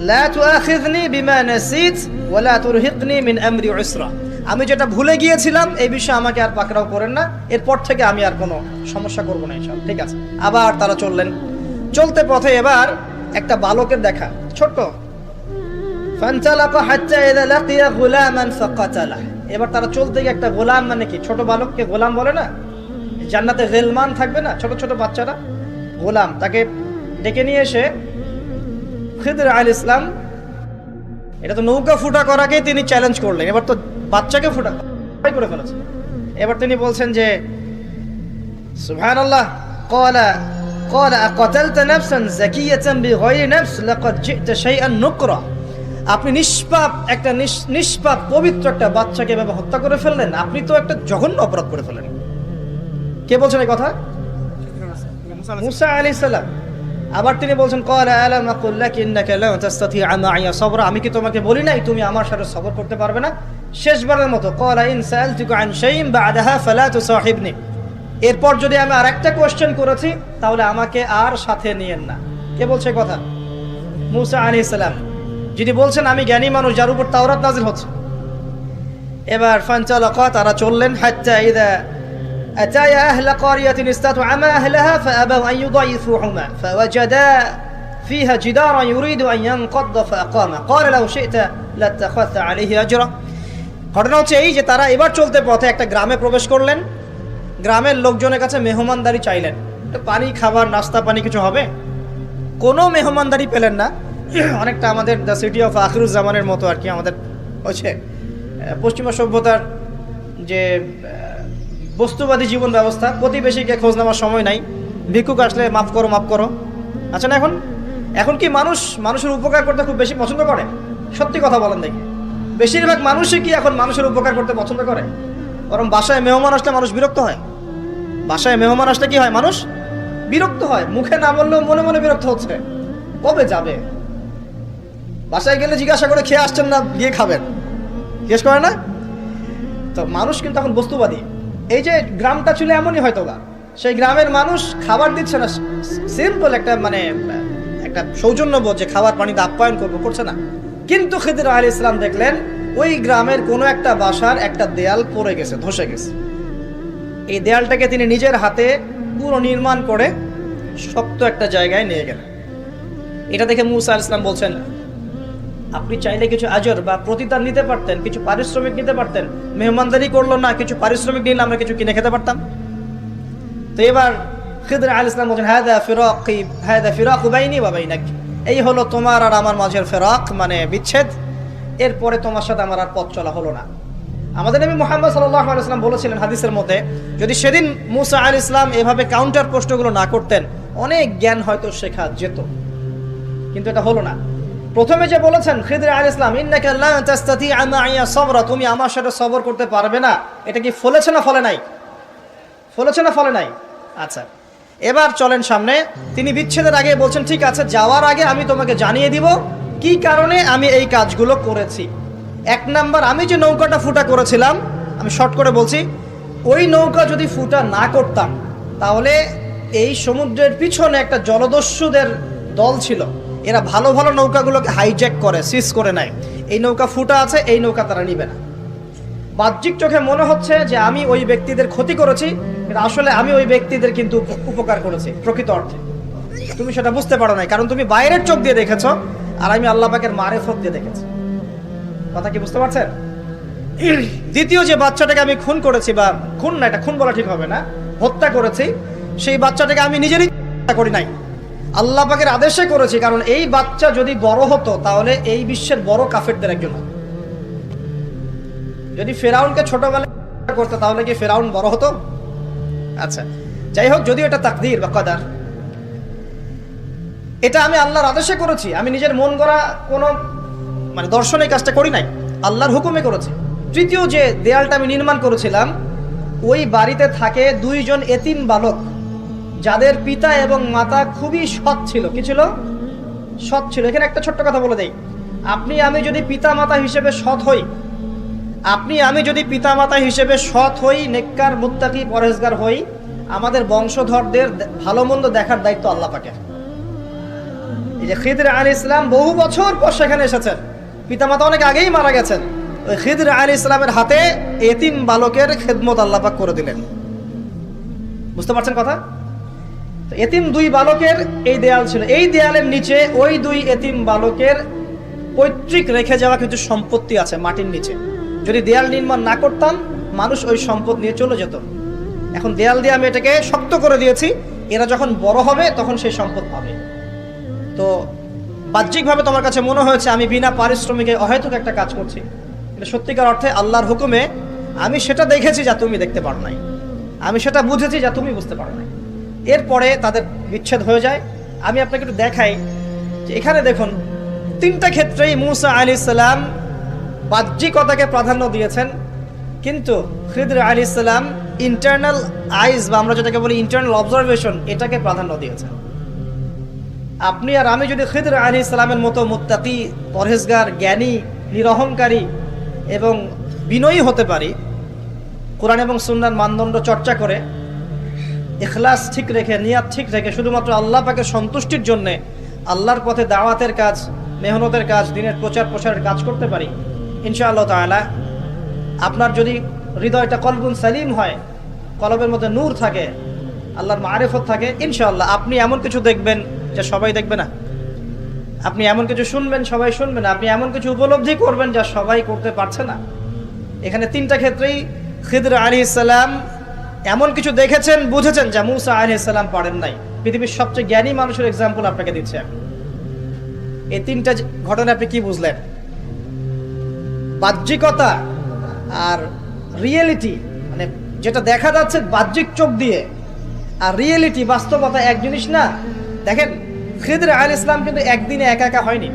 লা তুআখিযনি বিমা নাসিত ওয়া লা তুরহিকনি মিন আমরি উসরা। আমি যেটা ভুলে গিয়েছিলাম এই বিষয়ে আমাকে আর পাকড়াও করেন না, এরপর থেকে আমি আর কোনো সমস্যা করব না ইনশাআল্লাহ। ঠিক আছে। আবার তারা চললেন। চলতে পথে এবার একটা বালকের দেখা, ছোট। ফানতালাকা হাত্তা ইযা লাকিয়া গুলামান ফাকাতালা। এবার তারা চলতে গিয়ে একটা গোলাম, মানে কি ছোট বালককে গোলাম বলে না, জান্নাতে গেলমান থাকবে না, ছোট ছোট বাচ্চারা, গোলাম, তাকে ডেকে নিয়ে এসে খিদর আলাইহিস সালাম, এটা তো নৌকা ফুটা করাকেই তিনি চ্যালেঞ্জ করলেন, এবার তো বাচ্চাকে ফুটা করে ফেলেছে। এবার তিনি বলছেন যে সুবহানাল্লাহ, ক্বালা আকাতালতা নাফসান যাকিয়াতান বিগাইরি নাফস লাকাদ জি'তা শাইআন নুকরা। আপনি নিষ্পাপ একটা নিষ্পাপ পবিত্র একটা বাচ্চাকে এভাবে হত্যা করে ফেললেন, আপনি তো একটা জঘন্য অপরাধ করে ফেললেন। কে বলছেন এই কথা? মুসা আলাইহিস সালাম। আবার তিনি বলছেন ক্বালা আলাম আকুল লাকা ইন্নাকা লা তাসতাতি'আ মা'ইয়া সাবরা, আমি কি তোমাকে বলি নাই তুমি আমার সাথে সবর করতে পারবে না? শেষবারের মতো ক্বালা ইন সাআলতুকা আন শাইইন বা'দাহা ফালা তুসাহিবনি, এরপর যদি আমি আরেকটা কোশ্চেন করেছি তাহলে আমাকে আর সাথে নিয়েন না। কে বলছে কথা? মুসা আলাইহিস সালাম, যিনি বলছেন আমি জ্ঞানী মানুষ, যার উপর তাওরাত নাযিল হচ্ছে। এবার ফানতালাকা, তারা চললেন, হাত্তা ইযা আতায়া আহলা ক্বারিয়াতিন ইসতাতআমা আহলাহা ফাআবাউ আন ইউদাইফুহুমা ফাওয়াজাদা ফিহা জিদারান ইউরিদু আন ইয়ানকাদ্দা ফাআকামা ক্বালা লাউ শি'তা লাত্তাখাযতা আলাইহি আজরা। ঘটনা হচ্ছে এই যে তারা এবার চলতে পথে একটা গ্রামে প্রবেশ করলেন, গ্রামের লোকজনের কাছে মেহমানদারি চাইলেন, পানি, খাবার, নাস্তা পানি কিছু হবে? কোনো মেহমানদারি পেলেন না। অনেকটা আমাদের দ্য সিটি অফ আখিরুজ্জামানের মতো আর কি, আমাদের হচ্ছে পশ্চিমা সভ্যতার যে বস্তুবাদী জীবন ব্যবস্থা, প্রতিবেশীকে খোঁজ নেওয়ার সময় নাই, ভিক্ষুক আসলে মাফ করো মাফ করো। আচ্ছা না, এখন কি মানুষের উপকার করতে খুব বেশি পছন্দ করে? সত্যি কথা বলেন দেখি, বেশিরভাগ মানুষই কি এখন মানুষের উপকার করতে পছন্দ করে? বরং বাসায় মেহমান আসলে মানুষ বিরক্ত হয়। বাসায় মেহমান আসলে কি হয়? মানুষ বিরক্ত হয়, মুখে না বললেও মনে মনে বিরক্ত হচ্ছে, কবে যাবে? বাসায় গেলে জিজ্ঞাসা করে খেয়ে আসছেন না, গিয়ে খাবেন, জিজ্ঞেস করে না? তো মানুষ কিন্তু এখন বস্তুবাদী। এই যে গ্রামটা ছিল এমনই হয়তো বা, সেই গ্রামের মানুষ খাবার দিচ্ছে না, সিম্পল একটা একটা সৌজন্যবোধ যে খাবার পানিতে আপ্যায়ন করছে না। কিন্তু খিদির আলাইহিস সালাম দেখলেন ওই গ্রামের কোনো একটা বাসার একটা দেয়াল পড়ে গেছে, ধসে গেছে। এই দেয়ালটাকে তিনি নিজের হাতে পুরো নির্মাণ করে শক্ত একটা জায়গায় নিয়ে গেলেন। এটা দেখে মুসা আলাইহিস সালাম বলছেন, আপনি চাইলে কিছু আজর বা প্রতিদান নিতে পারতেন, কিছু পারিশ্রমিক নিতে পারতেন। মেহমানদারি করলো না, কিছু পারিশ্রমিক নিলে আমরা কিছু কিনে খেতে পারতাম। তো এবার খিদর আলাইহিস সালাম বলছেন, হাদা ফিরাকু বাইনি ওয়া বাইনাক, এই হলো তোমার আর আমার মাঝের ফিরাক, মানে বিচ্ছেদ। এরপরে তোমার সাথে আমার আর পথ চলা হলো না। আমাদের নবী মুহাম্মদ সাল্লাল্লাহু আলাইহি ওয়াসাল্লাম বলেছিলেন হাদিসের মধ্যে, যদি সেদিন মুসা আলাইহিস সালাম এভাবে কাউন্টার প্রশ্নগুলো না করতেন, অনেক জ্ঞান হয়তো শেখা যেত, কিন্তু এটা হলো না। প্রথমে যে বলেছেন খিদর আলাইহিস সালাম, ইন্নাকা লা তাসতাতি'আ মা'ইয়া সাবরা, তুমি আমার সাথে সবর করতে পারবে না, এটা কি ফলেছে না ফলে নাই? ফলেছে না ফলে নাই? আচ্ছা, এবার চলেন সামনে। তিনি বিচ্ছেদের আগে বলছেন, ঠিক আছে, যাওয়ার আগে আমি তোমাকে জানিয়ে দিব কি কারণে আমি এই কাজগুলো করেছি। এক নাম্বার, আমি যে নৌকাটা ফুটা করেছিলাম, আমি শর্ট করে বলছি, ওই নৌকা যদি ফুটা না করতাম তাহলে এই সমুদ্রের পিছনে একটা জলদস্যুদের দল ছিল, এরা ভালো ভালো নৌকাগুলোকে হাইজ্যাক করে, সিজ করে নেয়। এই নৌকা ফুটা আছে, এই নৌকা তারা নিবে না। বাহ্যিক চোখে মনে হচ্ছে যে আমি ওই ব্যক্তিদের ক্ষতি করেছি, কিন্তু আসলে আমি ওই ব্যক্তিদের কিন্তু উপকার করেছি প্রকৃত অর্থে। তুমি সেটা বুঝতে পারো নাই, কারণ তুমি বাইরের চোখ দিয়ে দেখেছ, আর আমি আল্লাহ পাকের মারেফত দিয়ে দেখেছি। কথা কি বুঝতে পারছেন? দ্বিতীয় যে বাচ্চাটাকে আমি খুন করেছি, বা খুন না, এটা খুন বলা ঠিক হবে না, হত্যা করেছি, সেই বাচ্চাটাকে আমি নিজেরই হত্যা করি নাই, আল্লাহ পাকের আদেশে করেছি। কারণ এই বাচ্চা যদি বড় হতো তাহলে এই বিশ্বের বড় কাফেরদের একজন হতো। যদি ফেরাউনকে ছোটবেলায় করতো তাহলে কি ফেরাউন বড় হতো? আচ্ছা, যাই হোক, যদিও এটা তাকদীর বা কদর, এটা আমি আল্লাহর আদেশে করেছি, আমি নিজের মন গড়া কোনো দর্শনে কাজটা করি নাই, আল্লাহর হুকুমে করেছি। তৃতীয় যে দেয়ালটা আমি নির্মাণ করেছিলাম, ওই বাড়িতে থাকে দুইজন এতিম বালক, যাদের পিতা এবং মাতা খুবই সৎ ছিল। কি ছিল? সৎ ছিল। এখানে একটা ছোট্ট কথা বলে দেই, আমি যদি পিতা মাতা হিসেবে সৎ হই, আমি যদি পিতা মাতা হিসেবে সৎ হই, নেককার, মুত্তাকি, পরহেজগার হই, আমাদের বংশধরদের ভালো মন্দ দেখার দায়িত্ব আল্লাহ পাকের। এই যে খিদর আলাইহিস সালাম বহু বছর পর সেখানে এসেছেন, পিতামাতা অনেক আগেই মারা গেছেন, ওই খিদর আলাইহিস সালামের হাতে এতিম বালকের খেদমত আল্লাহ পাক করে দিলেন। বুঝতে পারছেন কথা? এতিম দুই বালকের এই দেয়াল ছিল, এই দেয়ালের নিচে ওই দুই এতিম বালকের পৈতৃক রেখে যাওয়া কিছু সম্পত্তি আছে মাটির নিচে। যদি দেয়াল নির্মাণ না করতাম, মানুষ ওই সম্পদ নিয়ে চলে যেত। এখন দেয়াল দিয়ে আমি এটাকে শক্ত করে দিয়েছি, এরা যখন বড় হবে তখন সেই সম্পদ পাবে। তো বাহ্যিকভাবে তোমার কাছে মনে হয়েছে আমি বিনা পারিশ্রমিকে অহেতুক একটা কাজ করছি, কিন্তু সত্যিকার অর্থে আল্লাহর হুকুমে আমি সেটা দেখেছি যা তুমি দেখতে পারো নাই, আমি সেটা বুঝেছি যা তুমি বুঝতে পারো নাই। এরপরে তাদের বিচ্ছেদ হয়ে যায়। আমি আপনাকে একটু দেখাই যে এখানে দেখুন 3টা ক্ষেত্রেই মূসা আলাইহিস সালাম বাহ্যিকতাকে প্রাধান্য দিয়েছেন, কিন্তু খিদর আলাইহিস সালাম ইন্টারনাল আইজ বা আমরা যেটাকে বলি ইন্টারনাল অবজারভেশন, এটাকে প্রাধান্য দিয়েছেন। আপনি আর আমি যদি খিদর আলাইহিস সালামের মতো মুত্তাকি, পরহেজগার, জ্ঞানী, নিরহংকারী এবং বিনয়ী হতে পারি, কোরআন এবং সুন্নাহর মানদণ্ড চর্চা করে ইখলাস ঠিক রেখে, নিয়াত ঠিক রেখে শুধুমাত্র আল্লাহ পাকের সন্তুষ্টির জন্যে আল্লাহর পথে দাওয়াতের কাজ, মেহনতের কাজ, দিনের প্রচার প্রসারের কাজ করতে পারি, ইনশাআল্লাহ তাআলা আপনার যদি হৃদয়টা কলবুন সালিম হয়, কলবের মধ্যে নূর থাকে, আল্লাহর মারিফত থাকে, ইনশাআল্লাহ আপনি এমন কিছু দেখবেন যা সবাই দেখবে না, আপনি এমন কিছু শুনবেন সবাই শুনবে না, আপনি এমন কিছু উপলব্ধি করবেন যা সবাই করতে পারছে না। এখানে 3টা ক্ষেত্রেই খিদর আলাইহিস সালাম এমন কিছু দেখেছেন, বুঝেছেন যা মূসা আলাইহিস সালাম পারেন নাই। পৃথিবীর সবচেয়ে জ্ঞানী মানুষের এক্সাম্পল আপনাকে দিচ্ছি আমি। এই 3টা ঘটনা আপনি কি বুঝলেন? বাহ্যিকতা আর রিয়েলিটি, মানে যেটা দেখা যাচ্ছে বাহ্যিক চোখ দিয়ে, আর রিয়েলিটি বাস্তবতা এক জিনিস না। দেখেন খিদর আলাইহিস সালাম কিন্তু একদিনে একা একা হয়নি।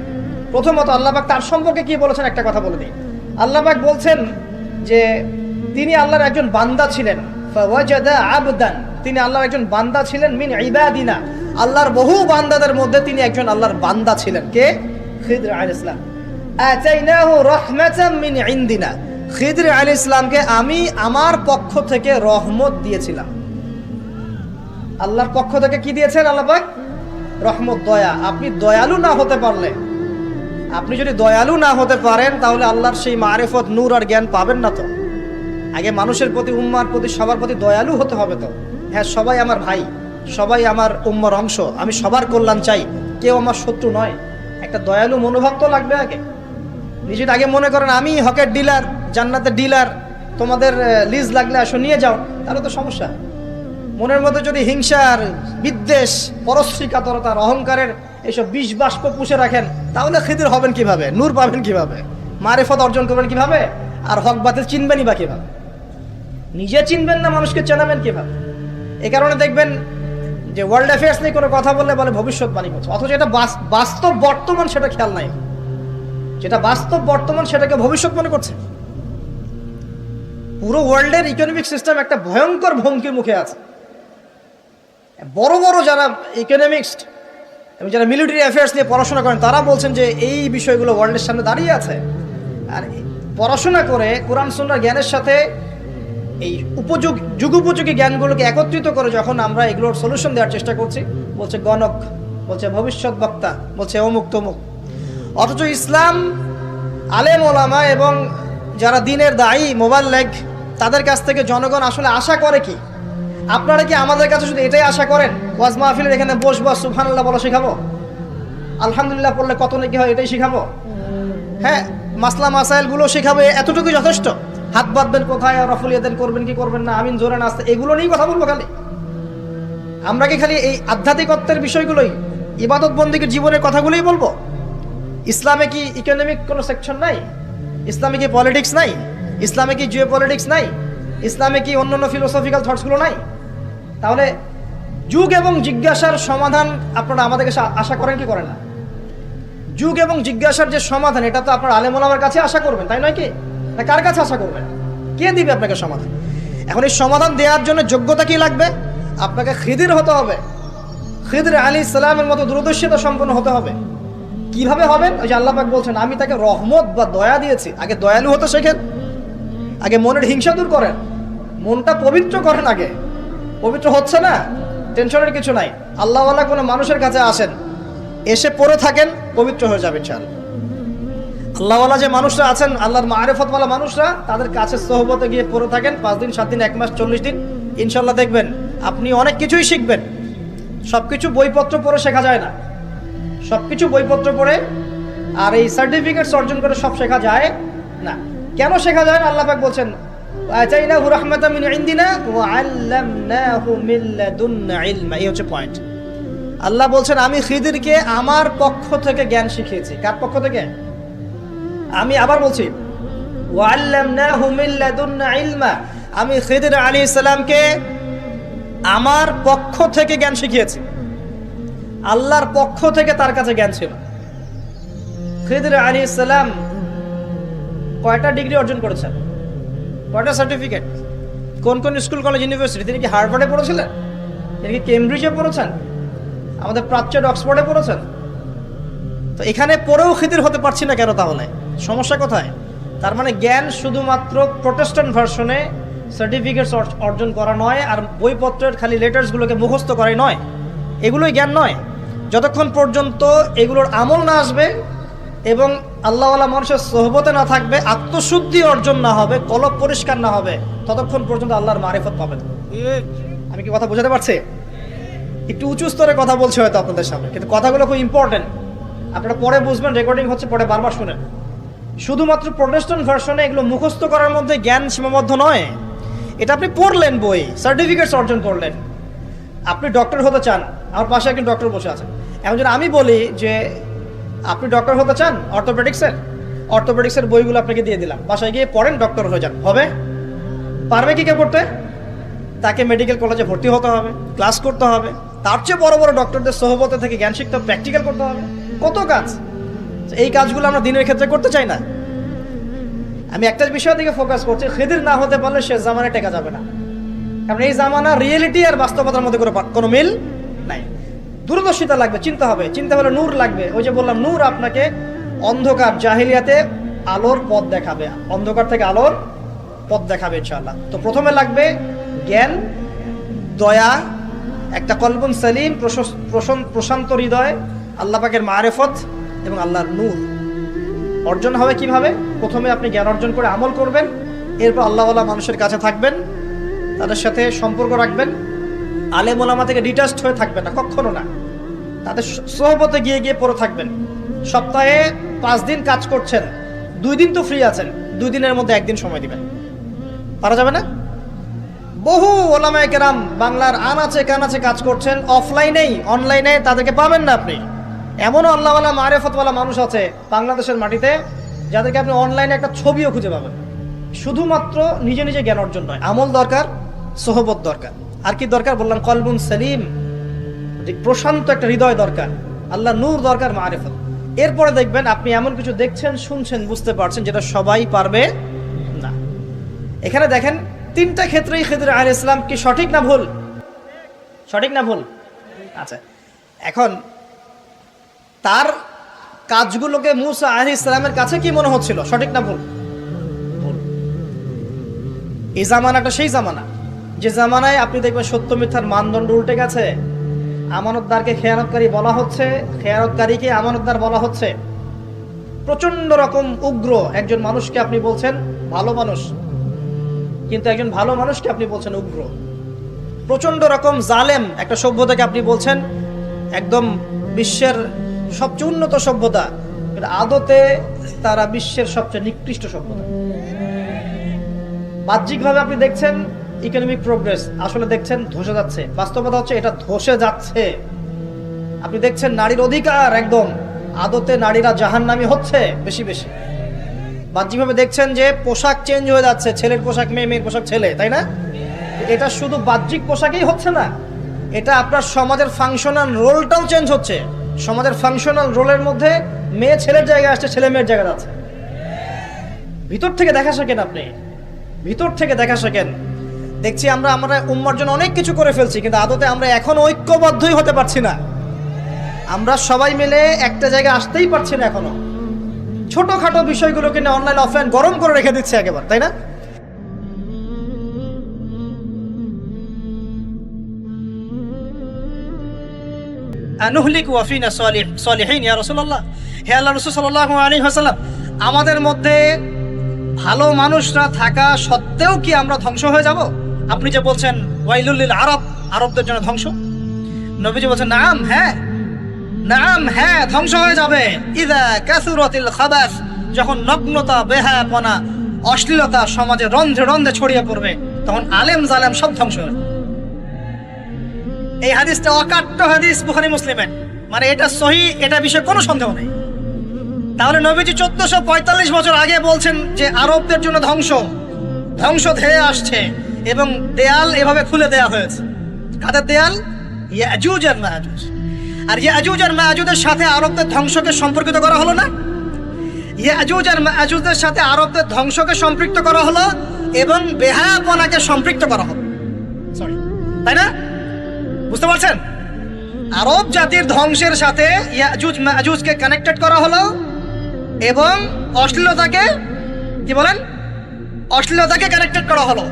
প্রথমত আল্লাহ পাক তার সম্পর্কে কি বলেছেন একটা কথা বলে দিই। আল্লাহ পাক বলছেন যে তিনি আল্লাহর একজন বান্দা ছিলেন, ফাওয়াজাদা আবদান, তিনি আল্লাহর একজন বান্দা ছিলেন, মিন ইবাদিনা, আল্লাহর বহু বান্দাদের মধ্যে তিনি একজন আল্লাহর বান্দা ছিলেন। কে? খিদর আলাইহিস সালাম। আতাইনাহু রাহমাতাম মিন ইনদিনা, খিদর আলাইহিস সালামকে আমি আমার পক্ষ থেকে রহমত দিয়েছিলাম। আল্লাহর পক্ষ থেকে কি দিয়েছেন আল্লাহ পাক? রহমত, দয়া। আপনি দয়ালু না হতে পারলে, আপনি যদি দয়ালু না হতে পারেন তাহলে আল্লাহর সেই মারিফত, নূর আর জ্ঞান পাবেন না। তো আগে মানুষের প্রতি, উম্মার প্রতি, সবার প্রতি দয়ালু হতে হবে। তো হ্যাঁ, সবাই আমার ভাই, সবাই আমার উম্মার অংশ, আমি সবার কল্যাণ চাই, কেউ আমার শত্রু নয়। একটা দয়ালু মনোভাব তো লাগবে আগে। নিজের আগে মনে করেন আমি হকের ডিলার, জান্নাতের ডিলার, তোমাদের লিজ লাগলে আসো নিয়ে যাও, তাহলে তো সমস্যা। মনের মধ্যে যদি হিংসার, বিদ্বেষ, পরশ্রী কাতরতার, অহংকারের এইসব বিষ বাষ্প পুষে রাখেন, তাহলে খিদর হবেন কিভাবে? নূর পাবেন কিভাবে? মারিফত অর্জন করবেন কিভাবে? আর হক বাতিল চিনবেনই বা কিভাবে? নিজে চিনবেন না, মানুষকে চেনাবেন কিভাবে? এই কারণে দেখবেন যে ওয়ার্ল্ড অ্যাফেয়ার্স নিয়ে কোনো কথা বললে বলে ভবিষ্যৎবাণী করছে, অথচ এটা বাস্তব বর্তমান, সেটা খেয়াল নাই। যেটা বাস্তব বর্তমান সেটাকে ভবিষ্যৎ মনে করছে। পুরো ওয়ার্ল্ডের ইকোনমিক সিস্টেম একটা ভয়ঙ্কর হুমকির মুখে আছে। বড় বড় যারা ইকোনমিক্সট এবং যারা মিলিটারি অ্যাফেয়ার্স নিয়ে পড়াশোনা করেন, তারা বলছেন যে এই বিষয়গুলো ওয়ার্ল্ডের সামনে দাঁড়িয়ে আছে। আর পড়াশোনা করে কোরআন সুন্নাহর জ্ঞানের সাথে এই যুগোপযোগী জ্ঞানগুলোকে একত্রিত করে যখন আমরা এগুলোর সলিউশন দেওয়ার চেষ্টা করছি, বলছে গণক, বলছে ভবিষ্যৎ বক্তা, বলছে অমুক তমুক। অথচ ইসলাম, আলেম ওলামা এবং যারা দিনের দায়ী, মোবাল্লেগ, তাদের কাছ থেকে জনগণ আসলে আশা করে কি? আপনারা কি আমাদের কাছে শুধু এটাই আশা করেন ওয়াজ মাহফিলের এখানে বসবো, সুবহানাল্লাহ বলা শেখাবো, আলহামদুলিল্লাহ পড়লে কত নাকি হয় এটাই শেখাবো, হ্যাঁ মাসলা মাসাইলগুলো শেখাবো, এতটুকুই যথেষ্ট? হাত বাঁধবেন কোথায়, রফুল ইয়াদান করবেন কি করবেন না, আমিন জোরে নাচতে, এগুলো নিয়েই কথা বলবো খালি? আমরা কি খালি এই আধ্যাত্মিকত্বের বিষয়গুলোই, ইবাদত বন্দেগীর জীবনের কথাগুলোই বলবো? ইসলামে কি ইকোনমিক কোনো সেকশন নাই? ইসলামে কি পলিটিক্স নাই? ইসলামে কি জিও পলিটিক্স নাই? ইসলামে কি অন্যান্য ফিলোসফিক্যাল থটসগুলো নাই? তাহলে যুগ এবং জিজ্ঞাসার সমাধান আপনারা আমাদের কাছে আশা করেন কি করেন না? যুগ এবং জিজ্ঞাসার যে সমাধান, এটা তো আপনার আলেম ওলামার কাছে আশা করবেন, তাই নয় কি? না কার কাছে আশা করবেন? কে দিবে আপনাকে সমাধান? এখন এই সমাধান দেওয়ার জন্য যোগ্যতা কি লাগবে? আপনাকে খিদির হতে হবে, খিদর আলাইহিস সালামের মতো দূরদর্শিতা সম্পন্ন হতে হবে। কিভাবে হবেন? ওই যে আল্লাহ পাক বলছেন আমি তাকে রহমত বা দয়া দিয়েছি। আগে দয়ালু হতে শেখেন, আগে মনের হিংসা দূর করেন, মনটা পবিত্র করেন। আগে পবিত্র হচ্ছে না, টেনশনের কিছু নাই। আল্লাহওয়ালা কোনো মানুষের কাছে আসেন, এসে পড়ে থাকেন, পবিত্র হয়ে যাবে ইনশাআল্লাহ। আল্লাহওয়ালা যে মানুষরা আছেন, আল্লাহর মারিফতওয়ালা মানুষরা, তাদের কাছে সোহবতে গিয়ে পড়ে থাকেন 5 দিন 7 দিন 1 মাস 40 দিন, ইনশাআল্লাহ দেখবেন আপনি অনেক কিছুই শিখবেন। সবকিছু বইপত্র পড়ে শেখা যায় না, সবকিছু বইপত্র পড়ে আর এই সার্টিফিকেটস অর্জন করে সব শেখা যায় না। কেন শেখা যায় না? আল্লাহ পাক বলছেন আতাইনাহু রাহমাতাম মিন ইনদিনা ওয়া আল্লামনাহু মিন লাদুন্না ইলমা। এই হচ্ছে পয়েন্ট। আল্লাহ বলছেন আমি খিদিরকে আমার পক্ষ থেকে জ্ঞান শিখিয়েছি। কার পক্ষ থেকে? আমি আবার বলছি ওয়া আল্লামনাহু মিন লাদুন্না ইলমা, আমি খিদির আলাইহিস সালামকে আমার পক্ষ থেকে জ্ঞান শিখিয়েছি। আল্লাহর পক্ষ থেকে তার কাছে জ্ঞান ছিল। খিদির আলাইহিস সালাম কয়টা ডিগ্রি অর্জন করেছেন? কয়টা সার্টিফিকেট? কোন কোন স্কুল কলেজ ইউনিভার্সিটি? তিনি কি হার্ভার্ডে পড়েছিলেন? তিনি কি কেমব্রিজে পড়েছেন? আমাদের প্রাচ্যের অক্সফোর্ডে পড়েছেন? তো এখানে পড়েও খিদির হতে পারছি না কেন? তাহলে সমস্যা কোথায়? তার মানে জ্ঞান শুধুমাত্র প্রোটেস্ট্যান্ট ভার্সনে সার্টিফিকেটস অর্জন করা নয়, আর বইপত্রের খালি লেটার্সগুলোকে মুখস্থ করাই নয়, এগুলোই জ্ঞান নয়। যতক্ষণ পর্যন্ত এগুলোর আমল না আসবে এবং আল্লাহওয়ালা মানুষের সোহবতে না থাকবে, আত্মশুদ্ধি অর্জন না হবে, কলব পরিষ্কার না হবে, ততক্ষণ পর্যন্ত আল্লাহর মারিফত পাবেন। আমি কি কথা বোঝাতে পারছি? একটু উঁচু স্তরে কথা বলছি হয়তো আপনাদের সামনে, কিন্তু কথাগুলো খুব ইম্পর্টেন্ট। আপনারা পরে বুঝবেন, রেকর্ডিং হচ্ছে, পরে বারবার শুনেন। শুধুমাত্র প্রোটেস্ট্যান্ট ভার্সনে এগুলো মুখস্থ করার মধ্যে জ্ঞান সীমাবদ্ধ নয়। এটা আপনি পড়লেন বই, সার্টিফিকেটস অর্জন করলেন। আপনি ডক্টর হতে চান, আমার পাশে একজন ডক্টর বসে আছেন। এখন যদি আমি বলি যে আপনি ডক্টর হতে চান অর্থোপেডিক্সের বইগুলো আপনাকে দিয়ে দিলাম, বাসায় গিয়ে পড়েন, ডক্টর হয়ে যান, হবে? পারবে কি কেউ করতে? তাকে মেডিকেল কলেজে ভর্তি হতে হবে, ক্লাস করতে হবে, তার চেয়ে বড় বড় ডক্টরদের সোহবতে থেকে জ্ঞান শিখতে হবে, প্র্যাকটিক্যাল করতে হবে, কত কাজ। এই কাজগুলো আমরা দিনের ক্ষেত্রে করতে চাই না। আমি একটা বিষয়ের দিকে ফোকাস করছি, খিদির না হতে পারলে সে জামানায় টেকা যাবে না। কারণ এই জামানা রিয়েলিটি আর বাস্তবতার মধ্যে কোনো মিল নাই। দূরদর্শিতা লাগবে, চিন্তা হবে, চিন্তা হলে নূর লাগবে। ওই যে বললাম, নূর আপনাকে অন্ধকার জাহিলিয়াতে আলোর পথ দেখাবে, অন্ধকার থেকে আলোর পথ দেখাবে ইনশাআল্লাহ। তো প্রথমে লাগবে জ্ঞান, দয়া, একটা কলবুন সালিম, প্রশান্ত হৃদয়, আল্লাহ পাকের মারিফত এবং আল্লাহর নূর। অর্জন হবে কিভাবে? প্রথমে আপনি জ্ঞান অর্জন করে আমল করবেন, এরপর আল্লাহওয়ালা মানুষের কাছে থাকবেন, তাদের সাথে সম্পর্ক রাখবেন। আলেম ওলামা থেকে ডিটাচড হয়ে থাকবেন না, কখনো না। তাদের সোহবতে গিয়ে গিয়ে পড়ে থাকবেন। সপ্তাহে 5 দিন কাজ করছেন, 2 দিন তো ফ্রি আছেন, 2 দিনের মধ্যে 1 দিন সময় দিবেন। পারা যাবে না? বহু ওলামায়ে কেরাম বাংলার আনাচে কানাচে কাজ করছেন, অফলাইনেই, অনলাইনে তাদেরকে পাবেন না আপনি। এমনও আল্লাহওয়ালা মারিফতওয়ালা মানুষ আছে বাংলাদেশের মাটিতে, যাদেরকে আপনি অনলাইনে একটা ছবিও খুঁজে পাবেন। শুধুমাত্র নিজে নিজে জ্ঞান অর্জন নয়, আমল দরকার, সোহবত দরকার। আর কি দরকার? বললাম কলবুন সালিম, প্রশান্ত একটা হৃদয় দরকার, আল্লাহ নূর দরকার, মারিফত। এরপরে দেখবেন আপনি এমন কিছু দেখছেন, শুনছেন, বুঝতে পারছেন যেটা সবাই পারবে না। এখানে দেখেন 3টা ক্ষেত্রেই খিদির আলাইহিস সালাম কি সঠিক না ভুল? সঠিক না ভুল? আচ্ছা, এখন তার কাজগুলোকে মূসা আলাইহিস সালামের কাছে কি মনে হচ্ছিল? সঠিক না ভুল? ভুল। এই জামানাটা সেই জামানা যে জামানায় আপনি দেখবেন সত্য মিথ্যার মানদণ্ড উল্টে গেছে। আমানতদারকে খেয়ানতকারী বলা হচ্ছে, খেয়ানতকারীকে আমানতদার বলা হচ্ছে। প্রচন্ড রকম উগ্র একজন মানুষকে আপনি বলছেন ভালো মানুষ, কিন্তু একজন ভালো মানুষকে আপনি বলছেন উগ্র। প্রচন্ড রকম জালেম একটা সভ্যতাকে আপনি বলছেন একদম বিশ্বের সবচেয়ে উন্নত সভ্যতা, আদতে তারা বিশ্বের সবচেয়ে নিকৃষ্ট সভ্যতা। বাহ্যিকভাবে আপনি দেখছেন ইকোনমিক প্রোগ্রেস, আসলে দেখছেন ধসে যাচ্ছে। বাস্তবতা হচ্ছে এটা ধসে যাচ্ছে। আপনি দেখছেন নারীর অধিকার একদম, আদতে নারীরা জাহান্নামী হচ্ছে বেশি বেশি। বাহ্যিকভাবে দেখছেন যে পোশাক চেঞ্জ হয়ে যাচ্ছে, ছেলের পোশাক মেয়ে, মেয়ের পোশাক ছেলে, তাই না? এটা শুধু বাহ্যিক পোশাকেই হচ্ছে না, এটা আপনার সমাজের ফাংশনাল রোলটাও চেঞ্জ হচ্ছে। সমাজের ফাংশনাল রোলের মধ্যে মেয়ে ছেলের জায়গায় আসছে, ছেলে মেয়ের জায়গায় আছে। ভিতর থেকে দেখা শেখেন, আপনি ভিতর থেকে দেখা শেখেন। দেখছি আমরা উম্মার জন্য অনেক কিছু করে ফেলছি, কিন্তু আদতে আমরা এখন ঐক্যবদ্ধই হতে পারছি না। আমরা সবাই মিলে একটা জায়গায় আসতেই পারছি না এখনো। ছোটখাটো বিষয়গুলোকে নিয়ে অনলাইন অফলাইন গরম করে রেখে দিচ্ছে একেবারে, তাই না? আনুহলিক ওয়াফিনা সালিহিন ইয়া রাসূলুল্লাহ, হে আল্লাহর রাসূল সাল্লাল্লাহু আলাইহি ওয়াসাল্লাম, আমাদের মধ্যে ভালো মানুষরা থাকা সত্ত্বেও কি আমরা ধ্বংস হয়ে যাব? আপনি যে বলছেন ওয়াইলুল লিল আরব, আরবদের জন্য ধ্বংস। নবীজি বলছেন নাম, হ্যাঁ নাম, হ্যাঁ ধ্বংস হয়ে যাবে। ইযা কাসুরাতিল খাবাস, যখন নগ্নতা, বেহায়াপনা, অশ্লীলতা সমাজে রন্ধ্রে রন্ধ্রে ছড়িয়ে পড়বে, তখন আলেম জালেম সব ধ্বংস হবে। এই হাদিসটা অকাট্য হাদিস বুখারী মুসলিমের, মানে এটা সহি, এটা বিষয়ে কোনো সন্দেহ নেই। তাহলে নবীজি 1445 বছর আগে বলছেন যে আরবদের জন্য ধ্বংস ধেয়ে আসছে, এবং দেয়াল এভাবে খুলে দেয়া হয়েছে। কাদের দেয়াল? ইয়াজুজ আর মাজুজ। আর ইয়াজুজ আর মাজুজের সাথে আরবদের ধ্বংসকে সম্পর্কিত করা হলো না? ইয়াজুজ আর মাজুজের সাথে আরবদের ধ্বংসকে সম্পৃক্ত করা হলো এবং বেহায়াপনাকে সম্পৃক্ত করা হলো। সরি, তাই না? বুঝতে পারছেন? আরব জাতির ধ্বংসের সাথে ইয়াজুজ মাজুজকে কানেক্টেড করা হলো এবং অশ্লীলতাকে, কি বলেন, অশ্লীলতাকে কানেক্টেড করা হলো।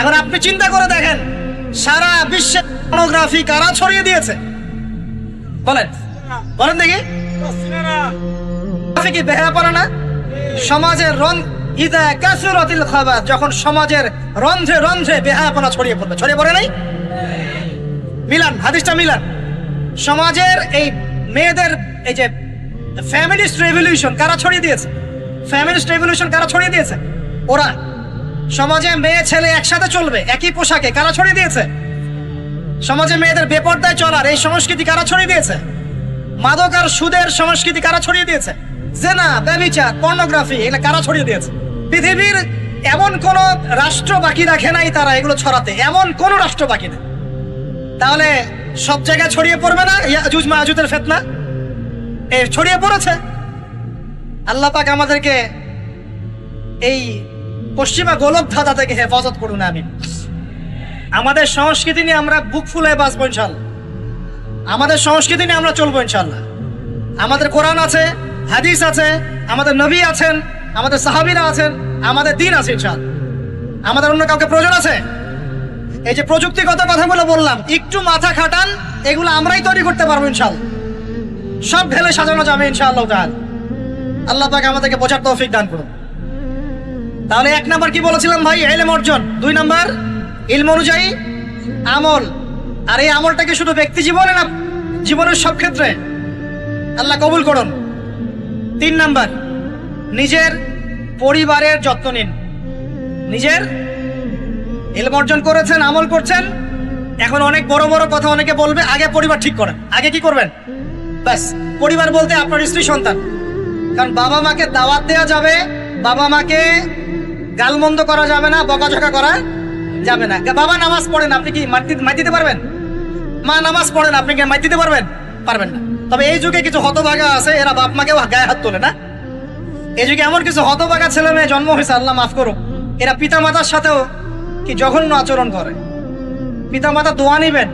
এখন আপনি চিন্তা করে দেখেন, সারা বিশ্বে পর্নোগ্রাফি কারা ছড়িয়ে দিয়েছে? বলেন বলেন দেখি। কি বেহায়াপনা না? সমাজের যখন সমাজের রন্ধ্রে রন্ধ্রে বেহায়াপনা ছড়িয়ে পড়বে, ছড়িয়ে পড়ে নাই? মিলান, হাদিসটা মিলান। সমাজের এই মেয়েদের এই যে ফ্যামিলিস্ট রেভলিউশন কারা ছড়িয়ে দিয়েছে? ফ্যামিলিস্ট রেভলিউশন কারা ছড়িয়ে দিয়েছে? ওরা। সমাজে মেয়ে ছেলে একসাথে চলবে একই পোশাকে কারা ছড়িয়ে দিয়েছে? সমাজে মেয়েদের বেপর্দায় চলার এই সংস্কৃতি কারা ছড়িয়ে দিয়েছে? মাদক আর সুদের সংস্কৃতি কারা ছড়িয়ে দিয়েছে? জেনা, ব্যভিচার, পর্নোগ্রাফি, এগুলো কারা ছড়িয়ে দিয়েছে? পৃথিবীর এমন কোন রাষ্ট্র বাকি রাখে নাই তারা এগুলো ছড়াতে, এমন কোন রাষ্ট্র বাকি নেই। তাহলে সব জায়গায় ছড়িয়ে পড়বে না ইয়াজুজ মাজুজের ফিতনা? ছড়িয়ে পড়েছে। আল্লাহ পাক আমাদেরকে এই পশ্চিমা গোলক ধাঁধা থেকে হেফাজত করুন, আমিন। আমাদের সংস্কৃতি নিয়ে আমরা বুক ফুলায় বাঁচবো ইনশাল্লাহ, আমাদের সংস্কৃতি নিয়ে আমরা চলবো ইনশাল্লাহ। আমাদের কোরআন আছে, হাদিস আছে, আমাদের নবী আছেন, আমাদের সাহাবীরা আছেন, আমাদের দিন আছে ইনশাল্লাহ। আমাদের অন্য কাউকে প্রয়োজন আছে? এই যে প্রযুক্তিগত কথাগুলো বললাম, একটু মাথা খাটান, এগুলো আমরাই তৈরি করতে পারবো ইনশাল্লাহ। সব ঢেলে সাজানো যাবে ইনশাআল্লাহ তাআলা। আল্লাহ পাক আমাদেরকে বোঝার তৌফিক দান করুন। তাহলে 1 নাম্বার কি বলেছিলাম ভাই? ইলম অর্জন। 2 নাম্বার ইলম অনুযায়ী আমল। আর এই আমলটাকে শুধু ব্যক্তি জীবনে না, জীবনের সব ক্ষেত্রে আল্লাহ কবুল করুন। 3 নাম্বার নিজের পরিবারের যত্ন নিন। নিজের ইলম অর্জন করেছেন, আমল করছেন, এখন অনেক বড় বড় কথা অনেকে বলবে, আগে পরিবার ঠিক করেন। আগে কি করবেন? ব্যাস, পরিবার বলতে আপনার স্ত্রী সন্তান। কারণ বাবা মাকে দাওয়াত দেওয়া যাবে, বাবা মাকে গালমন্দ করা যাবে না, বকাঝকা করা যাবে না। বাবা নামাজ পড়েন, আপনি কি মাইর দিতে পারবেন? মা নামাজ পড়েন, আপনি কি মাইর দিতে পারবেন? পারবেন না। তবে এই যুগে কিছু হতভাগা আছে, এরা বাপ মাকে গায়ে হাত তোলে না। এই যুগে এমন কিছু হতভাগা ছেলে মেয়ে জন্ম হয়েছে, আল্লাহ মাফ করুক, এরা পিতা মাতার সাথেও কি জঘন্য আচরণ করে। পিতা মাতা দোয়া নিবেন,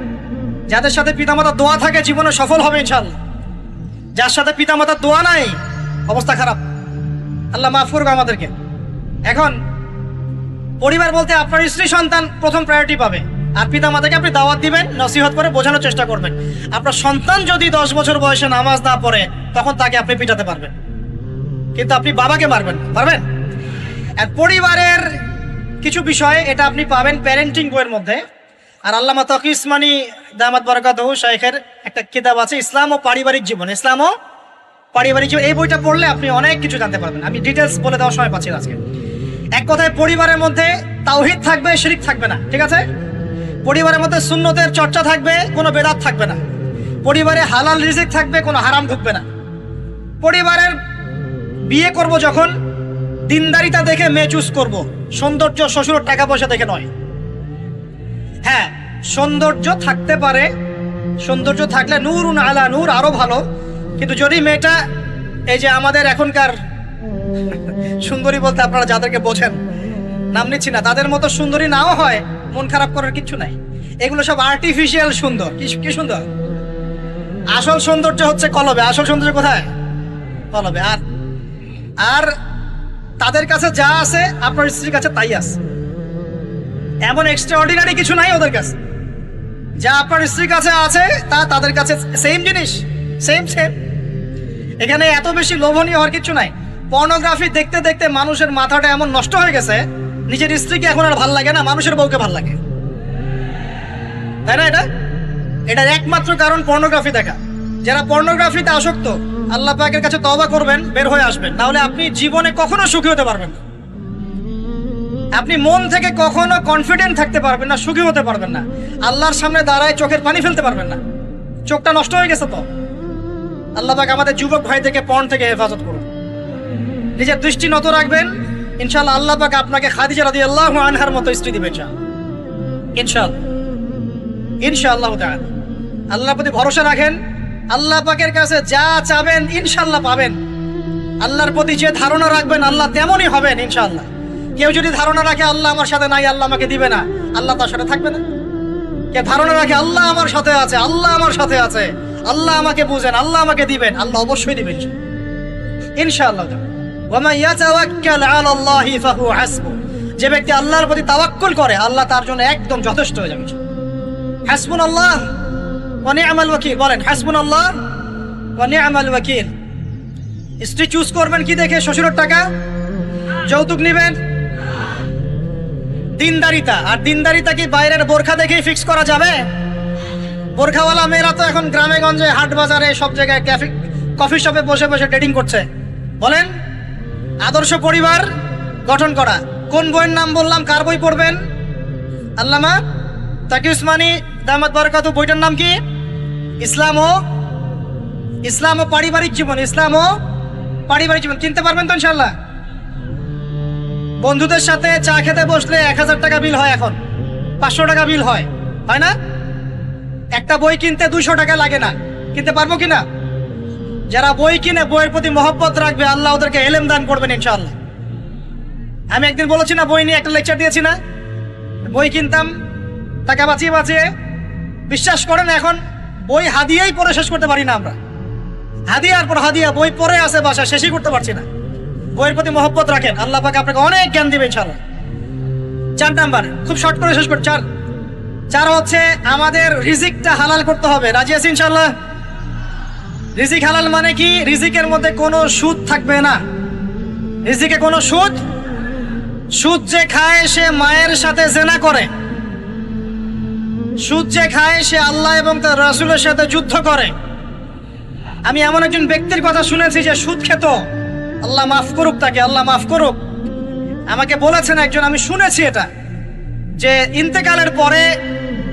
যাদের সাথে পিতা মাতার দোয়া থাকে জীবনে সফল হবে ইনশাআল্লাহ। যার সাথে পিতা মাতার দোয়া নাই, অবস্থা খারাপ। আল্লাহ মাফ করুক আমাদেরকে। এখন পরিবার বলতে আপনার স্ত্রী সন্তান প্রথম প্রায়োরিটি পাবে, আর পিতা মাতাকে আপনি দাওয়াত দিবেন, নসিহত করে বোঝানোর চেষ্টা করবেন। আপনার সন্তান যদি 10 বছর বয়সে নামাজ না পড়ে, তখন তাকে আপনি পিটাতে পারবেন, কিন্তু আপনি বাবাকে মারবেন পারবেন? আর পরিবারের কিছু বিষয় এটা আপনি পাবেন প্যারেন্টিং বইয়ের মধ্যে। আর আল্লামা তকি উসমানী দামাত বারাকাতুহু শাইখের একটা কিতাব আছে, ইসলাম ও পারিবারিক জীবন। ইসলাম ও পারিবারিক জীবন, এই বইটা পড়লে আপনি অনেক কিছু জানতে পারবেন। আমি ডিটেলস বলে দেওয়ার সময় পাচ্ছি না আজকে। এক কথায়, পরিবারের মধ্যে তাওহীদ থাকবে, শিরক থাকবে না, ঠিক আছে? পরিবারের মধ্যে সুন্নতের চর্চা থাকবে, কোনো বেদাত থাকবে না। পরিবারে হালাল রিজিক থাকবে, কোনো হারাম ঢুকবে না। পরিবারের বিয়ে করব যখন, দিনদারিতা দেখে মেয়ে চুজ করব, সৌন্দর্য শ্বশুরের টাকা পয়সা দেখে নয়। হ্যাঁ, সৌন্দর্য থাকতে পারে, সৌন্দর্য থাকলে নূরুন আলা নূর, আরো ভালো। কিন্তু যদি মেয়েটা এই যে আমাদের এখনকার সুন্দরী বলতে আপনারা যাদেরকে বোঝেন, নাম নিচ্ছি না, তাদের মতো সুন্দরী নাও হয়, মন খারাপ করার কিচ্ছু নাই। এগুলো সব আর্টিফিশিয়াল সুন্দর। কি সুন্দর? আসল সৌন্দর্য হচ্ছে কলবে। আসল সৌন্দর্য কোথায়? কলবে। আর তাদের কাছে যা আছে আপনার স্ত্রীর কাছে তাই আছে। এমন এক্সট্রা অর্ডিনারি কিছু নাই ওদের কাছে। যা আপনার স্ত্রীর কাছে আছে তা তাদের কাছে সেম জিনিস, সেম। এখানে এত বেশি লোভনীয় হওয়ার কিছু নাই। পর্নোগ্রাফি দেখতে দেখতে মানুষের মাথাটা এমন নষ্ট হয়ে গেছে, নিজের স্ত্রীকে এখন আর ভাল লাগে না, মানুষের বউকে ভাল লাগে, তাই না? এটার একমাত্র কারণ পর্নোগ্রাফি দেখা। যারা পর্নোগ্রাফিতে আসক্ত, আল্লাহ পাকের কাছে তওবা করবেন, বের হয়ে আসবেন, নাহলে আপনি জীবনে কখনো সুখী হতে পারবেন না। আপনি মন থেকে কখনো কনফিডেন্ট থাকতে পারবেন না, সুখী হতে পারবেন না। আল্লাহর সামনে দাঁড়ায় চোখের পানি ফেলতে পারবেন না, চোখটা নষ্ট হয়ে গেছে তো। আল্লাহ পাক আমাদের যুবক ভাই থেকে পণ থেকে হেফাজত করুন। নিজের দৃষ্টি নত রাখবেন, ইনশাআল্লাহ আল্লাহ পাক আপনাকে খাদিজা রাদিয়াল্লাহু আনহার মতো স্ত্রী দিবেন ইনশাআল্লাহ, ইনশাআল্লাহ তাআলা। আল্লাহর প্রতি ভরসা রাখেন, আল্লাহ পাকের কাছে যা চাবেন ইনশাআল্লাহ পাবেন। আল্লাহর প্রতি যে ধারণা রাখবেন আল্লাহ তেমনই হবেন ইনশাআল্লাহ। কেউ যদি ধারণা রাখে আল্লাহ আমার সাথে নাই, আল্লাহ আমাকে দিবে না, আল্লাহ তার সাথে থাকবে না। কে ধারণা রাখে আল্লাহ আমার সাথে আছে, আল্লাহ আমার সাথে আছে, আল্লাহ আমাকে বুঝেন, আল্লাহ আমাকে দিবেন, আল্লাহ অবশ্যই দিবেন ইনশাআল্লাহ। ওয়া মান ইয়াতাওয়াক্কাল আলাল্লাহি ফাহুয়া হাসবুহ, যে ব্যক্তি আল্লাহর প্রতি তাওয়াক্কুল করে আল্লাহ তার জন্য একদম যথেষ্ট হয়ে যাবে। হাসবুনাল্লাহ ওয়া নি'মাল ওয়াকিল, বলেন হাসবুনাল্লাহ ওয়া নি'মাল ওয়াকিল। স্ত্রী চুজ করবেন কি দেখে? শ্বশুরের টাকা, যৌতুক নেবেন, দিনদারিতা। আর দিনদারিতা কি বাইরের বোরখা দেখেই ফিক্স করা যাবে? বোরখাওয়ালা মেয়েরা তো এখন গ্রামে গঞ্জে হাট বাজারে সব জায়গায় কফি শপে বসে বসে ডেটিং করছে। বলেন আদর্শ পরিবার গঠন করা। কোন বইয়ের নাম বললাম? কার বই পড়বেন? আল্লামা তাকি উসমানী দামাত বারাকাতু, বইটার নাম কি? ইসলাম ও পারিবারিক জীবন। ইসলাম ও পারিবারিক জীবন কিনতে পারবেন তো ইনশাআল্লাহ? বন্ধুদের সাথে চা খেতে বসলে 1000 টাকা বিল হয়, এখন 500 টাকা বিল হয়, হয় না? একটা বই কিনতে 200 টাকা লাগে না। কিনতে পারবো কিনা? যারা বই কিনে বইয়ের প্রতি মহব্বত রাখবে আল্লাহ ওদেরকে এলেম দান করবেন ইনশাআল্লাহ। আমি একদিন বলেছি না, বই নিয়ে একটা লেকচার দিয়েছি না, বই কিনতাম টাকা বাঁচিয়ে বাঁচিয়ে। বিশ্বাস করেন এখন বই হাদিয়াই পড়ে শেষ করতে পারি না আমরা। হাদিয়ার পর হাদিয়া বই পড়ে আছে বাসা, শেষই করতে পারছি না। বইয়ের প্রতি মহব্বত রাখেন, আল্লাহ পাক আপনাকে অনেক জ্ঞান দিবে ইনশাআল্লাহ। 4 নাম্বার, খুব শর্ট করে শেষ করি। 4 হচ্ছে আমাদের রিজিকটা হালাল করতে হবে। রাজি আছি ইনশাআল্লাহ? রিজিক হালাল মানে কি? রিজিকের মধ্যে কোনো সুদ থাকবে না। রিজিকে কোনো সুদ যে খায় সে মায়ের সাথে জেনা করে, সুদ যে খায় সে আল্লাহ এবং তার রাসূলের সাথে যুদ্ধ করে। আমি এমন একজন ব্যক্তির কথা শুনেছি যে সুদ খেত, আল্লাহ মাফ করুক তাকে, আল্লাহ মাফ করুক। আমাকে বলেছেন একজন, আমি শুনেছি এটা, যে ইন্তেকালের পরে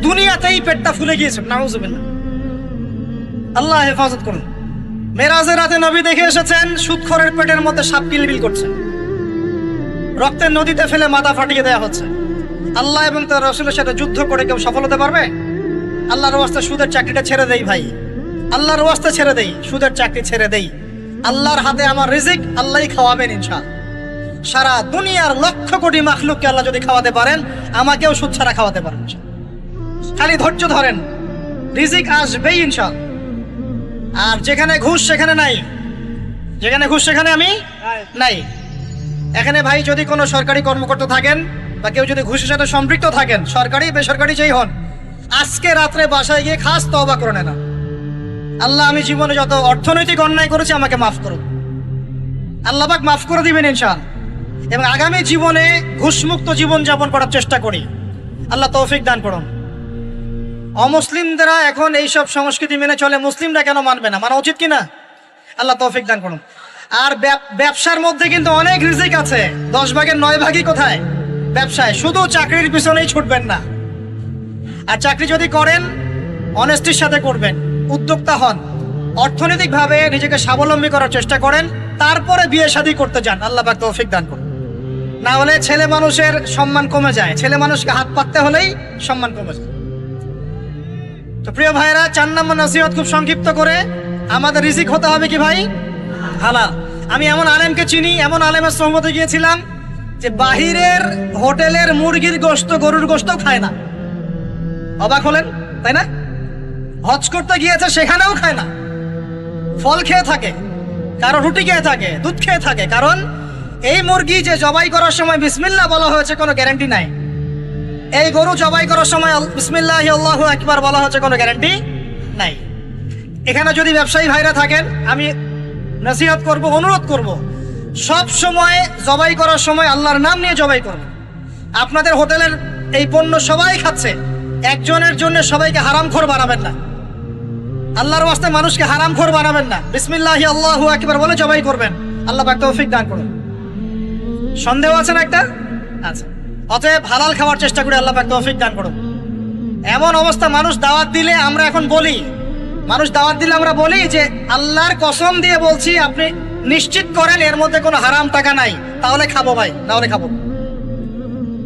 দুনিয়াতেই পেটটা ফুলে গিয়েছে। নাউজুবিল্লাহ, আল্লাহ হেফাজত করুন। মেরাজের রাতে নবী দেখে এসেছেন সুদখোরের পেটের মধ্যে সাপ কিলবিল করছে, রক্তের নদীতে ফেলে মাথা ফাটিয়ে দেওয়া হচ্ছে। আল্লাহ এবং তার রাসূলের সাথে যুদ্ধ করে কেউ সফল হতে পারবে? আল্লাহর ওয়াস্তে সুদের চাকরিটা ছেড়ে দেই ভাই, আল্লাহর ওয়াস্তে ছেড়ে দেই, সুদের চাকরি ছেড়ে দেই। আল্লাহর হাতে আমার রিজিক, আল্লাহই খাওয়াবেন ইনশাআল্লাহ। সারা দুনিয়ার লক্ষ কোটি মাখলুককে আল্লাহ যদি খাওয়াতে পারেন, আমাকেও সুদ ছাড়া খাওয়াতে পারেন। খালি ধৈর্য ধরেন, রিজিক আসবেই ইনশাআল্লাহ। আর যেখানে ঘুষ সেখানে নাই, যেখানে ঘুষ সেখানে আমি নাই। এখানে ভাই যদি কোনো সরকারি কর্মকর্তা থাকেন বা কেউ যদি ঘুষের সাথে সম্পৃক্ত থাকেন, সরকারি বেসরকারি যেই হন, আজকে রাত্রে বাসায় গিয়ে খাস তওবা করে নেন। আল্লাহ আমি জীবনে যত অর্থনৈতিক অন্যায় করেছি আমাকে মাফ করুন, আল্লাহ পাক মাফ করে দিবেন ইনশাআল্লাহ। এবং আগামী জীবনে ঘুষমুক্ত জীবন যাপন করার চেষ্টা করি, আল্লাহ তৌফিক দান করুন। অমুসলিমরা এখন এইসব সংস্কৃতি মেনে চলে, মুসলিমরা কেন মানবে না? মানা উচিত কিনা? আল্লাহ তৌফিক দান করুন। আর ব্যবসার মধ্যে কিন্তু অনেক রিজিক আছে। 10 ভাগের 9 ভাগই কোথায়? ব্যবসায়। শুধু চাকরির পিছনেই ছুটবেন না। আর চাকরি যদি করেন অনেস্টির সাথে করবেন, উদ্যোক্তা হন, অর্থনৈতিকভাবে নিজেকে স্বাবলম্বী করার চেষ্টা করেন, তারপরে বিয়ে শাদী করতে যান। আল্লাহ পাক তৌফিক দান করুন। না হলে ছেলে মানুষের সম্মান কমে যায়, ছেলে মানুষকে হাত পাততে হলেই সম্মান কমে যায়। তো প্রিয় ভাইরা, 4 নম্বর নসিহত খুব সংক্ষিপ্ত করে, আমাদের রিজিক হতে হবে কি ভাই? হালাল। আমি এমন আলেমকে চিনি, এমন আলেমের সোহবতে গিয়েছিলাম যে বাহিরের হোটেলের মুরগির গোশত, গরুর গোশত খায় না। অবাক হলেন তাই না? হজ করতে গিয়েছে, সেখানেও খায় না, ফল খেয়ে থাকে, কারো রুটি খেয়ে থাকে, দুধ খেয়ে থাকে। কারণ এই মুরগি যে জবাই করার সময় বিসমিল্লাহ বলা হয়েছে কোনো গ্যারান্টি নাই। এই গরু জবাই করার সময় বিসমিল্লাহি আল্লাহু আকবার বলা হচ্ছে, কোনো গ্যারান্টি নাই। এখানে যদি ব্যবসায়ী ভাইরা থাকেন, আমি নসিহত করব, অনুরোধ করব, সব সময় জবাই করার সময় আল্লাহর নাম নিয়ে জবাই করব। আপনাদের হোটেলের এই পণ্য সবাই খাচ্ছে, একজনের জন্য সবাইকে হারামখোর বানাবেন না। আল্লাহর ওয়াস্তে মানুষকে হারামখোর বানাবেন না। বিসমিল্লাহি আল্লাহু আকবার বলে জবাই করবেন। আল্লাহ পাক তৌফিক দান করুন। সন্দেহ আছে না একটা? আচ্ছা, অতএব হালাল খাওয়ার চেষ্টা করে আল্লাহ পাক তৌফিক দান করুন। এমন অবস্থা মানুষ দাওয়াত দিলে আমরা এখন বলি, আমরা বলি যে আল্লাহর কসম দিয়ে বলছি আপনি নিশ্চিত করেন এর মধ্যে কোনো হারাম টাকা নাই, তাহলে খাবো ভাই, না হলে খাবো।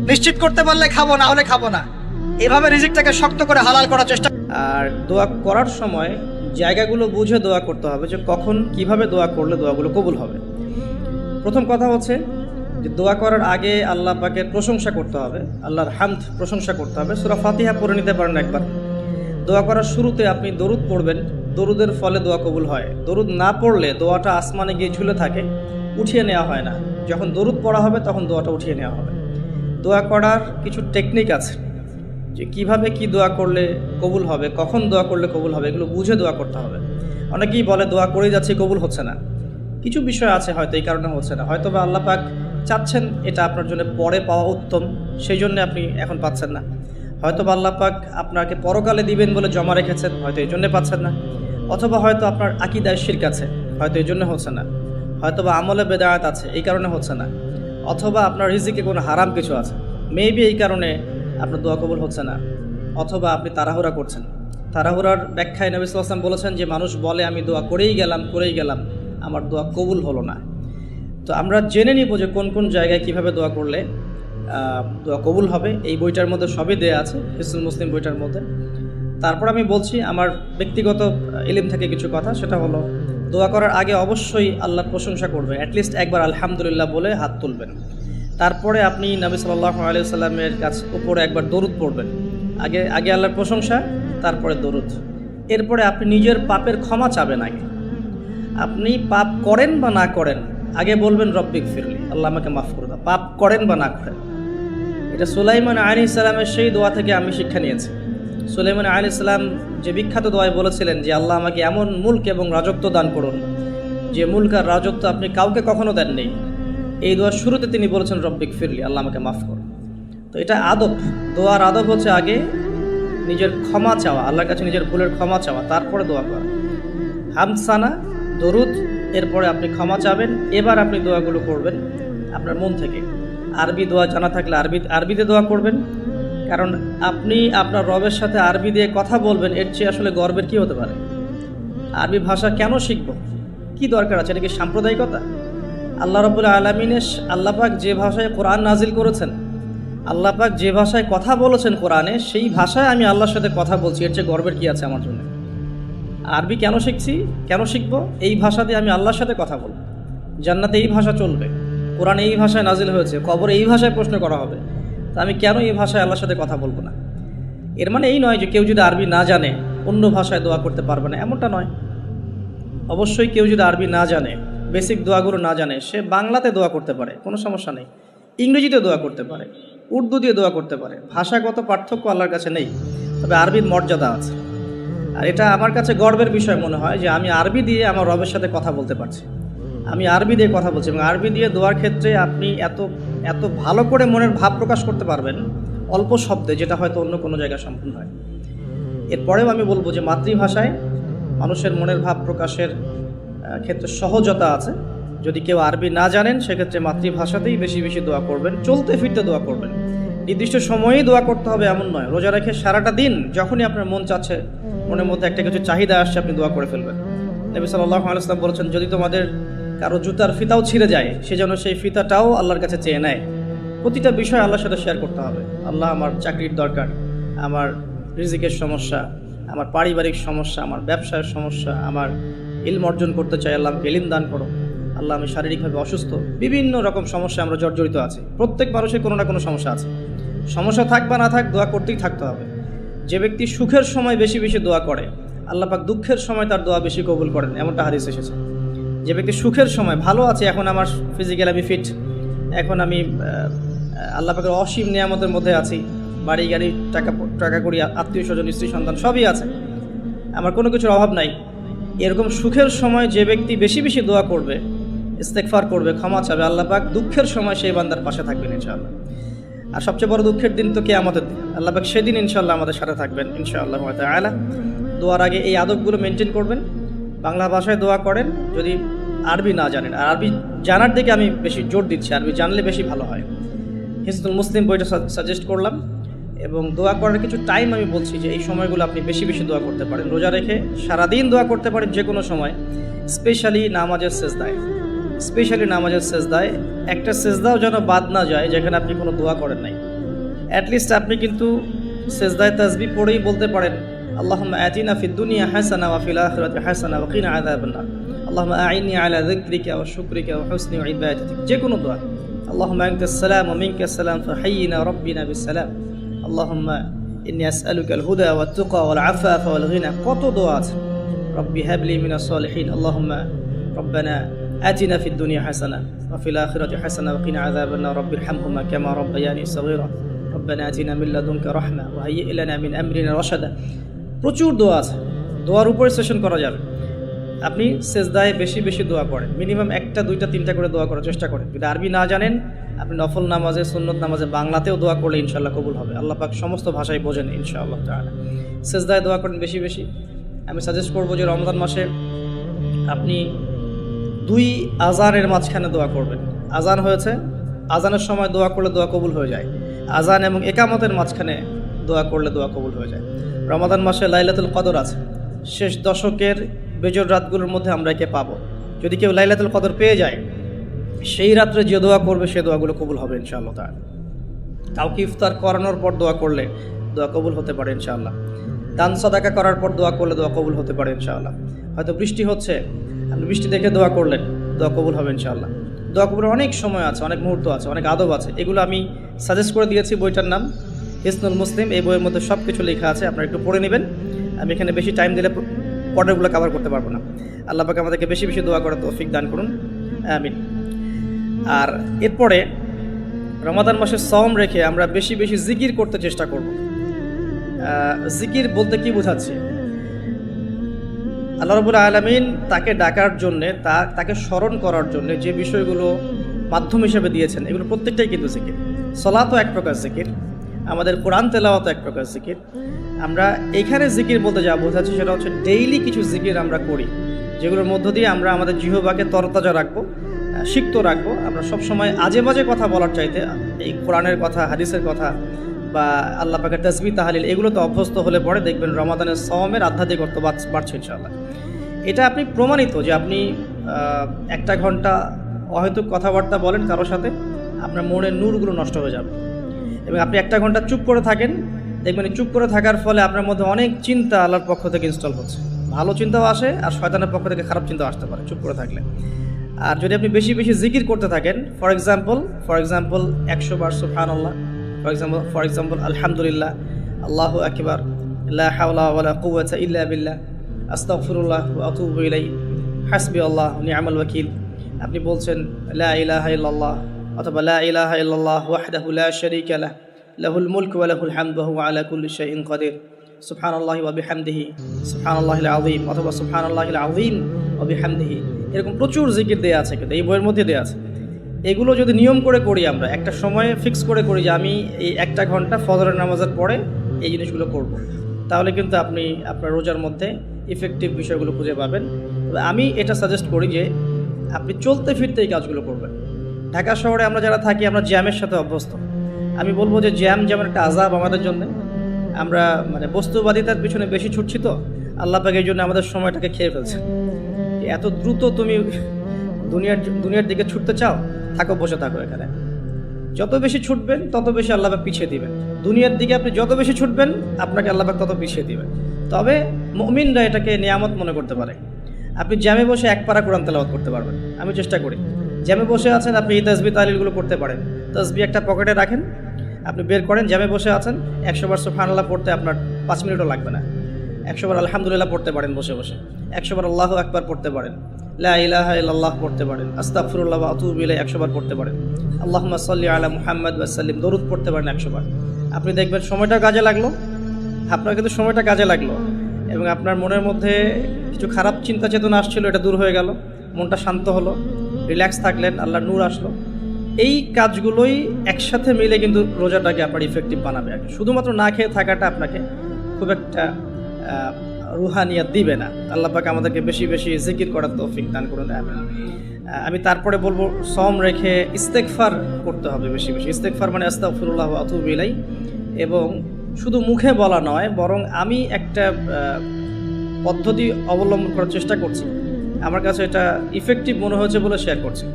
নিশ্চিত করতে পারলে খাবো, না হলে খাবো না। এভাবে রিজিকটাকে শক্ত করে হালাল করার চেষ্টা। আর দোয়া করার সময় জায়গাগুলো বুঝে দোয়া করতে হবে, যে কখন কিভাবে দোয়া করলে দোয়াগুলো কবুল হবে। প্রথম কথা হচ্ছে যে দোয়া করার আগে আল্লাহ পাকের প্রশংসা করতে হবে, আল্লাহর হামদ প্রশংসা করতে হবে। সূরা ফাতিহা পড়ে নিতে পারেন একবার। দোয়া করার শুরুতে আপনি দরুদ পড়বেন, দরুদের ফলে দোয়া কবুল হয়। দরুদ না পড়লে দোয়াটা আসমানে গিয়ে ঝুলে থাকে, উঠিয়ে নেওয়া হয় না। যখন দরুদ পড়া হবে তখন দোয়াটা উঠিয়ে নেওয়া হবে। দোয়া করার কিছু টেকনিক আছে, যে কিভাবে কি দোয়া করলে কবুল হবে, কখন দোয়া করলে কবুল হবে, এগুলো বুঝে দোয়া করতে হবে। অনেকেই বলে দোয়া করেই যাচ্ছে কবুল হচ্ছে না। কিছু বিষয় আছে হয়তো এই কারণে হচ্ছে না, হয়তো বা আল্লাহ পাক চাচ্ছেন এটা আপনার জন্য পরে পাওয়া উত্তম, সেই জন্য আপনি এখন পাচ্ছেন না। হয়তো বা আল্লাহ পাক আপনাকে পরকালে দিবেন বলে জমা রেখেছেন, হয়তো এই জন্যে পাচ্ছেন না। অথবা হয়তো আপনার আকীদায় শিরক আছে, হয়তো এই জন্য হচ্ছে না। হয়তো বা আমলে বেদায়াত আছে, এই কারণে হচ্ছে না। অথবা আপনার রিজিকে কোনো হারাম কিছু আছে, মেবি এই কারণে আপনার দোয়া কবুল হচ্ছে না। অথবা আপনি তাড়াহুড়া করছেন। তাড়াহুড়ার ব্যাখ্যায় নবী সাল্লাল্লাহু আলাইহি ওয়াসাল্লাম বলেছেন যে মানুষ বলে আমি দোয়া করেই গেলাম, আমার দোয়া কবুল হলো না। তো আমরা জেনে নিব যে কোন কোন জায়গায় কিভাবে দোয়া করলে দোয়া কবুল হবে। এই বইটার মধ্যে সবই দেয়া আছে, হিসনুল মুসলিম বইটার মধ্যে। তারপর আমি বলছি আমার ব্যক্তিগত ইলম থেকে কিছু কথা, সেটা হলো দোয়া করার আগে অবশ্যই আল্লাহর প্রশংসা করবেন, অ্যাটলিস্ট একবার আলহামদুলিল্লাহ বলে হাত তুলবেন। তারপরে আপনি নবী সাল্লাল্লাহু আলাইহি ওয়াসাল্লামের কাছে উপরে একবার দরুদ পড়বেন। আগে আল্লাহর প্রশংসা, তারপরে দরুদ। এরপরে আপনি নিজের পাপের ক্ষমা চাবেন। আগে আপনি পাপ করেন বা না করেন, আগে বলবেন রব্বিক ফিরলি, আল্লাহ আমাকে মাফ করে দাও, পাপ করেন বা না করেন। এটা সুলাইমান আলাইহিস সালামের সেই দোয়া থেকে আমি শিক্ষা নিয়েছি। সুলাইমান আলাইহিস সালাম যে বিখ্যাত দোয়ায় বলেছিলেন যে আল্লাহ আমাকে এমন মুলক এবং রাজত্ব দান করুন যে মুলক আর রাজত্ব আপনি কাউকে কখনো দেননি। এই দোয়ার শুরুতে তিনি বলেছেন রব্বিক ফিরলি, আল্লাহ আমাকে মাফ করুন। তো এটা আদব, দোয়ার আদব হচ্ছে আগে নিজের ক্ষমা চাওয়া, আল্লাহর কাছে নিজের ভুলের ক্ষমা চাওয়া, তারপরে দোয়া করা। হামসানা, দরুদ, এরপরে আপনি ক্ষমা চাবেন। এবার আপনি দোয়াগুলো করবেন আপনার মন থেকে। আরবি দোয়া জানা থাকলে আরবিতে দোয়া করবেন, কারণ আপনি আপনার রবের সাথে আরবি দিয়ে কথা বলবেন, এর চেয়ে আসলে গর্বের কি হতে পারে? আরবি ভাষা কেন শিখব, কি দরকার আছে? এটা কি সাম্প্রদায়িকতা? আল্লাহ রাব্বুল আলামিনের আল্লাহ পাক যে ভাষায় কোরআন নাজিল করেছেন, আল্লাহ পাক যে ভাষায় কথা বলেছেন কোরআনে, সেই ভাষায় আমি আল্লাহর সাথে কথা বলছি, এর চেয়ে গর্বের কি আছে আমার জন্য? আরবি কেন শিখছি, কেন শিখবো? এই ভাষা দিয়ে আমি আল্লাহর সাথে কথা বলবো। জান্নাতে এই ভাষা চলবে, কোরআন এই ভাষায় নাজিল হয়েছে, কবরে এই ভাষায় প্রশ্ন করা হবে, তা আমি কেন এই ভাষায় আল্লাহর সাথে কথা বলবো না? এর মানে এই নয় যে কেউ যদি আরবি না জানে অন্য ভাষায় দোয়া করতে পারবে না, এমনটা নয়। অবশ্যই কেউ যদি আরবি না জানে, বেসিক দোয়াগুলো না জানে, সে বাংলাতে দোয়া করতে পারে, কোনো সমস্যা নেই। ইংরেজিতে দোয়া করতে পারে, উর্দু দিয়ে দোয়া করতে পারে। ভাষাগত পার্থক্য আল্লাহর কাছে নেই, তবে আরবির মর্যাদা আছে। আর এটা আমার কাছে গর্বের বিষয় মনে হয় যে আমি আরবি দিয়ে আমার রবের সাথে কথা বলতে পারছি, আমি আরবি দিয়ে কথা বলছি। এবং আরবি দিয়ে দোয়ার ক্ষেত্রে আপনি এত ভালো করে মনের ভাব প্রকাশ করতে পারবেন অল্প শব্দে, যেটা হয়তো অন্য কোনো জায়গায় সম্পূর্ণ হয়। এরপরেও আমি বলবো যে মাতৃভাষায় মানুষের মনের ভাব প্রকাশের ক্ষেত্রে সহজতা আছে। যদি কেউ আরবি না জানেন, সেক্ষেত্রে মাতৃভাষাতেই বেশি বেশি দোয়া করবেন, চলতে ফিরতে দোয়া করবেন। নির্দিষ্ট সময়েই দোয়া করতে হবে এমন নয়, রোজা রেখে সারাটা দিন যখনই আপনার মন চাচ্ছে, মনের মধ্যে একটা কিছু চাহিদা আসছে, আপনি দোয়া করে ফেলবেন। নবী সাল্লাল্লাহু আলাইহি ওয়াসাল্লাম বলেছেন, যদি তোমাদের কারো জুতার ফিতাও ছিঁড়ে যায়, সে যেন সেই ফিতাটাও আল্লাহর কাছে চেয়ে নেয়। প্রতিটা বিষয় আল্লাহর সাথে শেয়ার করতে হবে। আল্লাহ, আমার চাকরির দরকার, আমার রিজিকের সমস্যা, আমার পারিবারিক সমস্যা, আমার ব্যবসার সমস্যা, আমার ইলম অর্জন করতে চাই, আল্লাহ আমাকে ইলম দান করো। আল্লাহ, আমি শারীরিকভাবে অসুস্থ, বিভিন্ন রকম সমস্যা আমরা জর্জরিত আছি। প্রত্যেক মানুষের কোনো না কোনো সমস্যা আছে। সমস্যা থাক বা না থাক, দোয়া করতেই থাকতে হবে। যে ব্যক্তি সুখের সময় বেশি বেশি দোয়া করে, আল্লাহ পাক দুঃখের সময় তার দোয়া বেশি কবুল করেন, এমনটা হাদিস এসেছে। যে ব্যক্তি সুখের সময় ভালো আছে, এখন আমার ফিজিক্যাল আমি ফিট, এখন আমি আল্লাহ পাকের অসীম নিয়ামতের মধ্যে আছি, বাড়ি গাড়ি টাকা করি, আত্মীয় স্বজন, স্ত্রী সন্তান সবই আছে, আমার কোনো কিছুর অভাব নাই। এরকম সুখের সময় যে ব্যক্তি বেশি বেশি দোয়া করবে, ইস্তেগফার করবে, ক্ষমা চাবে, আল্লাহ পাক দুঃখের সময় সেই বান্দার পাশে থাকবেন ইনশাআল্লাহ। আর সবচেয়ে বড় দুঃখের দিন তো কিয়ামতের দিন, আল্লাহ পাক সেদিন ইনশাআল্লাহ আমাদের সাথে থাকবেন ইনশাআল্লাহ তাআলা। দোয়ার আগে এই আদবগুলো মেনটেন করবেন। বাংলা ভাষায় দোয়া করেন যদি আরবি না জানেন, আর আরবি জানার দিকে আমি বেশি জোর দিচ্ছি, আরবি জানলে বেশি ভালো হয়। হিসনুল মুসলিম বইটা সাজেস্ট করলাম, এবং দোয়া করার কিছু টাইম আমি বলছি যে এই সময়গুলো আপনি বেশি বেশি দোয়া করতে পারেন। রোজা রেখে সারাদিন দোয়া করতে পারেন যে কোনো সময়, স্পেশালি নামাজের সেজদায় একটা সেজদাও যেন বাদ না যায় যেখানে আপনি কোনো দোয়া করেন নাই। অ্যাটলিস্ট আপনি কিন্তু সেজদায় তাসবিহ পড়েই বলতে পারেন, আল্লাহুম্মা আতিনা ফিদ দুনিয়া হাসানা ওয়া ফিল আখিরাতি হাসানা ওয়া কিনা আযাবান নার, আল্লাহুম্মা আইন্নি আলা যিকরিকা ওয়া শুকরিকা ওয়া হুসনি ইবাদাতিক, যে কোনো দোয়া। আল্লাহুম্মা আনতাস সালাম ওয়া মিনকাস সালাম ফাহাইয়িনা রাব্বিনা বিস সালাম, আল্লাহুম্মা ইন্নী আসআলুকাল হুদা ওয়াত তুকা ওয়াল আফাফা ওয়াল গিনা, কত দোয়া আছে। রব্বি হাবলি মিনাস সালিহিন, আল্লাহুম্মা রব্বানা আতিনা ফিদ দুনিয়া হাসানা ওয়া ফিল আখিরাতি হাসানা ওয়া কিনা আযাবান নার, রব্বিরহামহুমা কামা রাব্বায়ানি সগীরা, রব্বানা আতিনা মিন লাদুনকা রাহমা ওয়া হাইয়্ লানা মিন আমরিনা রাশাদা। প্রচুর দোয়া আছে, দোয়ার উপরে সেশন করা যাবে। আপনি সেজদায় বেশি বেশি দোয়া করেন, মিনিমাম 1টা 2টা 3টা করে দোয়া করার চেষ্টা করেন। যদি আরবি না জানেন, আপনি নফল নামাজে, সুন্নত নামাজে বাংলাতেও দোয়া করলে ইনশাআল্লাহ কবুল হবে। আল্লাহ পাক সমস্ত ভাষায় বোঝেন ইনশাআল্লাহ তাআলা। সেজদায় দোয়া করেন বেশি বেশি। আমি সাজেস্ট করবো যে রমজান মাসে আপনি 2 আজানের মাঝখানে দোয়া করবেন। আজান হয়েছে, আজানের সময় দোয়া করলে দোয়া কবুল হয়ে যায়। আজান এবং একামতের মাঝখানে দোয়া করলে দোয়া কবুল হয়ে যায়। রমাদান মাসে লাইলাতুল কদর আছে, শেষ দশকের বেজর রাতগুলোর মধ্যে আমরা একে পাবো। যদি কেউ লাইলাতুল কদর পেয়ে যায়, সেই রাত্রে যে দোয়া করবে সে দোয়াগুলো কবুল হবে ইনশাআল্লাহ তাআলা। কাউকে ইফতার করানোর পর দোয়া করলে দোয়া কবুল হতে পারে ইনশাআল্লাহ। দান সাদাকা করার পর দোয়া করলে দোয়া কবুল হতে পারে ইনশাআল্লাহ। হয়তো বৃষ্টি হচ্ছে, আপনি বৃষ্টি দেখে দোয়া করলেন, দোয়া কবুল হবে ইনশাআল্লাহ। দোয়া কবুলের অনেক সময় আছে, অনেক মুহূর্ত আছে, অনেক আদব আছে। এগুলো আমি সাজেস্ট করে দিয়েছি, বইটার নাম হিসনুল মুসলিম। এই বইয়ের মধ্যে সব কিছু লেখা আছে, আপনারা একটু পড়ে নেবেন। আমি এখানে বেশি টাইম দিলে পর্যায়গুলো কভার করতে পারবো না। আল্লাহ পাক আমাদেরকে বেশি বেশি দোয়া করার তৌফিক দান করুন, আমিন। আর এরপরে রমাদান মাসে সওম রেখে আমরা বেশি বেশি জিকির করতে চেষ্টা করব। জিকির বলতে কি বোঝাচ্ছি? আল্লাহ রাব্বুল আলামিন তাকে ডাকার জন্যে, তাকে স্মরণ করার জন্যে যে বিষয়গুলো মাধ্যম হিসেবে দিয়েছেন, এগুলো প্রত্যেকটাই কিন্তু জিকির। সলাতও এক প্রকার জিকির, আমাদের কোরআন তেলাওয়াতও এক প্রকার জিকির। আমরা এইখানে জিকির বলতে যা বোঝাচ্ছি সেটা হচ্ছে ডেইলি কিছু জিকির আমরা করি, যেগুলোর মধ্য দিয়ে আমরা আমাদের জিহ্বাকে তরতাজা রাখবো, সিক্ত রাখবো। আমরা সবসময় আজে বাজে কথা বলার চাইতে এই কোরআনের কথা, হাদিসের কথা বা আল্লাহ পাকের তাসবিহ তাহলিল, এগুলো তো অভ্যস্ত হলে পরে দেখবেন রমাদানের সওমের আধ্যাত্মিকত্ব বাড়ছে ইনশাআল্লাহ। এটা আপনি প্রমাণিত যে আপনি 1টা ঘন্টা অহেতুক কথাবার্তা বলেন কারোর সাথে, আপনার মনের নূরগুলো নষ্ট হয়ে যাবে। এবং আপনি 1টা ঘন্টা চুপ করে থাকেন, দেখবেন চুপ করে থাকার ফলে আপনার মধ্যে অনেক চিন্তা আল্লাহর পক্ষ থেকে ইনস্টল হচ্ছে, ভালো চিন্তাও আসে আর শয়তানের পক্ষ থেকে খারাপ চিন্তাও আসতে পারে চুপ করে থাকলে। আর যদি আপনি বেশি বেশি জিকির করতে থাকেন, ফর এক্সাম্পল 100 বার সুবহানাল্লাহ, ফর এক্সাম্পল আলহামদুলিল্লাহ, আল্লাহু আকবার, লা হাওলা ওয়ালা কুওয়াতা ইল্লা বিল্লাহ, আস্তাগফিরুল্লাহ ওয়া আতুবু ইলাইহি, হাসবিয়াল্লাহ ওয়া নি'মাল ওয়াকিল। আপনি বলছেন লা ইলাহা ইল্লাল্লাহ অথবা লা ইলাহা ইল্লাল্লাহ ওয়াহদাহু লা শারীকা লাহু, লাহুল মুলকু ওয়া লাহুল হামদু ওয়া হুয়া আলা কুল্লি শাইইন কাদির, সুবহানাল্লাহি ওয়া বিহামদিহি, সুবহানাল্লাহিল আযীম অথবা সুবহানাল্লাহিল আযীম ওয়া বিহামদিহি। এরকম প্রচুর জিকির দেয়া আছে, কিন্তু এই বইয়ের মধ্যে দেয়া আছে। এগুলো যদি নিয়ম করে করি, আমরা একটা সময় ফিক্স করে করি যে আমি এই 1টা ঘন্টা ফজরের নামাজের পরে এই জিনিসগুলো করব, তাহলে কিন্তু আপনি আপনার রোজার মধ্যে ইফেক্টিভ বিষয়গুলো খুঁজে পাবেন। তবে আমি এটা সাজেস্ট করি যে আপনি চলতে ফিরতে এই কাজগুলো করবেন। ঢাকা শহরে আমরা যারা থাকি, আমরা জ্যামের সাথে অভ্যস্ত। আমি বলবো যে জ্যাম যেমন একটা আযাব আমাদের জন্য, আমরা মানে বস্তুবাদিতার পিছনে বেশি ছুটছি, তো আল্লাহ পাক এই জন্য আমাদের সময়টাকে খেয়ে ফেলছে। এত দ্রুত তুমি দুনিয়ার দিকে ছুটতে চাও, বসে থাকো এখানে। যত বেশি ছুটবেন তত বেশি আল্লাহ পাক পিছিয়ে দিবেন। দুনিয়ার দিকে আপনি যত বেশি ছুটবেন, আপনাকে আল্লাহ পাক তত পিছিয়ে দিবেন। তবে মুমিনরা এটাকে নিয়ামত মনে করতে পারে। আপনি জ্যামে বসে 1 পারা কোরআন তেলাওয়াত করতে পারবেন। আমি চেষ্টা করি, জ্যামে বসে আছেন আপনি এই তাসবিহ তাহলিলগুলো করতে পারেন। তাসবিহ একটা পকেটে রাখেন, আপনি বের করেন, জ্যামে বসে আছেন, 100 বার সুবহানাল্লাহ পড়তে আপনার 5 মিনিটও লাগবে না। 100 বার আলহামদুলিল্লাহ পড়তে পারেন বসে বসে, 100 বার আল্লাহু আকবার পড়তে পারেন, লা ইলাহা ইল্লাল্লাহ পড়তে পারেন, আস্তাগফিরুল্লাহ ওয়া আতুবু ইলাইহি 100 বার পড়তে পারেন, আল্লাহুম্মা সাল্লি আলা মুহাম্মাদ ওয়া সাল্লিম দরুদ পড়তে পারেন 100 বার। আপনি দেখবেন সময়টা কাজে লাগলো, আপনার কিন্তু সময়টা কাজে লাগলো, এবং আপনার মনের মধ্যে কিছু খারাপ চিন্তা চেতনা আসছিল, এটা দূর হয়ে গেল, মনটা শান্ত হলো, রিল্যাক্স থাকলেন, আল্লাহর নূর আসলো। এই কাজগুলোই একসাথে মিলে কিন্তু রোজাটাকে আপনার ইফেক্টিভ বানাবে। আর শুধুমাত্র না খেয়ে থাকাটা আপনাকে খুব একটা রুহানিয়াত দিবে না। আল্লাহ পাক আমাদেরকে বেশি বেশি জিকির করার তৌফিক দান করুন, আমিন। আমি তারপরে বলবো সম রেখে ইস্তেগফার করতে হবে বেশি বেশি। ইস্তেগফার মানে আস্তাগফিরুল্লাহ ওয়া আতুবু ইলাই, এবং শুধু মুখে বলা নয়, বরং আমি একটা পদ্ধতি অবলম্বন করার চেষ্টা করছি। আমার কাছে এটা ইফেক্টিভ মনে হয়েছে বলে শেয়ার করছি।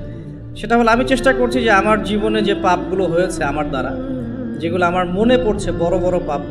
সেটা হলো, আমি চেষ্টা করছি যে আমার জীবনে যে পাপগুলো হয়েছে আমার দ্বারা, যেগুলো আমার মনে পড়ছে বড় বড় পাপ